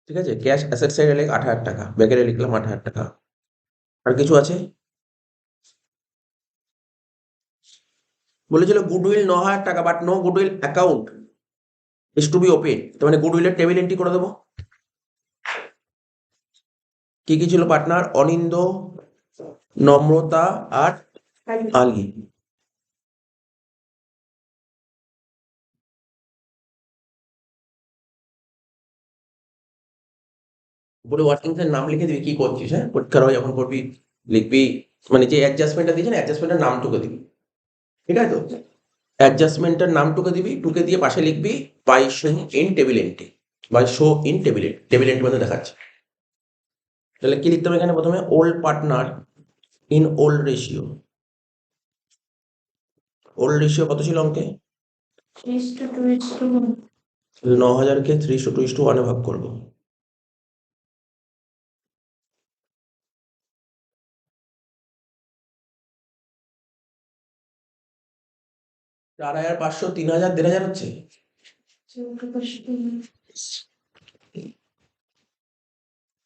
ঠিক আছে, ক্যাশ অ্যাসেট সাইডে লিখ 8,000 টাকা, ব্যাকেটে লিখলাম 8,000 টাকা। আর কিছু আছে? বলেছিল গুডউইল 9,000 টাকা, but no goodwill account is to be open. তার মানে গুডউইলের টেবিল এন্ট্রি করে দেবো। কি কি ছিল পার্টনার? অনিন্দ, নম্রতা আর আলী। উপরে ওয়ার্কিংস এর নাম লিখে দিবি কি করছিস, হ্যাঁ পরীক্ষার হয় যখন করবি লিখবি, মানে যে অ্যাডজাস্টমেন্টটা দিয়েছেন অ্যাডজাস্টমেন্টের নামটুকু দিবি, ঠিক আছে তো? অ্যাডজাস্টমেন্টের নামটুকু দিবি, টুকে দিয়ে পাশে লিখবি by show in table entry, by show in table entry মধ্যে দেখাচ্ছে। তাহলে কি লিখতে হবে এখানে? প্রথমে old partner in old ratio. Old ratio কত ছিল অঙ্কে? 3:2:1 9,000কে 3:2:1 ভাগ করবো। চার হাজার 500, 3,000, 1,500 হচ্ছে।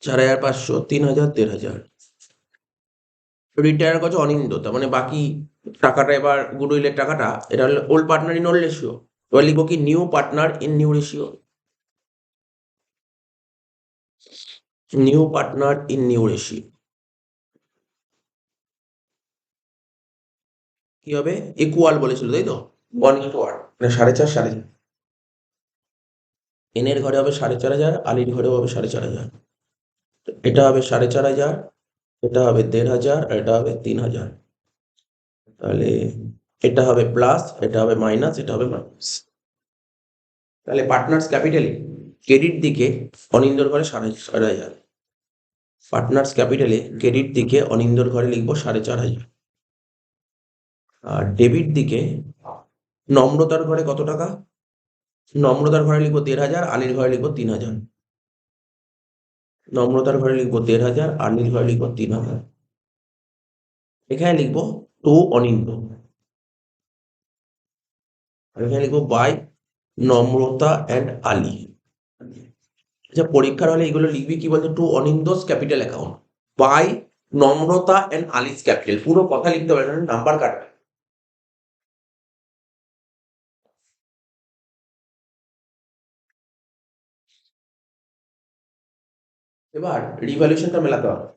4,500, 3,000, 1,500। রিটায়ার করছে অনিন্দ, তার মানে বাকি টাকাটা এবার গুডউইলের টাকাটা, এটা হলো old partner in old ratio. এবার লিখবো কি new partner in new ratio. New partner in new ratio কি হবে? ইকুয়াল বলেছিল তাই তো, 1:1, মানে 4.5, 4.5। এনের ঘরে হবে 4,500, আলির ঘরে হবে 4,500। এটা হবে 4,500, এটা হবে 1,500, আর এটা হবে 3,000। তাহলে এটা হবে প্লাস, এটা হবে মাইনাস, এটা হবে মাইনাস। তাহলে পার্টনার্স ক্যাপিটালে ক্রেডিট দিকে অনিন্দর ঘরে 4,500। পার্টনার্স ক্যাপিটালে ক্রেডিট দিকে অনিন্দর ঘরে লিখবো 4,500। আর ডেবিট দিকে নম্রতার ঘরে কত টাকা? নম্রতার ঘরে লিখবো 1,500, আলির ঘরে লিখবো 3,000। নম্রতার ঘরে লিখবো 1,500, আলির ঘরে লিখবো 3,000। এখানে লিখবো টু অনিন্দ, আর এখানে লিখবো বাই নম্রতা অ্যান্ড আলী। আচ্ছা, পরীক্ষার হলে এগুলো লিখবি কি বলতো? টু অনিন্দস ক্যাপিটাল অ্যাকাউন্ট বাই নম্রতা অ্যান্ড আলিস ক্যাপিটাল, পুরো কথা লিখতে হবে, নাম্বার কাটবে। এবার রিভ্যালুয়েশনটা মেলাতে হবে।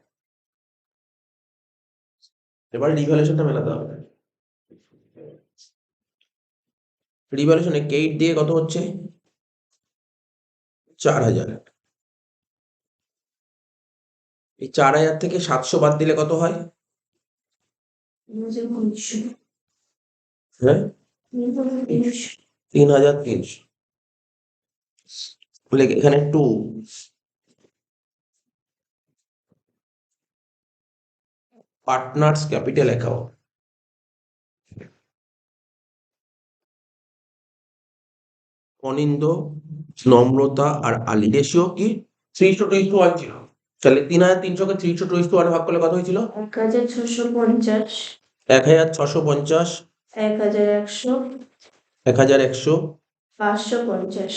রিভ্যালুয়েশনে কেইট দিয়ে কত হচ্ছে? 4,000। এই 4,000 থেকে 700 বাদ দিলে কত হয়? হ্যাঁ, 3,300। বলে এখানে টু পার্টনার্স ক্যাপিটাল অ্যাকাউন্ট অনিন্দ, নম্রতা আর আলী। রেশিও কি? 3:1 ছিল। তাহলে 3,300কে 3:1 ভাগ করলে কত হয়েছিল? 1,650, 1,650, 1,100, 1,100, 550।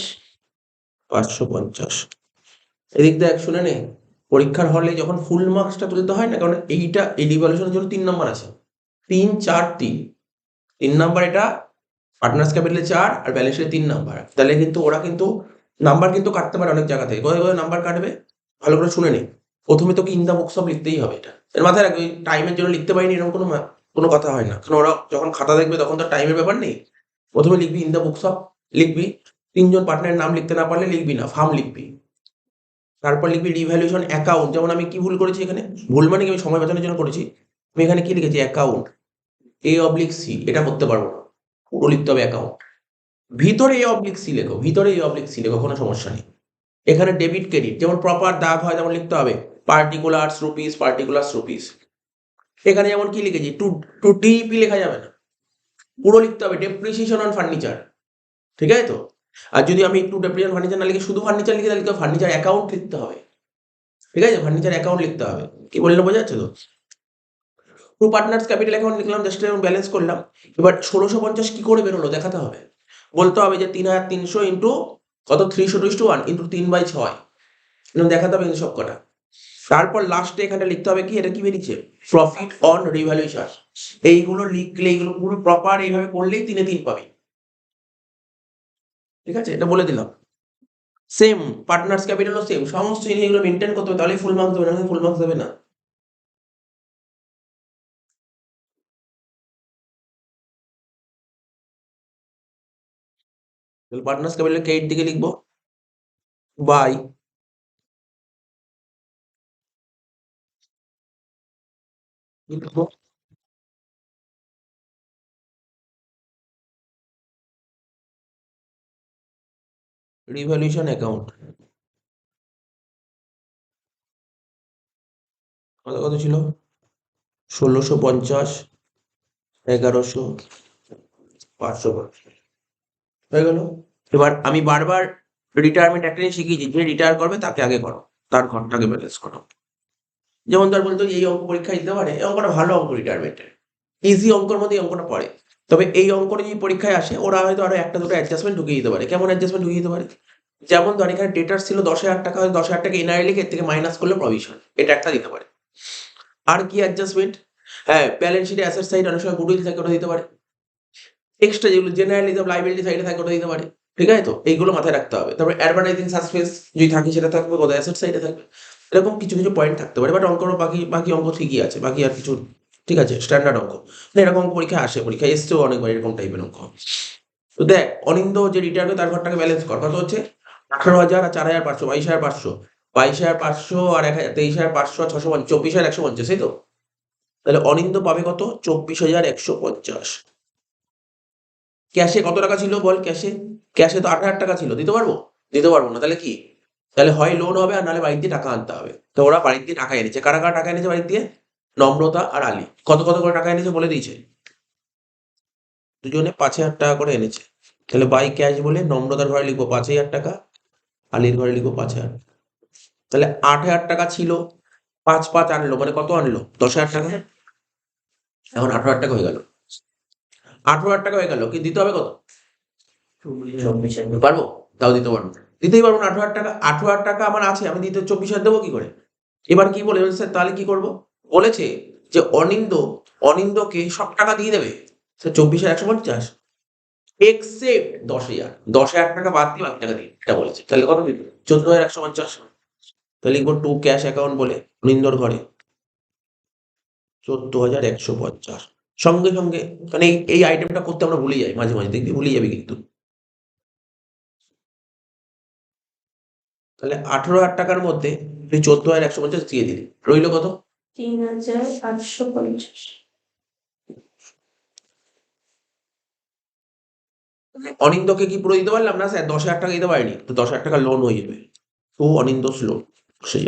550। এদিক দেখ, শুনে নে, পরীক্ষার হলে যখন ফুল মার্কসটা তুলতে হয় না, কারণ এইটা এই রিভ্যালুয়েশনের জন্য 3 নাম্বার আছে, 3, 4, 3 নাম্বার। এটা পার্টনার্স ক্যাপিটালে 4 আর ব্যালেন্স শিটে 3 নাম্বার। তাহলে কিন্তু ওরা কিন্তু নাম্বার কিন্তু কাটতে পারে অনেক জায়গা থেকে। কোথায় কোথায় নাম্বার কাটবে ভালো করে শুনে নে। প্রথমে তোকে ইন দা বুকস অফ লিখতেই হবে, এটা এর মাথায় রাখবে। টাইমের জন্য লিখতে পারিনি এরকম কোনো কথা হয় না, কারণ ওরা যখন খাতা দেখবে তখন তো টাইমের ব্যাপার নেই। প্রথমে লিখবি ইন দা বুকস অফ, লিখবি 3 জন পার্টনারের নাম লিখতে না পারলে লিখবি না, ফার্ম লিখবি। তারপর লিখবি রিভ্যালুয়েশন অ্যাকাউন্ট। যেমন আমি কি ভুল করেছি এখানে, ভুল মানে কি, আমি সময় বাঁচানোর জন্য করেছি। আমি এখানে কি লিখেছি? অ্যাকাউন্ট A/C, এটা করতে পারবো না, পুরো লিখতে হবে অ্যাকাউন্ট। ভিতরে A/C লেখো, ভিতরে A/C লেখো, কোনো সমস্যা নেই। এখানে ডেবিট ক্রেডিট যেমন প্রপার দাগ হয় তেমন লিখতে হবে, পার্টিকুলার্স রুপিস। এখানে যেমন কি লিখেছি, টু DP লেখা যাবে না, পুরো লিখতে হবে ডেপ্রিসিয়েশন অন ফার্নিচার, ঠিক আছে তো? আর যদি আমি একটু ডেপ্রিসিয়েশন ফার্নিচার না লিখে শুধু ফার্নিচার লিখে, তাহলে ফার্নিচার অ্যাকাউন্ট লিখতে হবে, ঠিক আছে? ফার্নিচার অ্যাকাউন্ট লিখতে হবে। কি বললে বোঝা যাচ্ছে তো? টু পার্টনার্স ক্যাপিটাল অ্যাকাউন্ট লিখলাম, জাস্ট ব্যালেন্স করলাম। এবার 1,650 কি করে বেরোলো দেখাতে হবে। বলতে হবে যে 3,300 ইন্টু কত, 3:1 ইন্টু 3/6। দেখাতে হবে কিন্তু সবকটা। তারপর লাস্টে এখানে লিখতে হবে কি, এটা কি বেরিয়েছে, প্রফিট অন রিভ্যালুয়েশন। এইগুলো লিখলে, এইগুলো পুরো প্রপার এইভাবে করলেই 3 এ 3 পাবি। ঠিক আছে, এটা বলে দিলাম। সেম পার্টনার্স ক্যাপিটালও সেম, সমস্ত জিনিস এগুলো মেনটেন করতে হবে, তাহলে ফুল মার্কস দেবে, না ফুল মার্কস দেবে না। পার্টনার্স ক্যাপিটাল কে দিকে লিখবো, বাই লিখবো রিভ্যালুয়েশন অ্যাকাউন্ট। কত কত ছিল, 1650, 1100, 500 হয়ে গেল। এবার আমি বারবার রিটায়ারমেন্ট একটা জিনিস শিখিয়েছি, যে রিটায়ার করবে তাকে আগে করো, তার ঘরটাকে ব্যালেন্স করো। যেমন তার বলতো এই অঙ্ক পরীক্ষা দিতে পারে, এই অঙ্কটা ভালো অঙ্ক, রিটায়ারমেন্টের ইজি অঙ্কের মধ্যে এই অঙ্কটা পড়ে। তবে এই অঙ্কটা যদি পরীক্ষায় আসে, ওরা হয়তো আরো একটা দুটো অ্যাডজাস্টমেন্ট ঢুকিয়ে দিতে পারে। কেমন অ্যাডজাস্টমেন্ট ঢুকিয়ে দিতে পারে, যেমন ধর এখানে ডেটার ছিল 10,000 টাকা, 10,000 টাকা এনআই লিখে এর থেকে মাইনাস করলে প্রভিশন, এটা একটা দিতে পারে। আর কি অ্যাডজাস্টমেন্ট, হ্যাঁ ব্যালেন্স শিটে অ্যাসেট সাইড অনেক সময় গুডউইল থাকে, ওটা দিতে পারে। এক্সট্রা যেগুলো জেনারেলিজম লাইবিলিটি সাইডে থাকে, ওটা দিতে পারে। ঠিক আছে, তো এইগুলো মাথায় রাখতে হবে। তারপর অ্যাডভার্টাইজিং সাসপেন্স যদি থাকে, সেটা থাকবে কোথায়, অ্যাসেট সাইডে থাকবে। এরকম কিছু কিছু পয়েন্ট থাকতে পারে, বাট অঙ্কর বাকি বাকি অঙ্ক ঠিকই আছে, বাকি আর কিছু ঠিক আছে, স্ট্যান্ডার্ড অঙ্ক। মানে এরকম অঙ্ক পরীক্ষায় আসে, পরীক্ষায় এসছেও অনেকবার এরকম টাইপের অঙ্ক। তো দেখ, অনিন্দ যে রিটায়ার করে তার ঘরটাকে ব্যালেন্স কর, কত হচ্ছে 18,000 আর 4,500, 22,500, 22,500 আর 1,000, 23,500 আর 650, 24,150, এই তো। তাহলে অনিন্দ পাবে কত, 24,150। ক্যাশে কত টাকা ছিল বল, ক্যাশে, ক্যাশে তো 8,000 টাকা ছিল, দিতে পারবো, দিতে পারবো না, তাহলে কি, তাহলে হয় লোন হবে, আর নাহলে বাড়ির দিয়ে টাকা আনতে হবে। তো ওরা বাড়ির দিয়ে টাকা এনেছে, কারা কারা টাকা এনেছে বাড়ির দিয়ে, নম্রতা আর আলী। কত কত করে টাকা এনেছে বলে দিয়েছে, দুজনে 5,000 টাকা করে এনেছে। তাহলে বাই ক্যাশ বলে নম্রতার ঘরে লিখবো 5,000 টাকা, আলীর ঘরে লিখবো 5,000। তাহলে 8,000 টাকা ছিল, 5 আনলো, মানে কত আনলো, 10,000 টাকা। এখন 18,000 টাকা হয়ে গেল, 18,000 টাকা হয়ে গেল, কি দিতে হবে কত, পারবো, তাও দিতে পারবো না। দিতেই পারবো না 18,000 টাকা, 18,000 টাকা আমার আছে, আমি দিতে 24,000 দেবো কি করে। এবার কি বলে স্যার, তাহলে কি করব, বলেছে যে অনিন্দকে সব টাকা দিয়ে দেবে, স্যার 24,150 এক্সেপ্ট 10,000, 10,000 টাকা বাদ দিয়ে বাকি টাকা দিই, এটা বলেছে। তাহলে কত দিবে, 14,150। তাহলে লিখবো টু ক্যাশ অ্যাকাউন্ট বলে অনিন্দর ঘরে 14,150। সঙ্গে সঙ্গে, মানে এই আইটেমটা করতে আমরা ভুলে যাই মাঝে মাঝে, দেখবি ভুলে যাবি কিন্তু। তাহলে 18,000 টাকার মধ্যে তুই 14,150 দিয়ে দিলি, রইলো কত, 3,850। অনিন্দকে কি পুরো দিতে পারলাম না স্যার, 10,000 টাকা দিতে পারিনি, তো 10,000 টাকা লোন হয়ে যাবে, তো অনিন্দস লোন, সে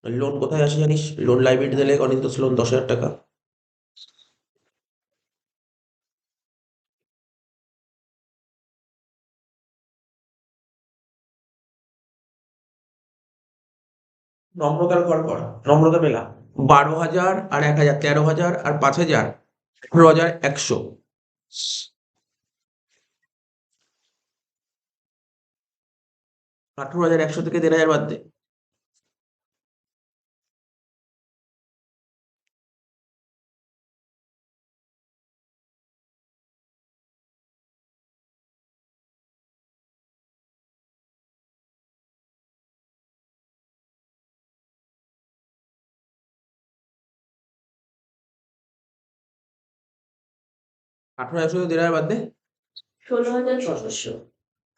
লোন কোথায় আসে জানিস, লোন লাইবিলিটি দিলে অনিন্দস লোন 10,000 টাকা। নম্রতার ঘর কর, নম্রতা পেলাম 12,000 আর 1,000, 13,000 আর 5,000, 18,100। 18,100 থেকে 1,500 বাদ দে, আঠারো একশো 1,500 বাদ দে, 16,600।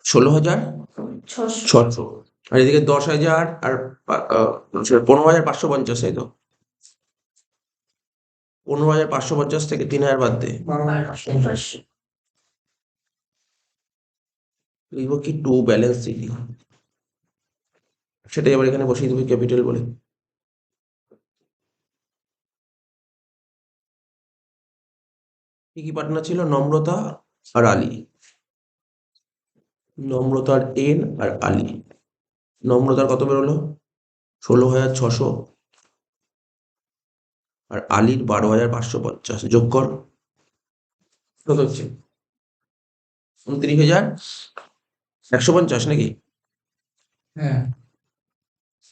16,600। আর এদিকে 10,000 আর 15,550, তাই তো, 15,550 থেকে 3,000 বাদ দে, 12,500। লিখবো কি টু ব্যালেন্স সিটি, সেটাই আবার এখানে বসিয়ে দেবে ক্যাপিটাল বলে। কি কি পার্টনার ছিল, নম্রতা আর আলী, নম্রতার এন আর আলী। নম্রতার কত বেরোলো, 16,600, আর আলীর 12,550, যোগ কর, কত হচ্ছে 29,150 নাকি? হ্যাঁ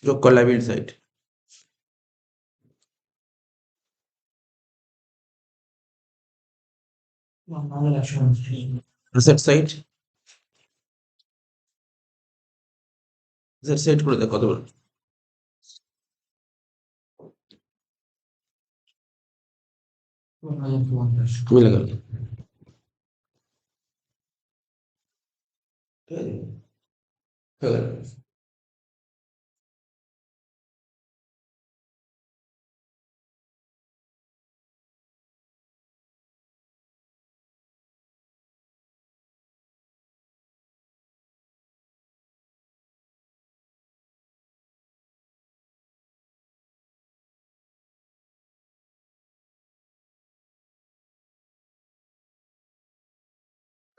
যোগ কর লাইবিলিটি সাইড। আমাদের 150 অ্যাসেট সাইড, অ্যাসেট সাইড করে দেখ কত বড়। মিলে গেল। ঠিক আছে? হয়ে গেল।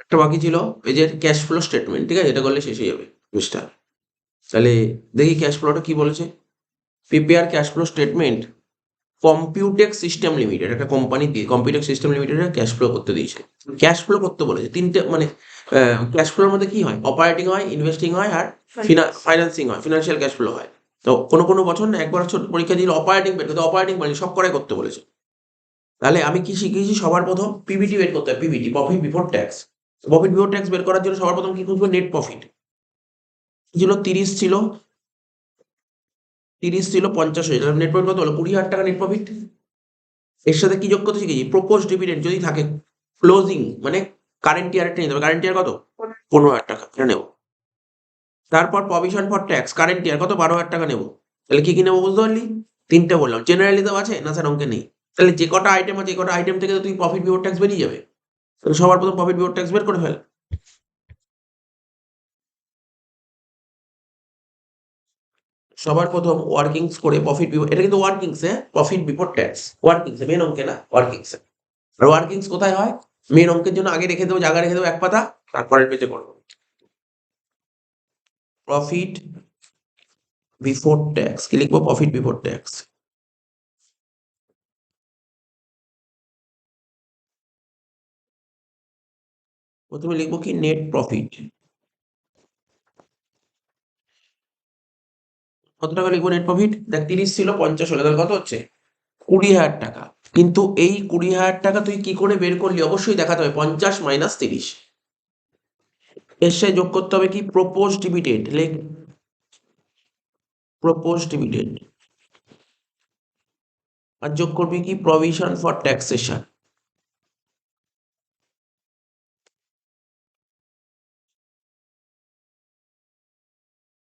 একটা বাকি ছিল পেজের ক্যাশ ফ্লো স্টেটমেন্ট, ঠিক আছে? এটা করলে শেষ হয়ে যাবে পেজটা। তাহলে দেখি ক্যাশ ফ্লোটা কি বলেছে। Prepare cash flow statement কম্পিউটেক্স system limited, একটা কোম্পানি দিয়ে কম্পিউটেক্স সিস্টেম লিমিটেডের ক্যাশ ফ্লো করতে দিয়েছে। ক্যাশ ফ্লো করতে বলেছে তিনটে, মানে ক্যাশ ফ্লোর মধ্যে কি হয়, অপারেটিং হয়, ইনভেস্টিং হয়, আর ফাইন্যান্সিং হয়, ফিনান্সিয়াল ক্যাশ ফ্লো হয়। তো কোনো কোনো বছর না একবার ছোট পরীক্ষা দিলে অপারেটিং বের করতে, অপারেটিং মানে সব করাই করতে বলেছে। তাহলে আমি কি শিখেছি, সবার প্রথম পিবিটি বের করতে হয়, PBT profit before tax. Profit before tax বের করার জন্য সবার প্রথম কি খুঁজবো, নেট প্রফিট ছিল 30, ছিল 30, ছিল 50 হয়ে যাবে। নেট প্রফিট কত হলো, 20,000 টাকা নেট প্রফিট। এর সাথে কি যোগ করতে শিখেছি, প্রপোজ ডিভিডেন্ড যদি থাকে, ক্লোজিং মানে কারেন্ট ইয়ারটা নিতে হবে। কারেন্ট ইয়ার কত, 15,000 টাকা, এটা নেবো। তারপর provision for tax current year কত, 12,000 টাকা নেবো। তাহলে কি কি নেবো বুঝতে পারলি, তিনটে বললাম। জেনারেলি তো আছে না স্যার, অঙ্কে নেই। তাহলে যে কটা আইটেম আছে, যে কটা আইটেম থেকে তো তুই প্রফিট বিফোর ট্যাক্স বেরিয়ে যাবে। তাহলে সবার প্রথম প্রফিট বিফোর ট্যাক্স বের করে ফেল। সবার প্রথম ওয়ার্কিংস করে প্রফিট বিফোর, এটা কিন্তু ওয়ার্কিংস এ, প্রফিট বিফোর ট্যাক্স ওয়ার্কিংস এ, মেন অঙ্কে না, ওয়ার্কিংস এ। আর ওয়ার্কিংস কোথায় হয়, মেন অঙ্কের জন্য আগে রেখে দেবো, জায়গা রেখে দেবো এক পাতা, তারপরের পেজে করবো। প্রফিট বিফোর ট্যাক্স কি লিখবো, প্রফিট বিফোর ট্যাক্স। প্রথমে লিখবো কি, নেট প্রফিট। কত টাকা লিখবো নেট প্রফিট, দেখ 30 ছিল 50 হলে তাহলে কত হচ্ছে, 20,000 টাকা। কিন্তু এই 20,000 টাকা তুই কি করে বের করলি, অবশ্যই দেখাতে হবে 50 মাইনাস 30। এর সাথে যোগ করতে হবে কি, প্রপোজ ডিভিডেন্ড, লেখ প্রপোজ ডিভিডেন্ড। আর যোগ করবি কি, প্রভিশন ফর ট্যাক্সেশন।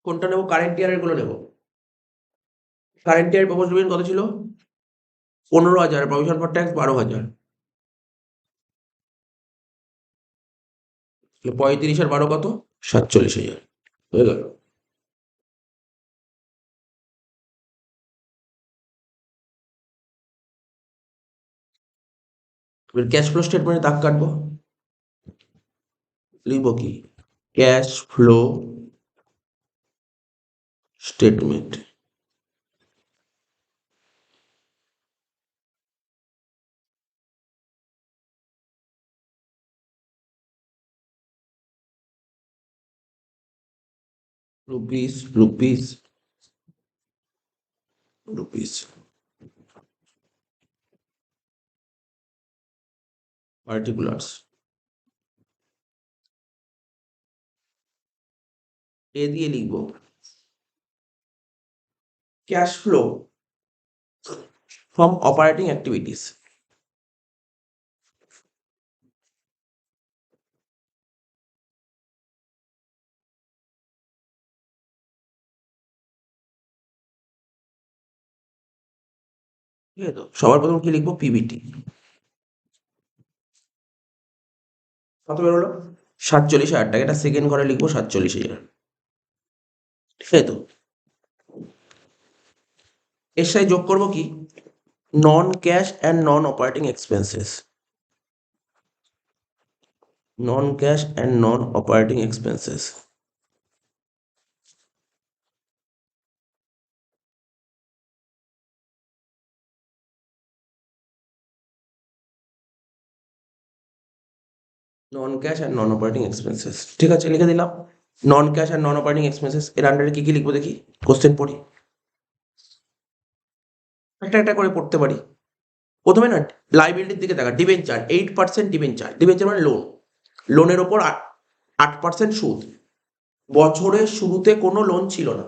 কোনটা নেবো, কারেন্ট ইয়ারের গুলো নেবো। কারেন্ট ইয়ার প্রপোজ ডিভিডেন্ড কত ছিল, 15,000, প্রভিশন ফর ট্যাক্স 12,000। 35 আর 12 কত, 47,000 হয়ে গেল। ক্যাশ ফ্লো স্টেটমেন্টে দাগ কাটবো, লিখবো কি, cash flow statement. Rupees rupees rupees, particulars, A দিয়ে লিখবো cash flow from operating activities. ঠিক আছে তো, সবার প্রথম কি লিখবো, পিবিটি। কত বেরোলো, 47,000 টাকা। এটা সেকেন্ড ঘরে লিখবো 47,000। ঠিক আছে তো, এর সাথে যোগ করবো কি, non cash and non operating expenses. Non cash and non operating expenses. Non cash আর নন অপারেটিং এক্সপেন্সেস, ঠিক আছে লিখে দিলাম। নন ক্যাশ আর নন অপারেটিং এক্সপেন্সেস এর আন্ডারে কি কি লিখবো দেখি, কোশ্চেন পড়ি, একটা একটা করে পড়তে পারি। প্রথমে না লাইবিলিটির দিকে দেখা, ডিবেঞ্চার 8% ডিবেঞ্চার, ডিবেঞ্চার মানে লোন, লোনের ওপর 8% সুদ। বছরের শুরুতে কোনো লোন ছিল না,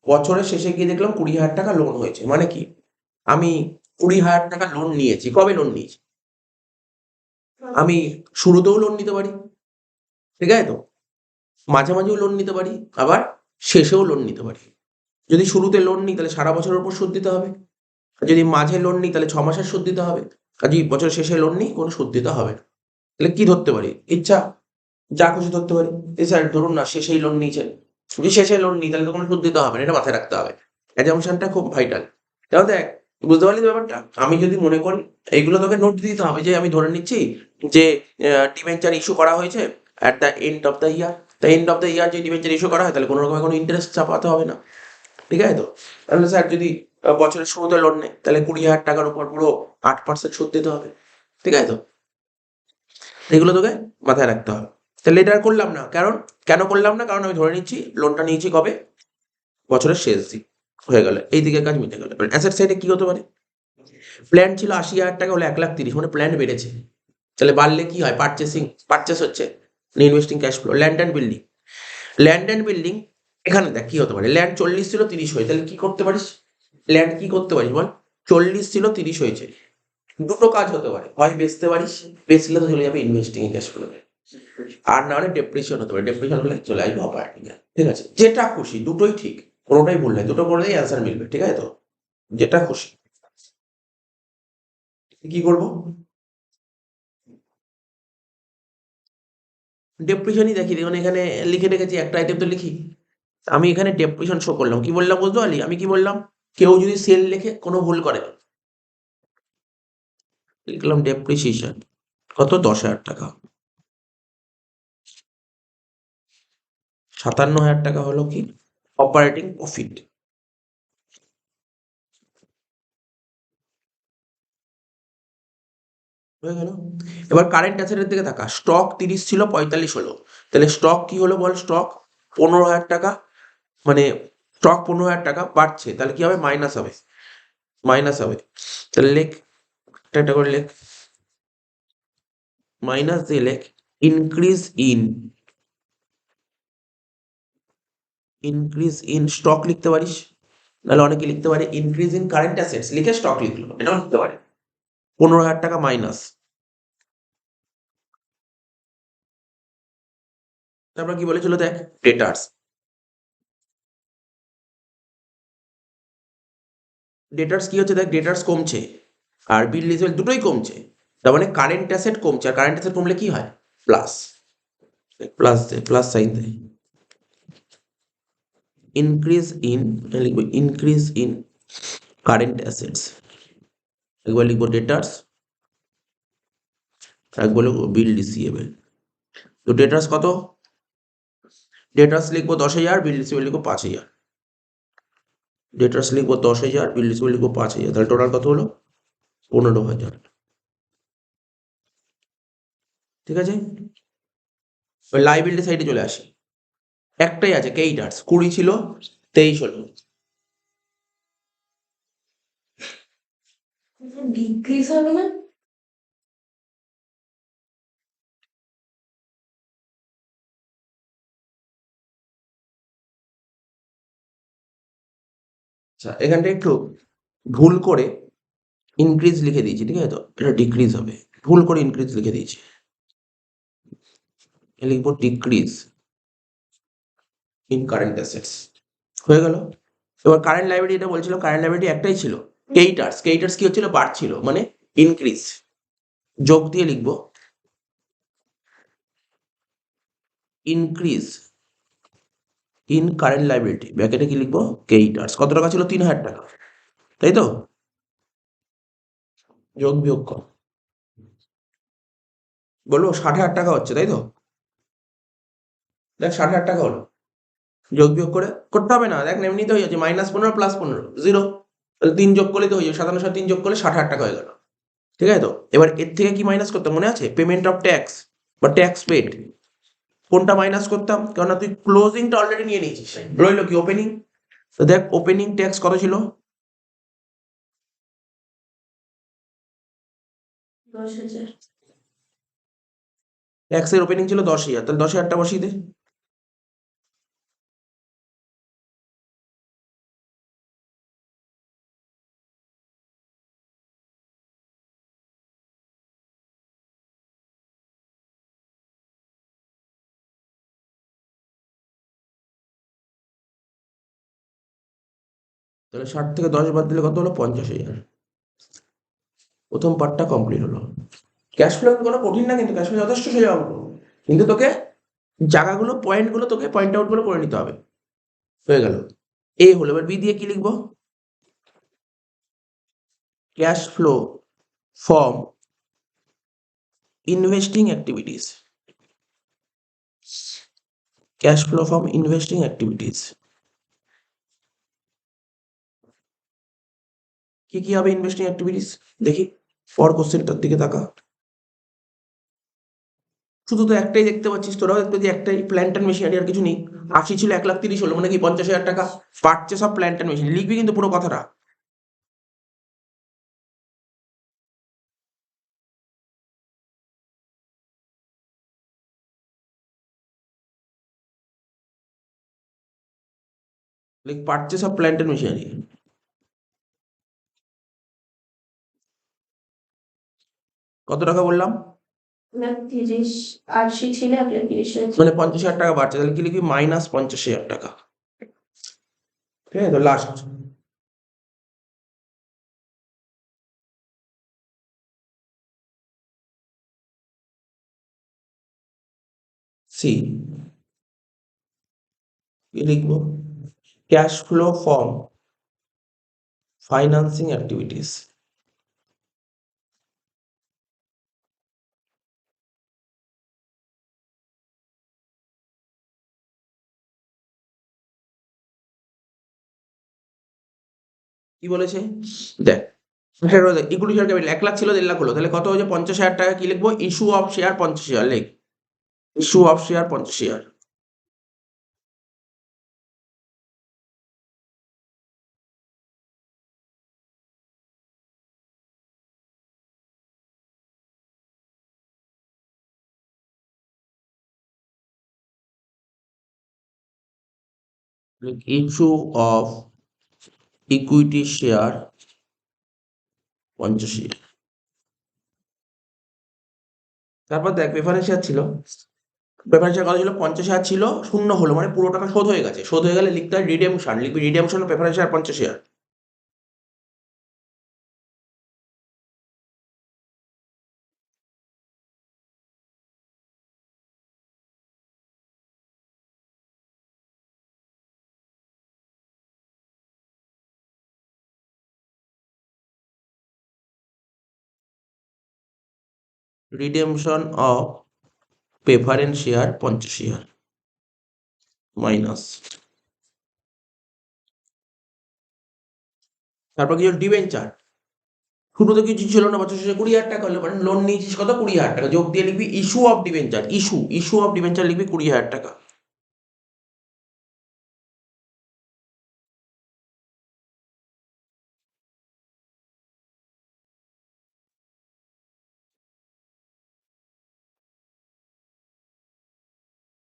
বছরের শেষে গিয়ে দেখলাম 20,000 টাকা লোন হয়েছে। মানে কি, আমি 20,000 টাকা লোন নিয়েছি। কবে লোন নিয়েছি? আমি শুরুতেও লোন নিতে পারি, ঠিক আছে তো, মাঝে মাঝেও লোন নিতে পারি, আবার শেষেও লোন নিতে পারি। যদি শুরুতে লোন নিই তাহলে সারা বছরের উপর সুদ দিতে হবে, আর যদি মাঝে লোন নিই তাহলে 6 মাসের সুদ দিতে হবে, আর যদি বছরের শেষে লোন নিই কোনো সুদ দিতে হবে না। তাহলে কি ধরতে পারি, ইচ্ছা যা খুশি ধরতে পারি। এই স্যার ধরুন না শেষেই লোন নিয়েছেন, যদি শেষে লোন নিই তাহলে তো কোনো সুদ দিতে হবে না, এটা মাথায় রাখতে হবে। অ্যাজাম্পশনটা খুব ভাইটাল। তাহলে দেখ, বুঝতে পারলি তো ব্যাপারটা? আমি যদি মনে করি এইগুলো তোকে নোট দিতে হবে, যে আমি ধরে নিচ্ছি যে ডিবেঞ্চার ইস্যু করা হয়েছে at the end of the year, the end of the year যে ডিবেঞ্চার ইস্যু করা হয় তাহলে কোনো রকমের কোনো ইন্টারেস্ট চাপাতে হবে না, ঠিক আছে তো। তাহলে স্যার যদি বছরের শুরুতে লোন নেয় তাহলে 20,000 টাকার উপর পুরো 8% সুদ দিতে হবে, ঠিক আছে তো। এগুলো তোকে মাথায় রাখতে হবে। তাহলে এটা আর করলাম না, কারণ কেন করলাম না, কারণ আমি ধরে নিচ্ছি লোনটা নিয়েছি কবে, বছরের শেষ দিক হয়ে গেল, এই দিকের কাজ মিটে গেল। অ্যাসেট সাইডে কি হতে পারে, প্ল্যান ছিল 80,000 টাকা, হলে 1,30,000, মানে প্ল্যান বেড়েছে। তাহলে বাড়লে কি হয়, পারচেস হচ্ছে, investing cash flow. Land and building, land and building, এখানে দেখ কি হতে পারে, ল্যান্ড 40 ছিল 30 হয়েছে, তাহলে কি করতে পারিস, ল্যান্ড কি করতে পারিস বল, 40 ছিল 30 হয়েছে, দুটো কাজ হতে পারে, হয় বেচতে পারিস, বেচলে তো চলে যাবে ইনভেস্টিং ক্যাশ ফ্লো, আর না হলে ডেপ্রিসিয়েশন হতে পারে, ডেপ্রিসিয়েশন হলে চলে আসবে অপারেটিং, ঠিক আছে। যেটা খুশি, দুটোই ঠিক, কোনোটাই ভুল নাই, দুটো করলেই অ্যান্সার মিলবে, ঠিক আছে তো, যেটা খুশি। কি করবো, ডেপ্রিসিয়েশনই দেখি, দেখুন এখানে লিখে রেখেছি, একটা আইটেম তো লিখি। আমি এখানে ডেপ্রিসিয়েশন শো করলাম, কি বললাম বুঝতে পারলি, আমি কি বললাম, কেউ যদি সেল লেখে কোনো ভুল করে না, লিখলাম ডেপ্রিসিয়েশন কত, 10,000 টাকা, 57,000 টাকা হলো কি অপারেটিং প্রফিট, হয়ে গেল। এবার কারেন্ট অ্যাসেটের দিকে থাকা, স্টক 30 ছিল 45 হলো, তাহলে স্টক কি হলো বল, স্টক 15,000 টাকা, মানে স্টক 15,000 টাকা বাড়ছে, তাহলে কি হবে, মাইনাস হবে, মাইনাস হবে। তাহলে লেখ, একটা করে লেখ, মাইনাস দিয়ে লেখ, ইনক্রিজ ইন স্টক লিখতে পারিস, নাহলে অনেকে লিখতে পারে ইনক্রিজ ইন কারেন্ট অ্যাসেটস, লিখে স্টক লিখলো, এটাও লিখতে পারে। 15,000 টাকা মাইনাস, তারপর কি বলেছিল দেখ, ডেটার্স, ডেটার্স কি হচ্ছে দেখ, ডেটার্স কমছে আর বিল রিসেল দুটোই কমছে, তার মানে কারেন্ট অ্যাসেট কমছে, আর কারেন্ট অ্যাসেট কমলে কি হয়, প্লাস, প্লাস দে, প্লাস সাইন দে, ইনক্রিজ ইন, লিখবো ইনক্রিজ ইন কারেন্ট অ্যাসেটস, একবার লিখবো ডেটার্স, একবার লিখবো বিল রিসিভেবল। তো ডেটার্স কত, ডেটার্স লিখবো 10,000, বিল রিসিভেবল লিখবো 5,000, ডেটার্স লিখবো 10,000, বিল রিসিভেবল লিখবো 5,000, তাহলে টোটাল কত হলো, 15,000, ঠিক আছে। ওই লাইবিলিটি সাইডে চলে আসি, একটাই আছে ক্রেডিটার্স, 20 ছিল 23 হলো, ডিক্রিজ হবে না? আচ্ছা এখানটা একটু ভুল করে ইনক্রিজ লিখে দিয়েছি, ঠিক আছে তো, এটা ডিক্রিজ হবে, ভুল করে ইনক্রিজ লিখে দিয়েছি, লিখবো ডিক্রিজ ইন কারেন্ট অ্যাসেটস, হয়ে গেল। এবার কারেন্ট লাইবিলিটি, এটা বলছিল কারেন্ট লাইবিলিটি একটাই ছিল, ক্রেডিটার্স, ক্রেডিটার্স কি হচ্ছিল, বাড়ছিল, মানে ইনক্রিজ, যোগ দিয়ে লিখবো ইনক্রিজ ইন কারেন্ট লাইবিলিটি, ব্র্যাকেটে কি লিখবো, ক্রেডিটার্স, কত টাকা ছিল, 3,000 টাকা, তাই তো, যোগ বিয়োগ কর, বলবো 60,000 টাকা হচ্ছে, তাই তো, দেখ 60,000 টাকা হলো, যোগ বিয়োগ করে করতে হবে না, দেখ এমনিতে হয়ে যাচ্ছে, -15 +15 0, তাহলে 3 যোগ করলে তো হয়ে যাবে, 57 সাথে 3 যোগ করলে 60,000 টাকা হয়ে গেল, ঠিক আছে তো। এবার এর থেকে কি মাইনাস করতে মনে আছে, পেমেন্ট অফ ট্যাক্স, বা ট্যাক্স পেড, কোনটা মাইনাস করতাম? কেননা তুই ক্লোজিংটা অলরেডি নিয়ে নিয়েছিস, রইলো কি ওপেনিং। তো দেখ ওপেনিং ট্যাক্স কত ছিল? 10,000। ট্যাক্সের ওপেনিং ছিল 10,000, তাহলে 10,000টা বসিয়ে দে। তাহলে 60 থেকে 10 বাদ দিলে কত হলো? 50,000। প্রথম পার্টটা কমপ্লিট হলো। ক্যাশ ফ্লো কোনো কঠিন না, কিন্তু ক্যাশ ফ্লো যথেষ্ট সোজা হলো, কিন্তু তোকে জায়গাগুলো পয়েন্টগুলো তোকে পয়েন্ট আউট করে নিতে হবে। হয়ে গেল, এ হলো। এবার বি দিয়ে কি লিখবো? Cash flow from investing activities. Cash flow from investing activities কি কি হবে? ইনভেস্টিং অ্যাক্টিভিটিস দেখি, ফর কোশ্চেনটার দিকে তাকা। শুধু তো একটাই দেখতে পাচ্ছিস, তোরাও দেখতে পাচ্ছিস একটাই, প্ল্যান্ট অ্যান্ড মেশিনারি, আর কিছু নেই। 80 ছিল 1,30,000 হলো, মানে কি 50,000 টাকা purchase of plant and machine. লিখবি কিন্তু পুরো কথাটা। লিখ purchase of plant and machinery. কত টাকা বললাম? 30, 80 ছিল 1,30 হয়েছে। মানে 50,000 টাকা বাড়ছে, তাহলে কি লিখবি? মাইনাস 50,000 টাকা। ঠিক আছে, তো লাস্ট সি কি লিখবো? Cash flow from financing activities. কি বলেছে দেখ, ইকুইটি শেয়ার ক্যাপিটাল 1 লাখ ছিল, 1.5 লাখ হলো, তাহলে কত হয়েছে? 50,000 টাকা। কি লিখবো? ইস্যু অফ শেয়ার 50,000 লিখ, issue of share 50,000। Issue of equity share 50,000। তারপর দেখ প্রেফারেন্স শেয়ার ছিল, প্রেফারেন্স শেয়ার কত ছিল? 50,000 ছিল, শূন্য হলো, মানে পুরো টাকা শোধ হয়ে গেছে। শোধ হয়ে গেলে লিখতে হয় রিডেমশন, লিখবি redemption preference share 50,000। Redemption of preference share 50,000 minus. তারপর কি হলো? ডিবেঞ্চার। শুরু তো কিছু ছিল না, বছর শেষে 20,000 টাকা হলো, মানে লোন নিয়েছিস কত? 20,000 টাকা। যোগ দিয়ে লিখবি issue of debenture, issue of debenture লিখবি 20,000 টাকা।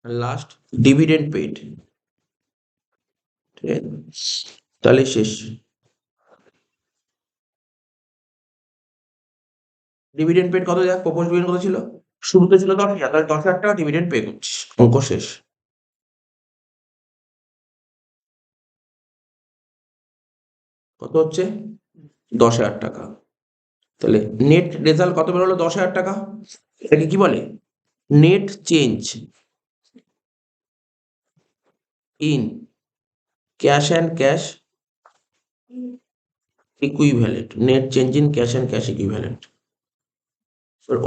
Last dividend paid. ঠিক আছে, তাহলে শেষ। ডিভিডেন্ড পেড কত? দেখ প্রপোজ ডিভিডেন্ড কত ছিল? শুরুতে ছিল 10,000, তাহলে 10,000 টাকা ডিভিডেন্ড পে করছিস, অঙ্ক শেষ। কত হচ্ছে? 10,000 টাকা। তাহলে নেট রেজাল্ট কত বেরোলো? 10,000 টাকা। এটাকে কি বলে? Net change in cash and cash equivalent. Net change in cash and cash equivalent.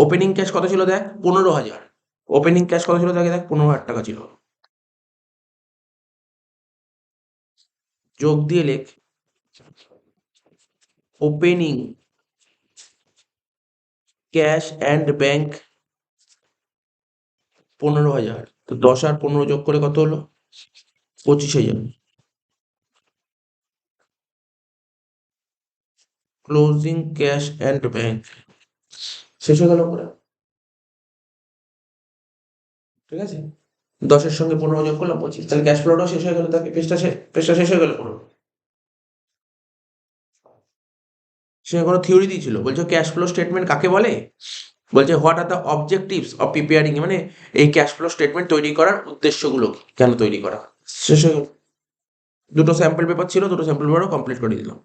Opening cash কত ছিল? দেখ 15,000। ওপেনিং ক্যাশ কত ছিল? দেখ 15,000 টাকা ছিল। যোগ দিয়ে লেখ ওপেনিং ক্যাশ অ্যান্ড ব্যাংক 15,000, তো 10 আর 15 যোগ করে কত হলো? 25,000। ক্লোজিং ক্যাশ অ্যান্ড ব্যাংক শেষ হয়ে গেল পুরো, ঠিক আছে? 10-এর সঙ্গে 15 যোগ করলাম 25, তাহলে ক্যাশ ফ্লোটাও শেষ হয়ে গেল, তাকে পেজটা শেষ হয়ে গেল পুরো। সে কোনো থিওরি দিয়েছিল, বলছে ক্যাশ ফ্লো স্টেটমেন্ট কাকে বলে, বলছে what are the objectives of preparing, মানে এই ক্যাশ ফ্লো স্টেটমেন্ট তৈরি করার উদ্দেশ্যগুলো কি, কেন তৈরি করা। শেষ হয়ে গেল। দুটো স্যাম্পল পেপার ছিল, দুটো স্যাম্পল পেপারও কমপ্লিট করে দিলাম।